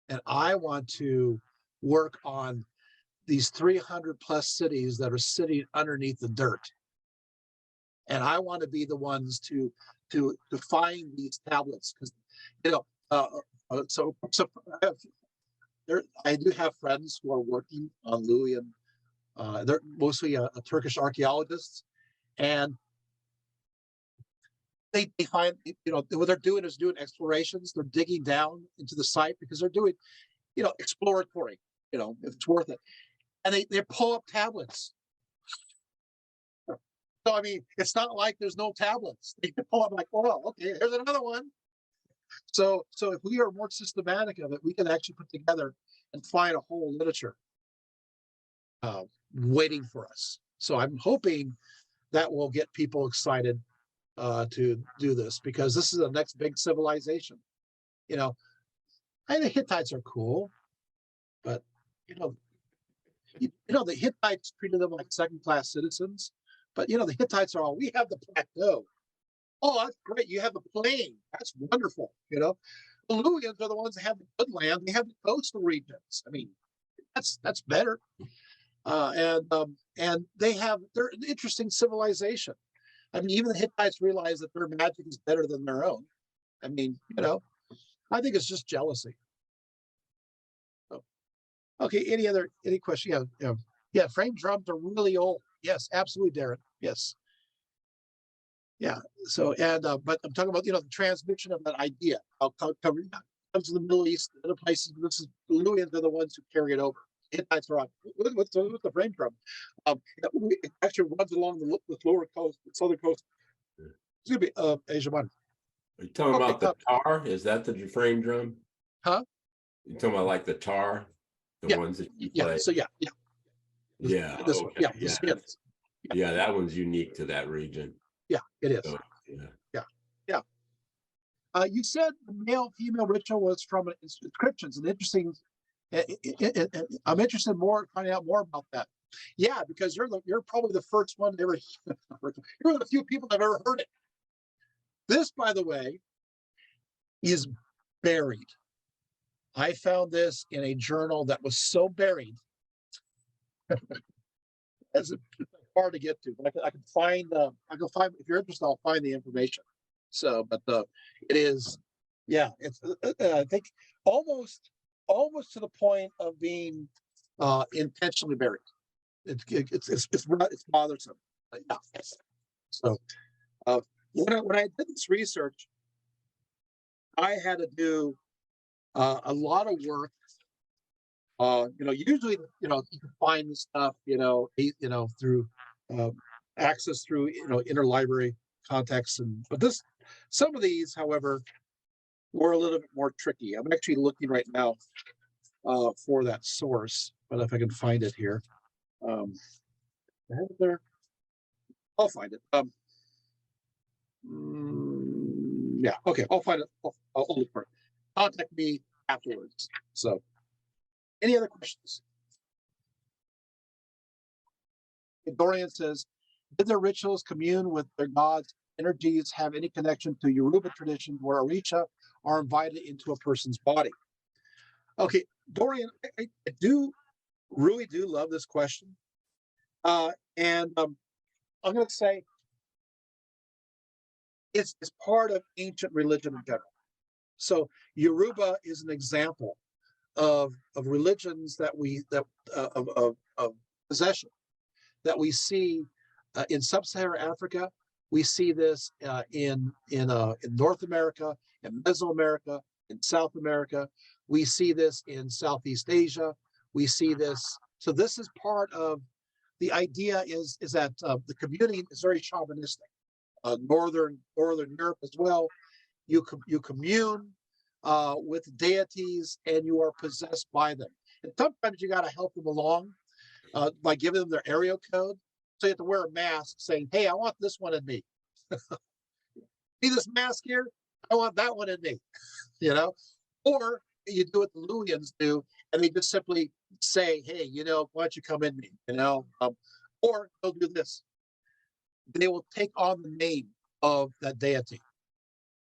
And I want to work on these 300 plus cities that are sitting underneath the dirt. And I want to be the ones to find these tablets, because I do have friends who are working on Luwian. They're mostly Turkish archaeologists, and they find, what they're doing is doing explorations. They're digging down into the site because they're doing, exploratory, if it's worth it. And they pull up tablets. So, I mean, it's not like there's no tablets. They can pull up like, oh, okay, here's another one. So if we are more systematic of it, we can actually put together and find a whole literature waiting for us. So I'm hoping that will get people excited to do this, because this is the next big civilization. The Hittites are cool, but the Hittites treated them like second-class citizens. But the Hittites are all, we have the plateau. Oh, that's great. You have the plain. That's wonderful. The Luwians are the ones that have the good land. They have the coastal regions. I mean, that's better. And they're an interesting civilization. I mean, even the Hittites realize that their magic is better than their own. I mean, I think it's just jealousy. So, okay. Any question? Yeah. Frame drums are really old. Yes, absolutely, Darren. Yes. Yeah. So, but I'm talking about, the transmission of that idea. I'll cover it. Comes to the Middle East, other places. This is the Luwians are the ones who carry it over. Hittites are on. What's the frame drum? It actually runs along the lower coast, the southern coast. It's gonna be Asia Minor. Are you talking about the tar? Is that the frame drum? Huh? You talking about like the tar, the ones that you play? So yeah. This one. Yeah, that one's unique to that region. Yeah, it is. So, yeah. You said the male-female ritual was from inscriptions, and interesting. I'm interested more finding out more about that. Yeah, because you're probably the first one to ever. You're one of the few people that have ever heard it. This, by the way, is buried. I found this in a journal that was so buried. It's hard to get to, but I can find. If you're interested, I'll find the information. So, but it is, yeah. It's I think almost to the point of being intentionally buried. It's bothersome. Yeah. So when I did this research, I had to do a lot of work. Usually, you can find this stuff, through access through, interlibrary contexts, but some of these, however, were a little bit more tricky. I'm actually looking right now for that source, but if I can find it here, there, I'll find it. Yeah, okay, I'll find it. I'll look for it. Contact me afterwards. So, any other questions? Dorian says, did their rituals commune with their gods' energies have any connection to Yoruba tradition where Orisha are invited into a person's body? Okay, Dorian, I really do love this question. And I'm going to say it's part of ancient religion in general. So Yoruba is an example of religions of possession that we see in sub-Saharan Africa. We see this in North America, in Mesoamerica, in South America. We see this in Southeast Asia. We see this. So this is part of the idea is that the community is very shamanistic. Northern Europe as well. You commune with deities and you are possessed by them. And sometimes you got to help them along by giving them their area code. So you have to wear a mask saying, hey, I want this one in me. See this mask here? I want that one in me. Or you do what the Luwians do, and they just simply say, hey, why don't you come in me? Or they'll do this. They will take on the name of that deity.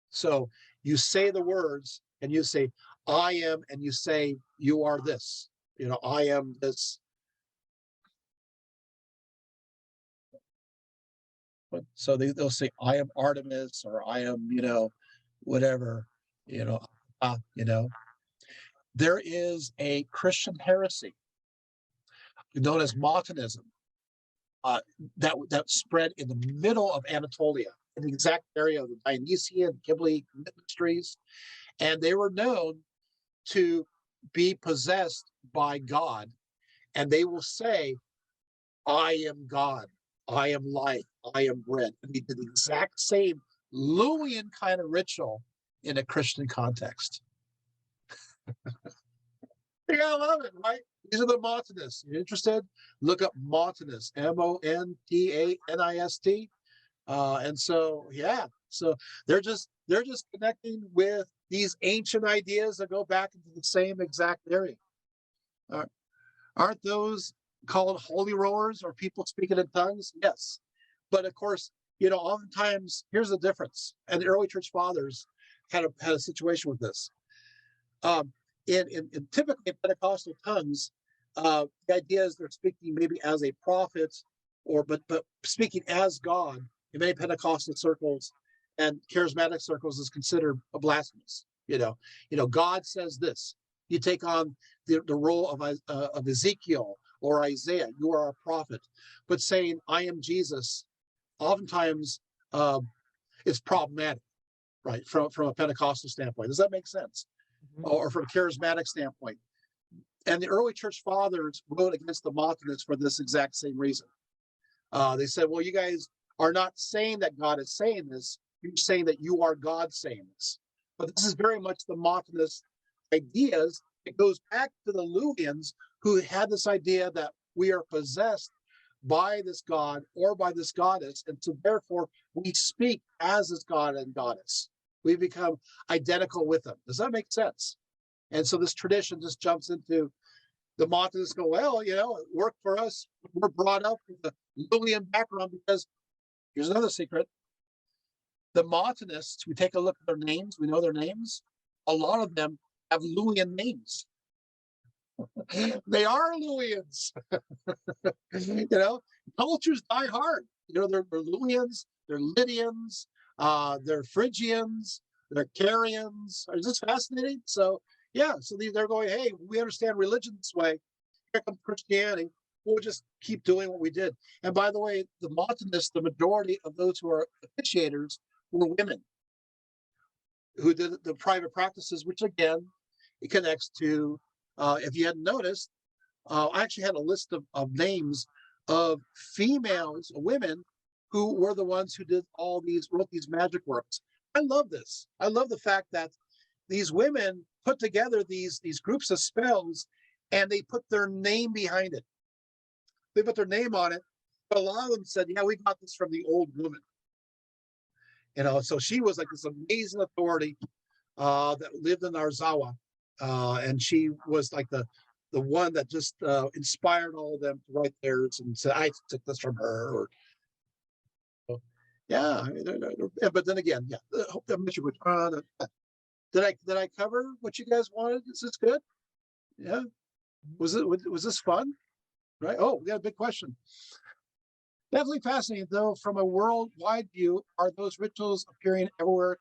So you say the words and you say, I am, and you say, you are this. I am this. So they'll say, I am Artemis, or I am, whatever, There is a Christian heresy known as Montanism that spread in the middle of Anatolia. in the exact area of the Dionysian, Ghibli mysteries, and they were known to be possessed by God, and they will say, I am God, I am life, I am bread. And they did the exact same Luwian kind of ritual in a Christian context. Yeah, I love it, right? These are the Montanists. You're interested? Look up Montanist, Montanist. And so, yeah, so they're just connecting with these ancient ideas that go back into the same exact area. Aren't those called holy rollers or people speaking in tongues? Yes. But of course, oftentimes, here's the difference. And the early church fathers had a situation with this. In typically in Pentecostal tongues, the idea is they're speaking maybe as a prophet, but speaking as God in many Pentecostal circles and charismatic circles is considered a blasphemous. God says this. You take on the role of Ezekiel or Isaiah. You are a prophet, but saying I am Jesus, oftentimes it's problematic, right? From a Pentecostal standpoint, does that make sense? Or from a charismatic standpoint. And the early church fathers wrote against the Montanists for this exact same reason. They said, well, you guys are not saying that God is saying this. You're saying that you are God saying this. But this is very much the Montanist ideas. It goes back to the Luwians, who had this idea that we are possessed by this God or by this goddess. And so therefore we speak as this God and goddess. We become identical with them. Does that make sense? And so this tradition just jumps into the Montanists go, well, it worked for us. We're brought up with a Luwian background because here's another secret. The Montanists, we take a look at their names. We know their names. A lot of them have Luwian names. They are Luwians. Cultures die hard. They're Luwians, they're Lydians, they're Phrygians, they're Carians. Is this fascinating? So, yeah, so they're going, hey, we understand religion this way. Here comes Christianity. We'll just keep doing what we did. And by the way, the Montanists, the majority of those who are officiators were women who did the private practices, which again, it connects to, if you hadn't noticed, I actually had a list of names of females, women, who were the ones who wrote these magic works. I love this. I love the fact that these women put together these groups of spells and they put their name behind it. They put their name on it, but a lot of them said, yeah, we got this from the old woman. So she was like this amazing authority that lived in Arzawa. And she was like the one that just inspired all of them to write theirs and said, I took this from her. Yeah. But then again, yeah. Did I cover what you guys wanted? Is this good? Yeah. Was this fun? Right. Oh, we got a big question. Definitely fascinating, though, from a worldwide view, are those rituals appearing everywhere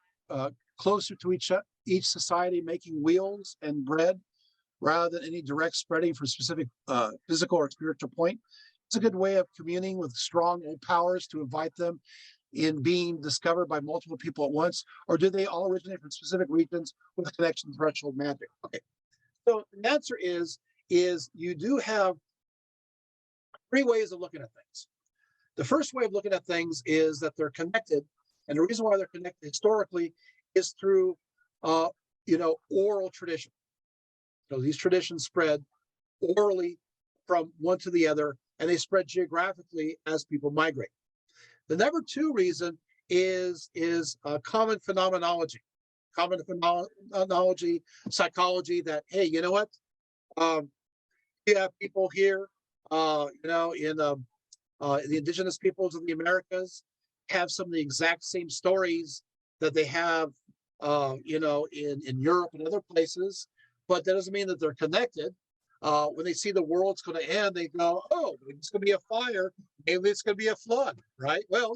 closer to each society, making wheels and bread rather than any direct spreading for specific physical or spiritual point? It's a good way of communing with strong old powers to invite them in being discovered by multiple people at once, or do they all originate from specific regions with a connection to threshold magic? Okay, so the answer is you do have three ways of looking at things. The first way of looking at things is that they're connected, and the reason why they're connected historically is through, oral tradition. So these traditions spread orally from one to the other, and they spread geographically as people migrate. The number two reason is common phenomenology, psychology. That hey, you know what? You have people here, in the indigenous peoples of the Americas have some of the exact same stories that they have, in Europe and other places, but that doesn't mean that they're connected. When they see the world's going to end, they go, oh, it's going to be a fire. Maybe it's going to be a flood, right? Well,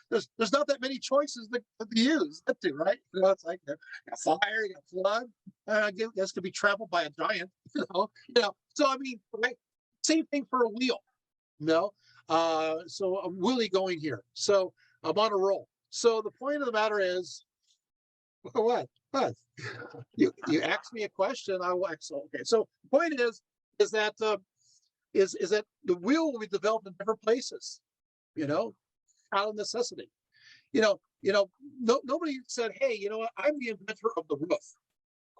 there's not that many choices to use, right? It's like a fire, a flood. I guess could be trampled by a giant, So, I mean, right? Same thing for a wheel, So I'm really going here. So I'm on a roll. So the point of the matter is, what? What? You asked me a question. I will. Okay. So the point is that is that the wheel will be developed in different places. You know, out of necessity. No, nobody said, "Hey, you know what? I'm the inventor of the roof."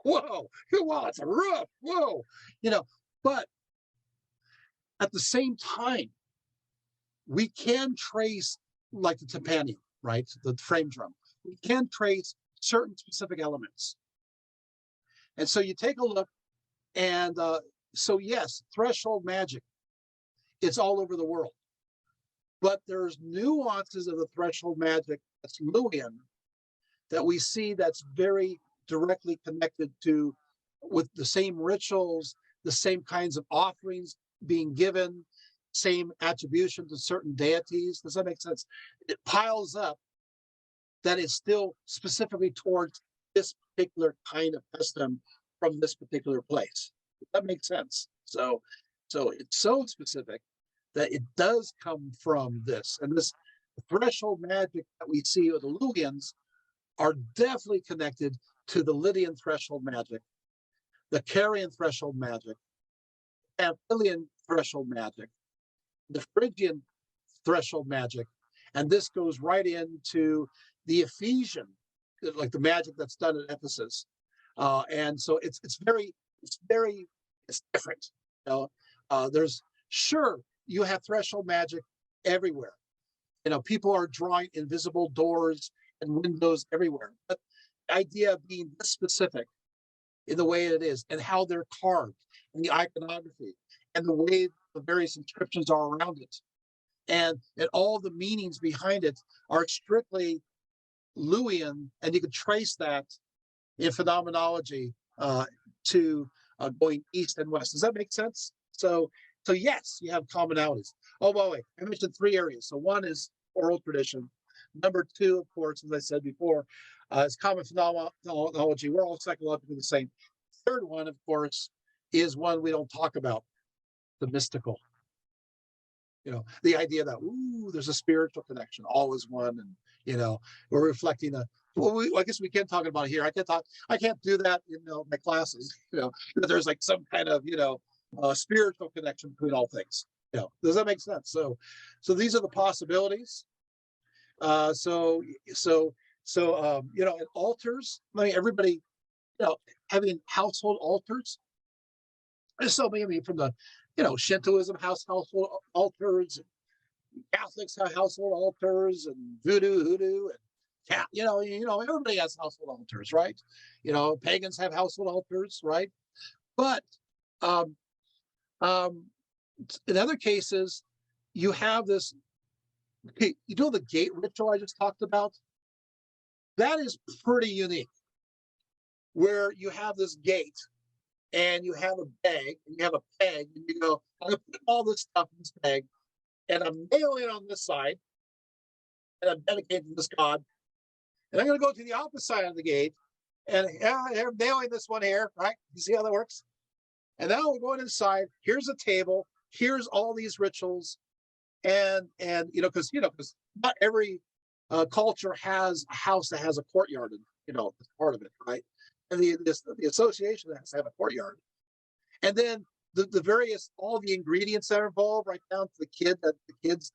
Whoa, wow, it's a roof. Whoa, but at the same time, we can trace, like the timpani, right? The frame drum. We can trace certain specific elements. And so you take a look, and so yes, threshold magic, it's all over the world. But there's nuances of the threshold magic that's Luwian that we see that's very directly connected to with the same rituals, the same kinds of offerings being given, same attribution to certain deities. Does that make sense? It piles up that is still specifically towards this particular kind of custom from this particular place. Does that make sense? So it's so specific that it does come from this. And this threshold magic that we see with the Luwians are definitely connected to the Lydian threshold magic, the Carian threshold magic, Pamphylian threshold magic, the Phrygian threshold magic, and this goes right into the Ephesian, like the magic that's done at Ephesus. And so it's different. There's sure you have threshold magic everywhere. People are drawing invisible doors and windows everywhere. But the idea of being this specific in the way it is and how they're carved and the iconography and the way the various inscriptions are around it and all the meanings behind it are strictly Luwian, and you can trace that in phenomenology to going east and west. Does that make sense? So yes, you have commonalities. Oh, by the way, I mentioned 3 areas. So one is oral tradition. Number 2, of course, as I said before, is common phenomenology. We're all psychologically the same. Third one, of course, is one we don't talk about, the mystical. The idea that, there's a spiritual connection, all is one, and, we're reflecting I guess we can talk about it here. I can't do that in my classes, that there's like some kind of, spiritual connection between all things. Does that make sense? So these are the possibilities. And altars, everybody, having household altars. So maybe from the, Shintoism household altars, Catholics have household altars, and hoodoo, and everybody has household altars, right? Pagans have household altars, right? But in other cases, you have this. The gate ritual I just talked about. That is pretty unique, where you have this gate, and you have a bag, and you have a peg, and you go, I'm gonna put all this stuff in this bag, and I'm nailing it on this side, and I'm dedicated to this god, and I'm gonna go to the opposite side of the gate, and I'm nailing this one here, right? You see how that works? And now we're going inside. Here's a table. Here's all these rituals, and because not every culture has a house that has a courtyard, and it's part of it, right? And the association has to have a courtyard, and then the various all the ingredients that are involved, right down to the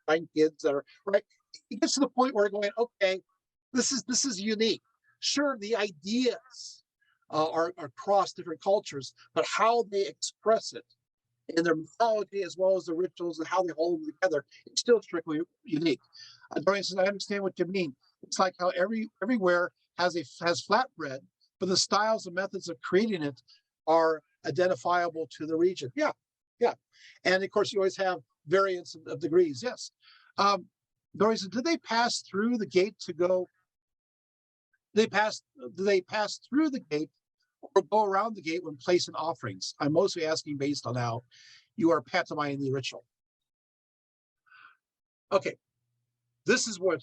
9 kids that are right. It gets to the point where we're going, okay, this is unique. Sure, the ideas are across different cultures, but how they express it in their mythology as well as the rituals and how they hold them together, it's still strictly unique. Dorian says, I understand what you mean. It's like how everywhere has flatbread, but the styles and methods of creating it are identifiable to the region. Yeah. And of course, you always have variants of degrees. Yes. Dorian said, did they pass through the gate to go? Do they pass through the gate or go around the gate when placing offerings? I'm mostly asking based on how you are pantomiming the ritual. Okay, this is what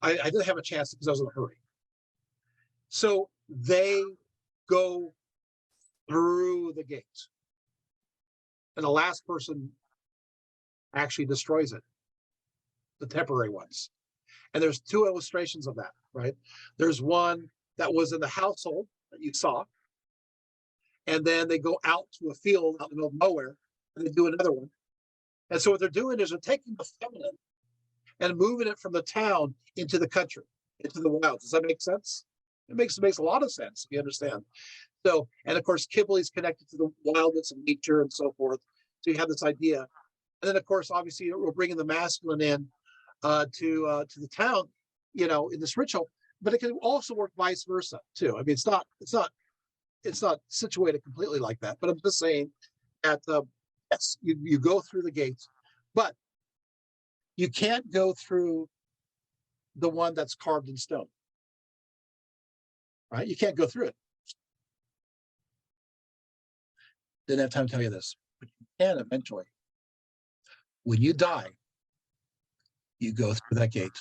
I didn't have a chance because I was in a hurry. So they go through the gate, and the last person actually destroys it, the temporary ones. And there's two illustrations of that, right? There's one that was in the household that you saw, and then they go out to a field out in the middle of nowhere, and they do another one. And so what they're doing is they're taking the feminine and moving it from the town into the country, into the wilds. Does that make sense? It makes a lot of sense, if you understand. So, and of course, Kibble is connected to the wildness of nature and so forth. So you have this idea. And then, of course, obviously, we're bringing the masculine in to the town, in this ritual. But it can also work vice versa too. I mean, it's not situated completely like that. But I'm just saying that yes, you go through the gates, but you can't go through the one that's carved in stone, right? You can't go through it. Didn't have time to tell you this, but you can eventually. When you die, you go through that gate.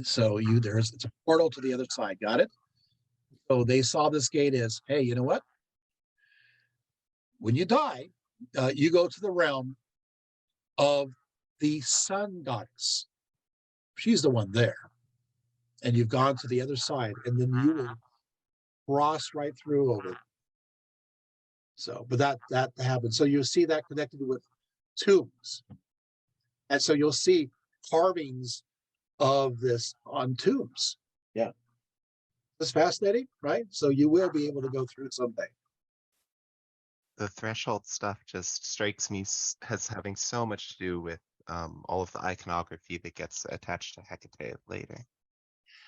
So it's a portal to the other side. Got it? So they saw this gate as, hey, you know what? When you die, you go to the realm of the sun goddess. She's the one there. And you've gone to the other side, and then you will cross right through over. So, but that happens. So you'll see that connected with tombs. And so you'll see carvings of this on tombs. Yeah. That's fascinating, right? So you will be able to go through someday. The threshold stuff just strikes me as having so much to do with all of the iconography that gets attached to Hecate later.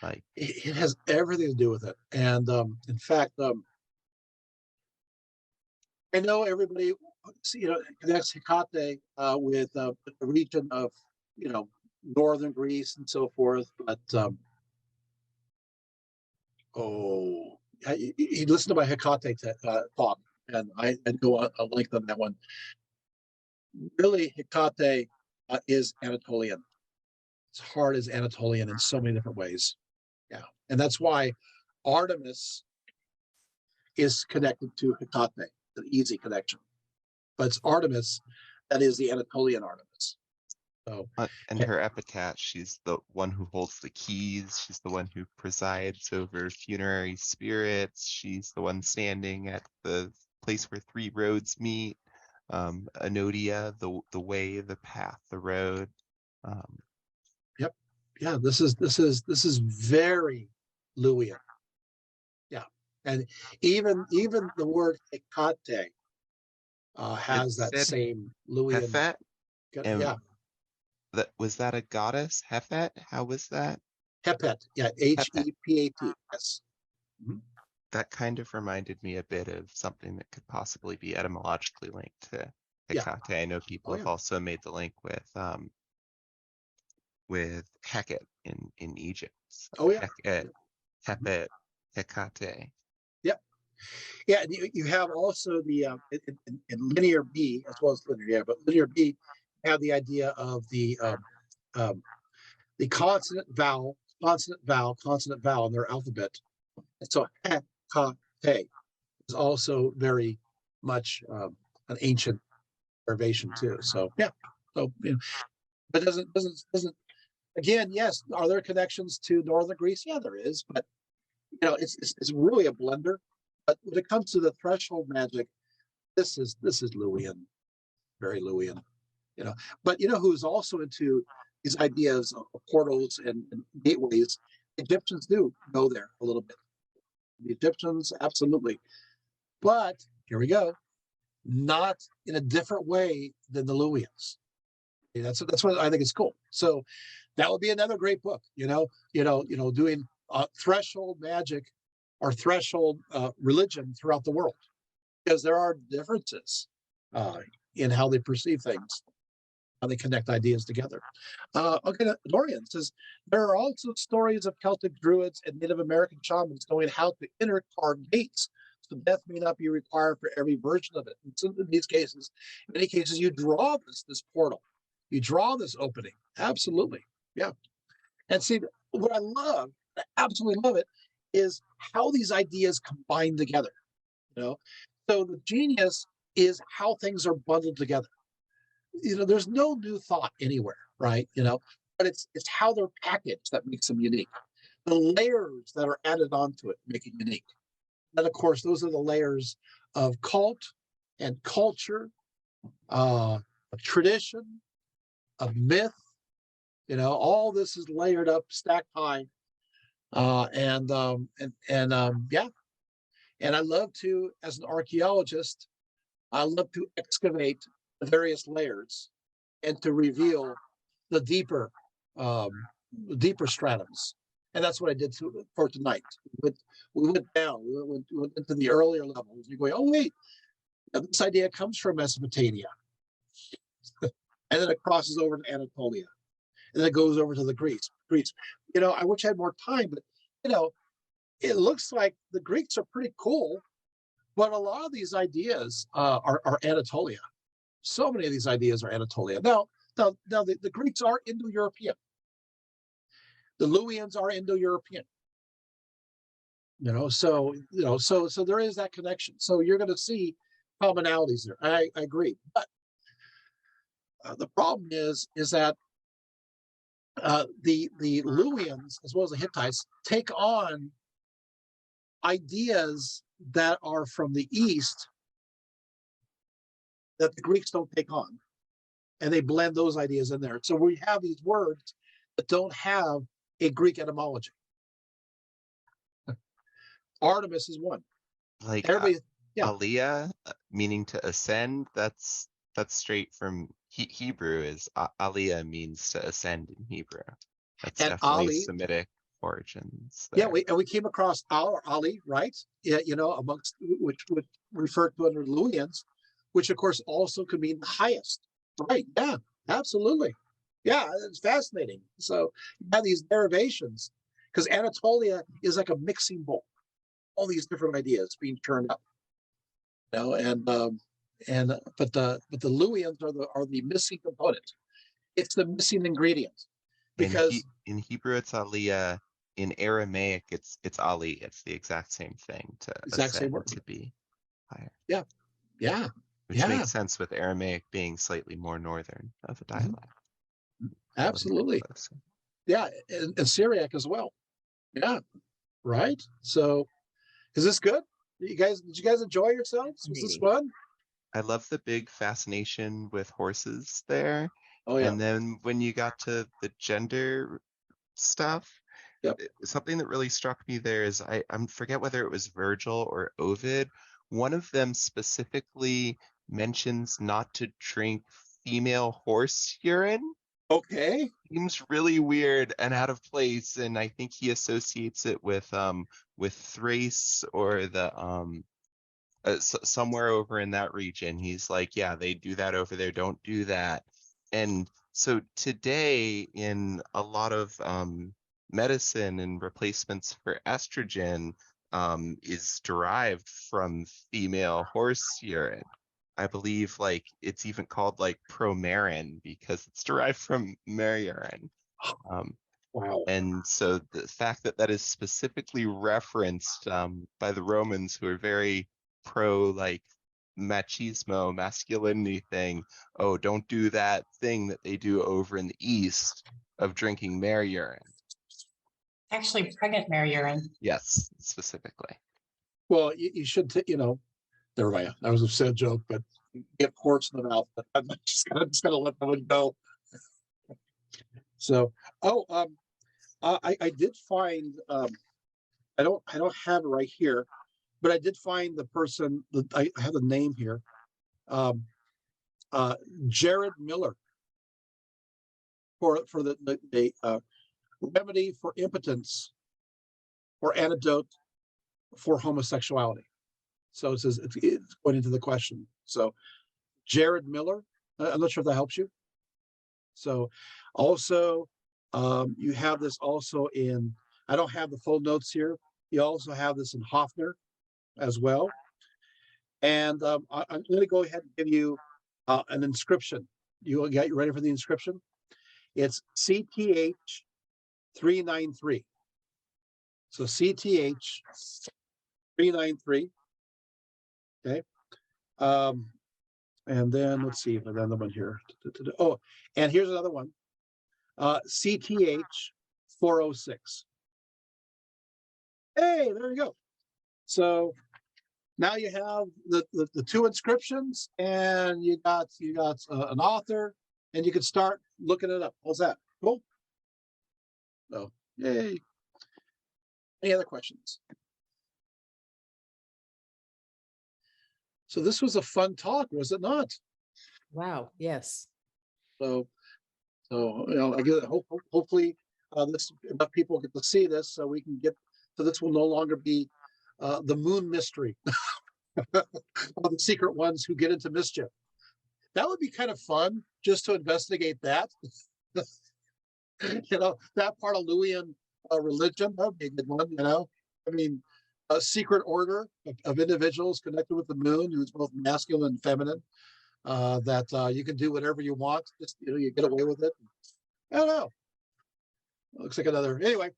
Like it has everything to do with it. And in fact, I know everybody, connects Hecate with the region of, northern Greece and so forth. But you listen to my Hecate talk, and I go a length on that one. Really, Hecate is Anatolian. Its heart is Anatolian in so many different ways. Yeah, and that's why Artemis is connected to Hecate, an easy connection. But it's Artemis that is the Anatolian Artemis. So, and her epitaph, she's the one who holds the keys. She's the one who presides over funerary spirits. She's the one standing at the place where three roads meet. Anodia, the way, the path, the road. Yep. Yeah, this is very Luwian. Yeah. And even the word Hecate has that same Luwian. Hefet? Yeah. Was that a goddess? Hefet? How was that? Hepet. Yeah. Hepet. Yes. Mm-hmm. That kind of reminded me a bit of something that could possibly be etymologically linked to Hecate. Yeah. I know people have also made the link with Heket in Egypt. So Hepet, Hecate. Yep. Yeah, you have also the in linear B as well as linear, but linear B have the idea of the consonant vowel in their alphabet. And so Hecate is also very much an ancient derivation too. So yeah, so but doesn't again, yes, are there connections to northern Greece? Yeah, there is, but it's really a blender. But when it comes to the threshold magic, this is Luwian, very Luwian. But who's also into these ideas of portals and gateways? Egyptians do go there a little bit. The Egyptians, absolutely. But here we go, not in a different way than the Luwians. That's what I think is cool. So that would be another great book. Doing threshold magic or threshold religion throughout the world, because there are differences in how they perceive things, how they connect ideas together. Okay, Dorian says, there are also stories of Celtic druids and Native American shamans knowing how to enter carved gates. So death may not be required for every version of it. And so in many cases, you draw this portal. You draw this opening. Absolutely. Yeah. And see, what I love, I absolutely love it, is how these ideas combine together. So the genius is how things are bundled together. There's no new thought anywhere. right? But it's how they're packaged that makes them unique. The layers that are added onto it make it unique. And of course, those are the layers of cult and culture, of tradition, of myth. All this is layered up, stacked high, yeah. And I love to, as an archaeologist, I love to excavate the various layers and to reveal the deeper stratums. And that's what I did for tonight. We went down, we went into the earlier levels. You're going, oh wait, this idea comes from Mesopotamia, and then it crosses over to Anatolia, and then it goes over to the Greeks. I wish I had more time, but it looks like the Greeks are pretty cool, but a lot of these ideas are Anatolia. So many of these ideas are Anatolia. Now the Greeks are Indo-European. The Luwians are Indo-European. So there is that connection. So you're going to see commonalities there. I agree, but the problem is that the Luwians as well as the Hittites take on ideas that are from the East that the Greeks don't take on, and they blend those ideas in there. So we have these words that don't have a Greek etymology. Artemis is one. Like Everybody, yeah. Aliyah, meaning to ascend. That's straight from Hebrew. Is Aliyah means to ascend in Hebrew. That's And definitely Ali, Semitic origins. yeah, There. we came across Ali, right? Yeah, amongst which would refer to under Luwians, which of course also could mean the highest. Right? Yeah, absolutely. Yeah, it's fascinating. So you have these derivations because Anatolia is like a mixing bowl, all these different ideas being turned up. But the Luwians are the missing component. It's the missing ingredient because In Hebrew it's Aliyah. In Aramaic it's Ali. It's the exact same thing to exact same ascend word. to be higher. Yeah. Which makes sense with Aramaic being slightly more northern of a dialect. Absolutely. Yeah, and Syriac as well. Yeah, right. So, is this good? Did you guys enjoy yourselves? Was this fun? I love the big fascination with horses there. Oh yeah. And then when you got to the gender stuff, Yep. something that really struck me there is I forget whether it was Virgil or Ovid. One of them specifically mentions not to drink female horse urine. Okay. Seems really weird and out of place, and I think he associates it with Thrace or the somewhere over in that region. He's like, yeah, they do that over there. Don't do that. And so today, in a lot of medicine and replacements for estrogen, is derived from female horse urine. I believe like it's even called like promarin because it's derived from mare urine. Wow. And so the fact that that is specifically referenced by the Romans, who are very pro like machismo, masculinity thing. Oh, don't do that thing that they do over in the East of drinking mare urine. Actually, pregnant mare urine. Yes, specifically. Well, you should, never mind. That was a sad joke, but get horse in the mouth. But I'm just gonna let that one go. So, I did find. I don't have it right here, but I did find the person. I have the name here. Jared Miller for the remedy for impotence or antidote for homosexuality. So it says it's going into the question. So Jared Miller, I'm not sure if that helps you. So also you have this also in, I don't have the full notes here. You also have this in Hofner as well. And I'm going to go ahead and give you an inscription. You ready for the inscription? It's CTH 393. So CTH 393. Okay. And then let's see, another one here. Oh, and here's another one. CTH 406. Hey, there you go. So now you have the two inscriptions, and you got an author, and you can start looking it up. How's that? Cool. So, yay. Any other questions? So this was a fun talk, was it not? Wow, yes. So you know, I guess hopefully this enough people get to see this, so we can get. So this will no longer be the moon mystery of the secret ones who get into mischief. That would be kind of fun, just to investigate that. You know, that part of Luwian religion, that would be a good one. You know, I mean, a secret order of individuals connected with the moon, who's both masculine and feminine. That you can do whatever you want. Just, you know, you get away with it. I don't know. Looks like another. Anyway,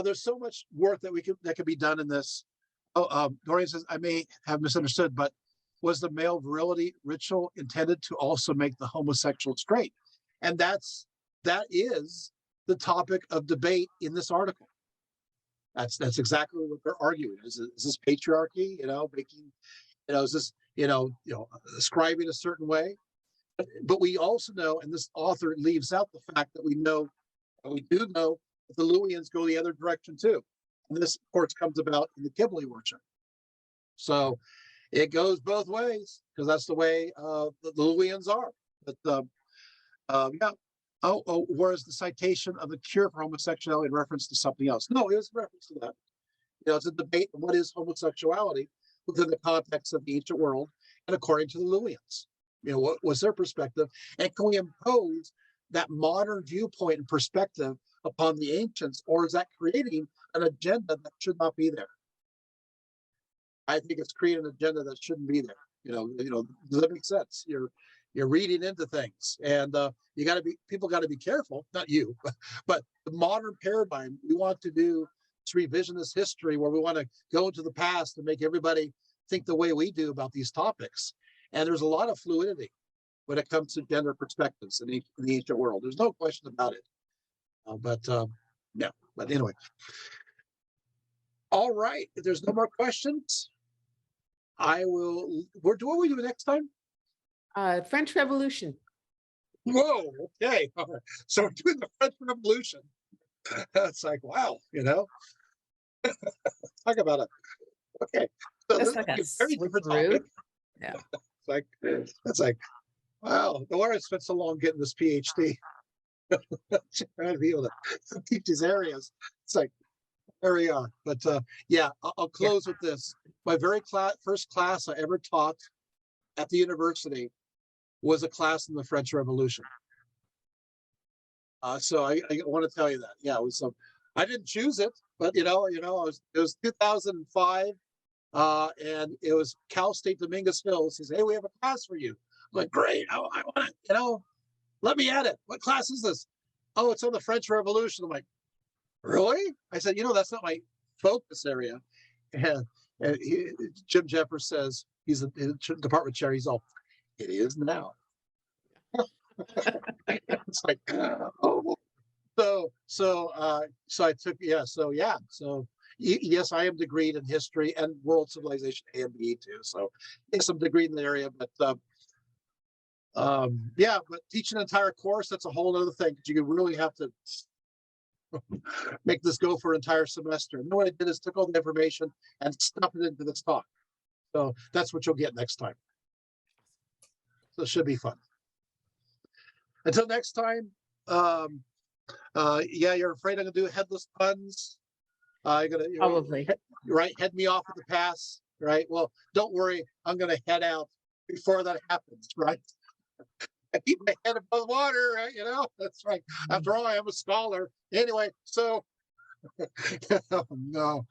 there's so much work that can be done in this. Oh, Dorian says, I may have misunderstood, but was the male virility ritual intended to also make the homosexual straight? And that is the topic of debate in this article. That's exactly what they're arguing. Is this patriarchy? You know, making, you know, is this, you know, ascribing a certain way? But we also know, and this author leaves out the fact that we do know that the Luwians go the other direction too. And this, of course, comes about in the Qibli worship. So it goes both ways, because that's the way the Luwians are. But yeah. Whereas the citation of the cure for homosexuality in reference to something else. No, it was in reference to that. You know, it's a debate on what is homosexuality within the context of the ancient world and according to the Luwians. You know, what was their perspective? And can we impose that modern viewpoint and perspective upon the ancients, or is that creating an agenda that should not be there? I think it's creating an agenda that shouldn't be there. You know, does that make sense? You're reading into things, and people got to be careful. Not you, but the modern paradigm. We want to do this revisionist history where we want to go into the past and make everybody think the way we do about these topics. And there's a lot of fluidity when it comes to gender perspectives in the ancient world. There's no question about it. Yeah. But anyway, all right. If there's no more questions, I will. What do we do next time? French Revolution. Whoa, okay. All right. So we're doing the French Revolution. It's like, wow, you know. Talk about it. Okay. So That's this like is a a very different switcheroo. topic. Yeah. It's like, wow, no wonder I spent so long getting this PhD. Trying to be able to teach these areas. It's like, there we are. But yeah, I'll close with this. My very first class I ever taught at the university was a class in the French Revolution. So I want to tell you that. Yeah, it was some. I didn't choose it, but it was 2005, and it was Cal State Dominguez Hills. He says, "Hey, we have a class for you." I'm like, "Great, I want it. Let me at it. What class is this?" "Oh, it's on the French Revolution." I'm like, "Really?" I said, "That's not my focus area." And Jim Jeffers says, he's the department chair. He's all, "It is now." It's like, oh. So I took, so yes, I am degreed in history and world civilization and BE too. So yes, I'm degreed in the area, but but teaching an entire course, that's a whole other thing, because you really have to make this go for an entire semester. And then what I did is took all the information and stuffed it into this talk. So that's what you'll get next time. So it should be fun. Until next time, you're afraid I'm gonna do headless puns. You're gonna Probably. head me off at the pass, right? Well, don't worry, I'm gonna head out before that happens, right? I keep my head above water, right? That's right. After all, I am a scholar. Anyway, so oh, no.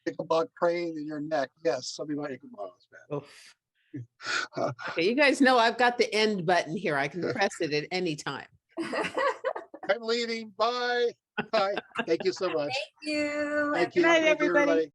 Ichabod crane in your neck. Yes, something about Ichabod is bad. Oof. Okay, you guys know I've got the end button here. I can press it at any time. I'm leaving. Bye. Bye. Thank you so much. Thank you. Thank you. Good night, Thank you, everybody.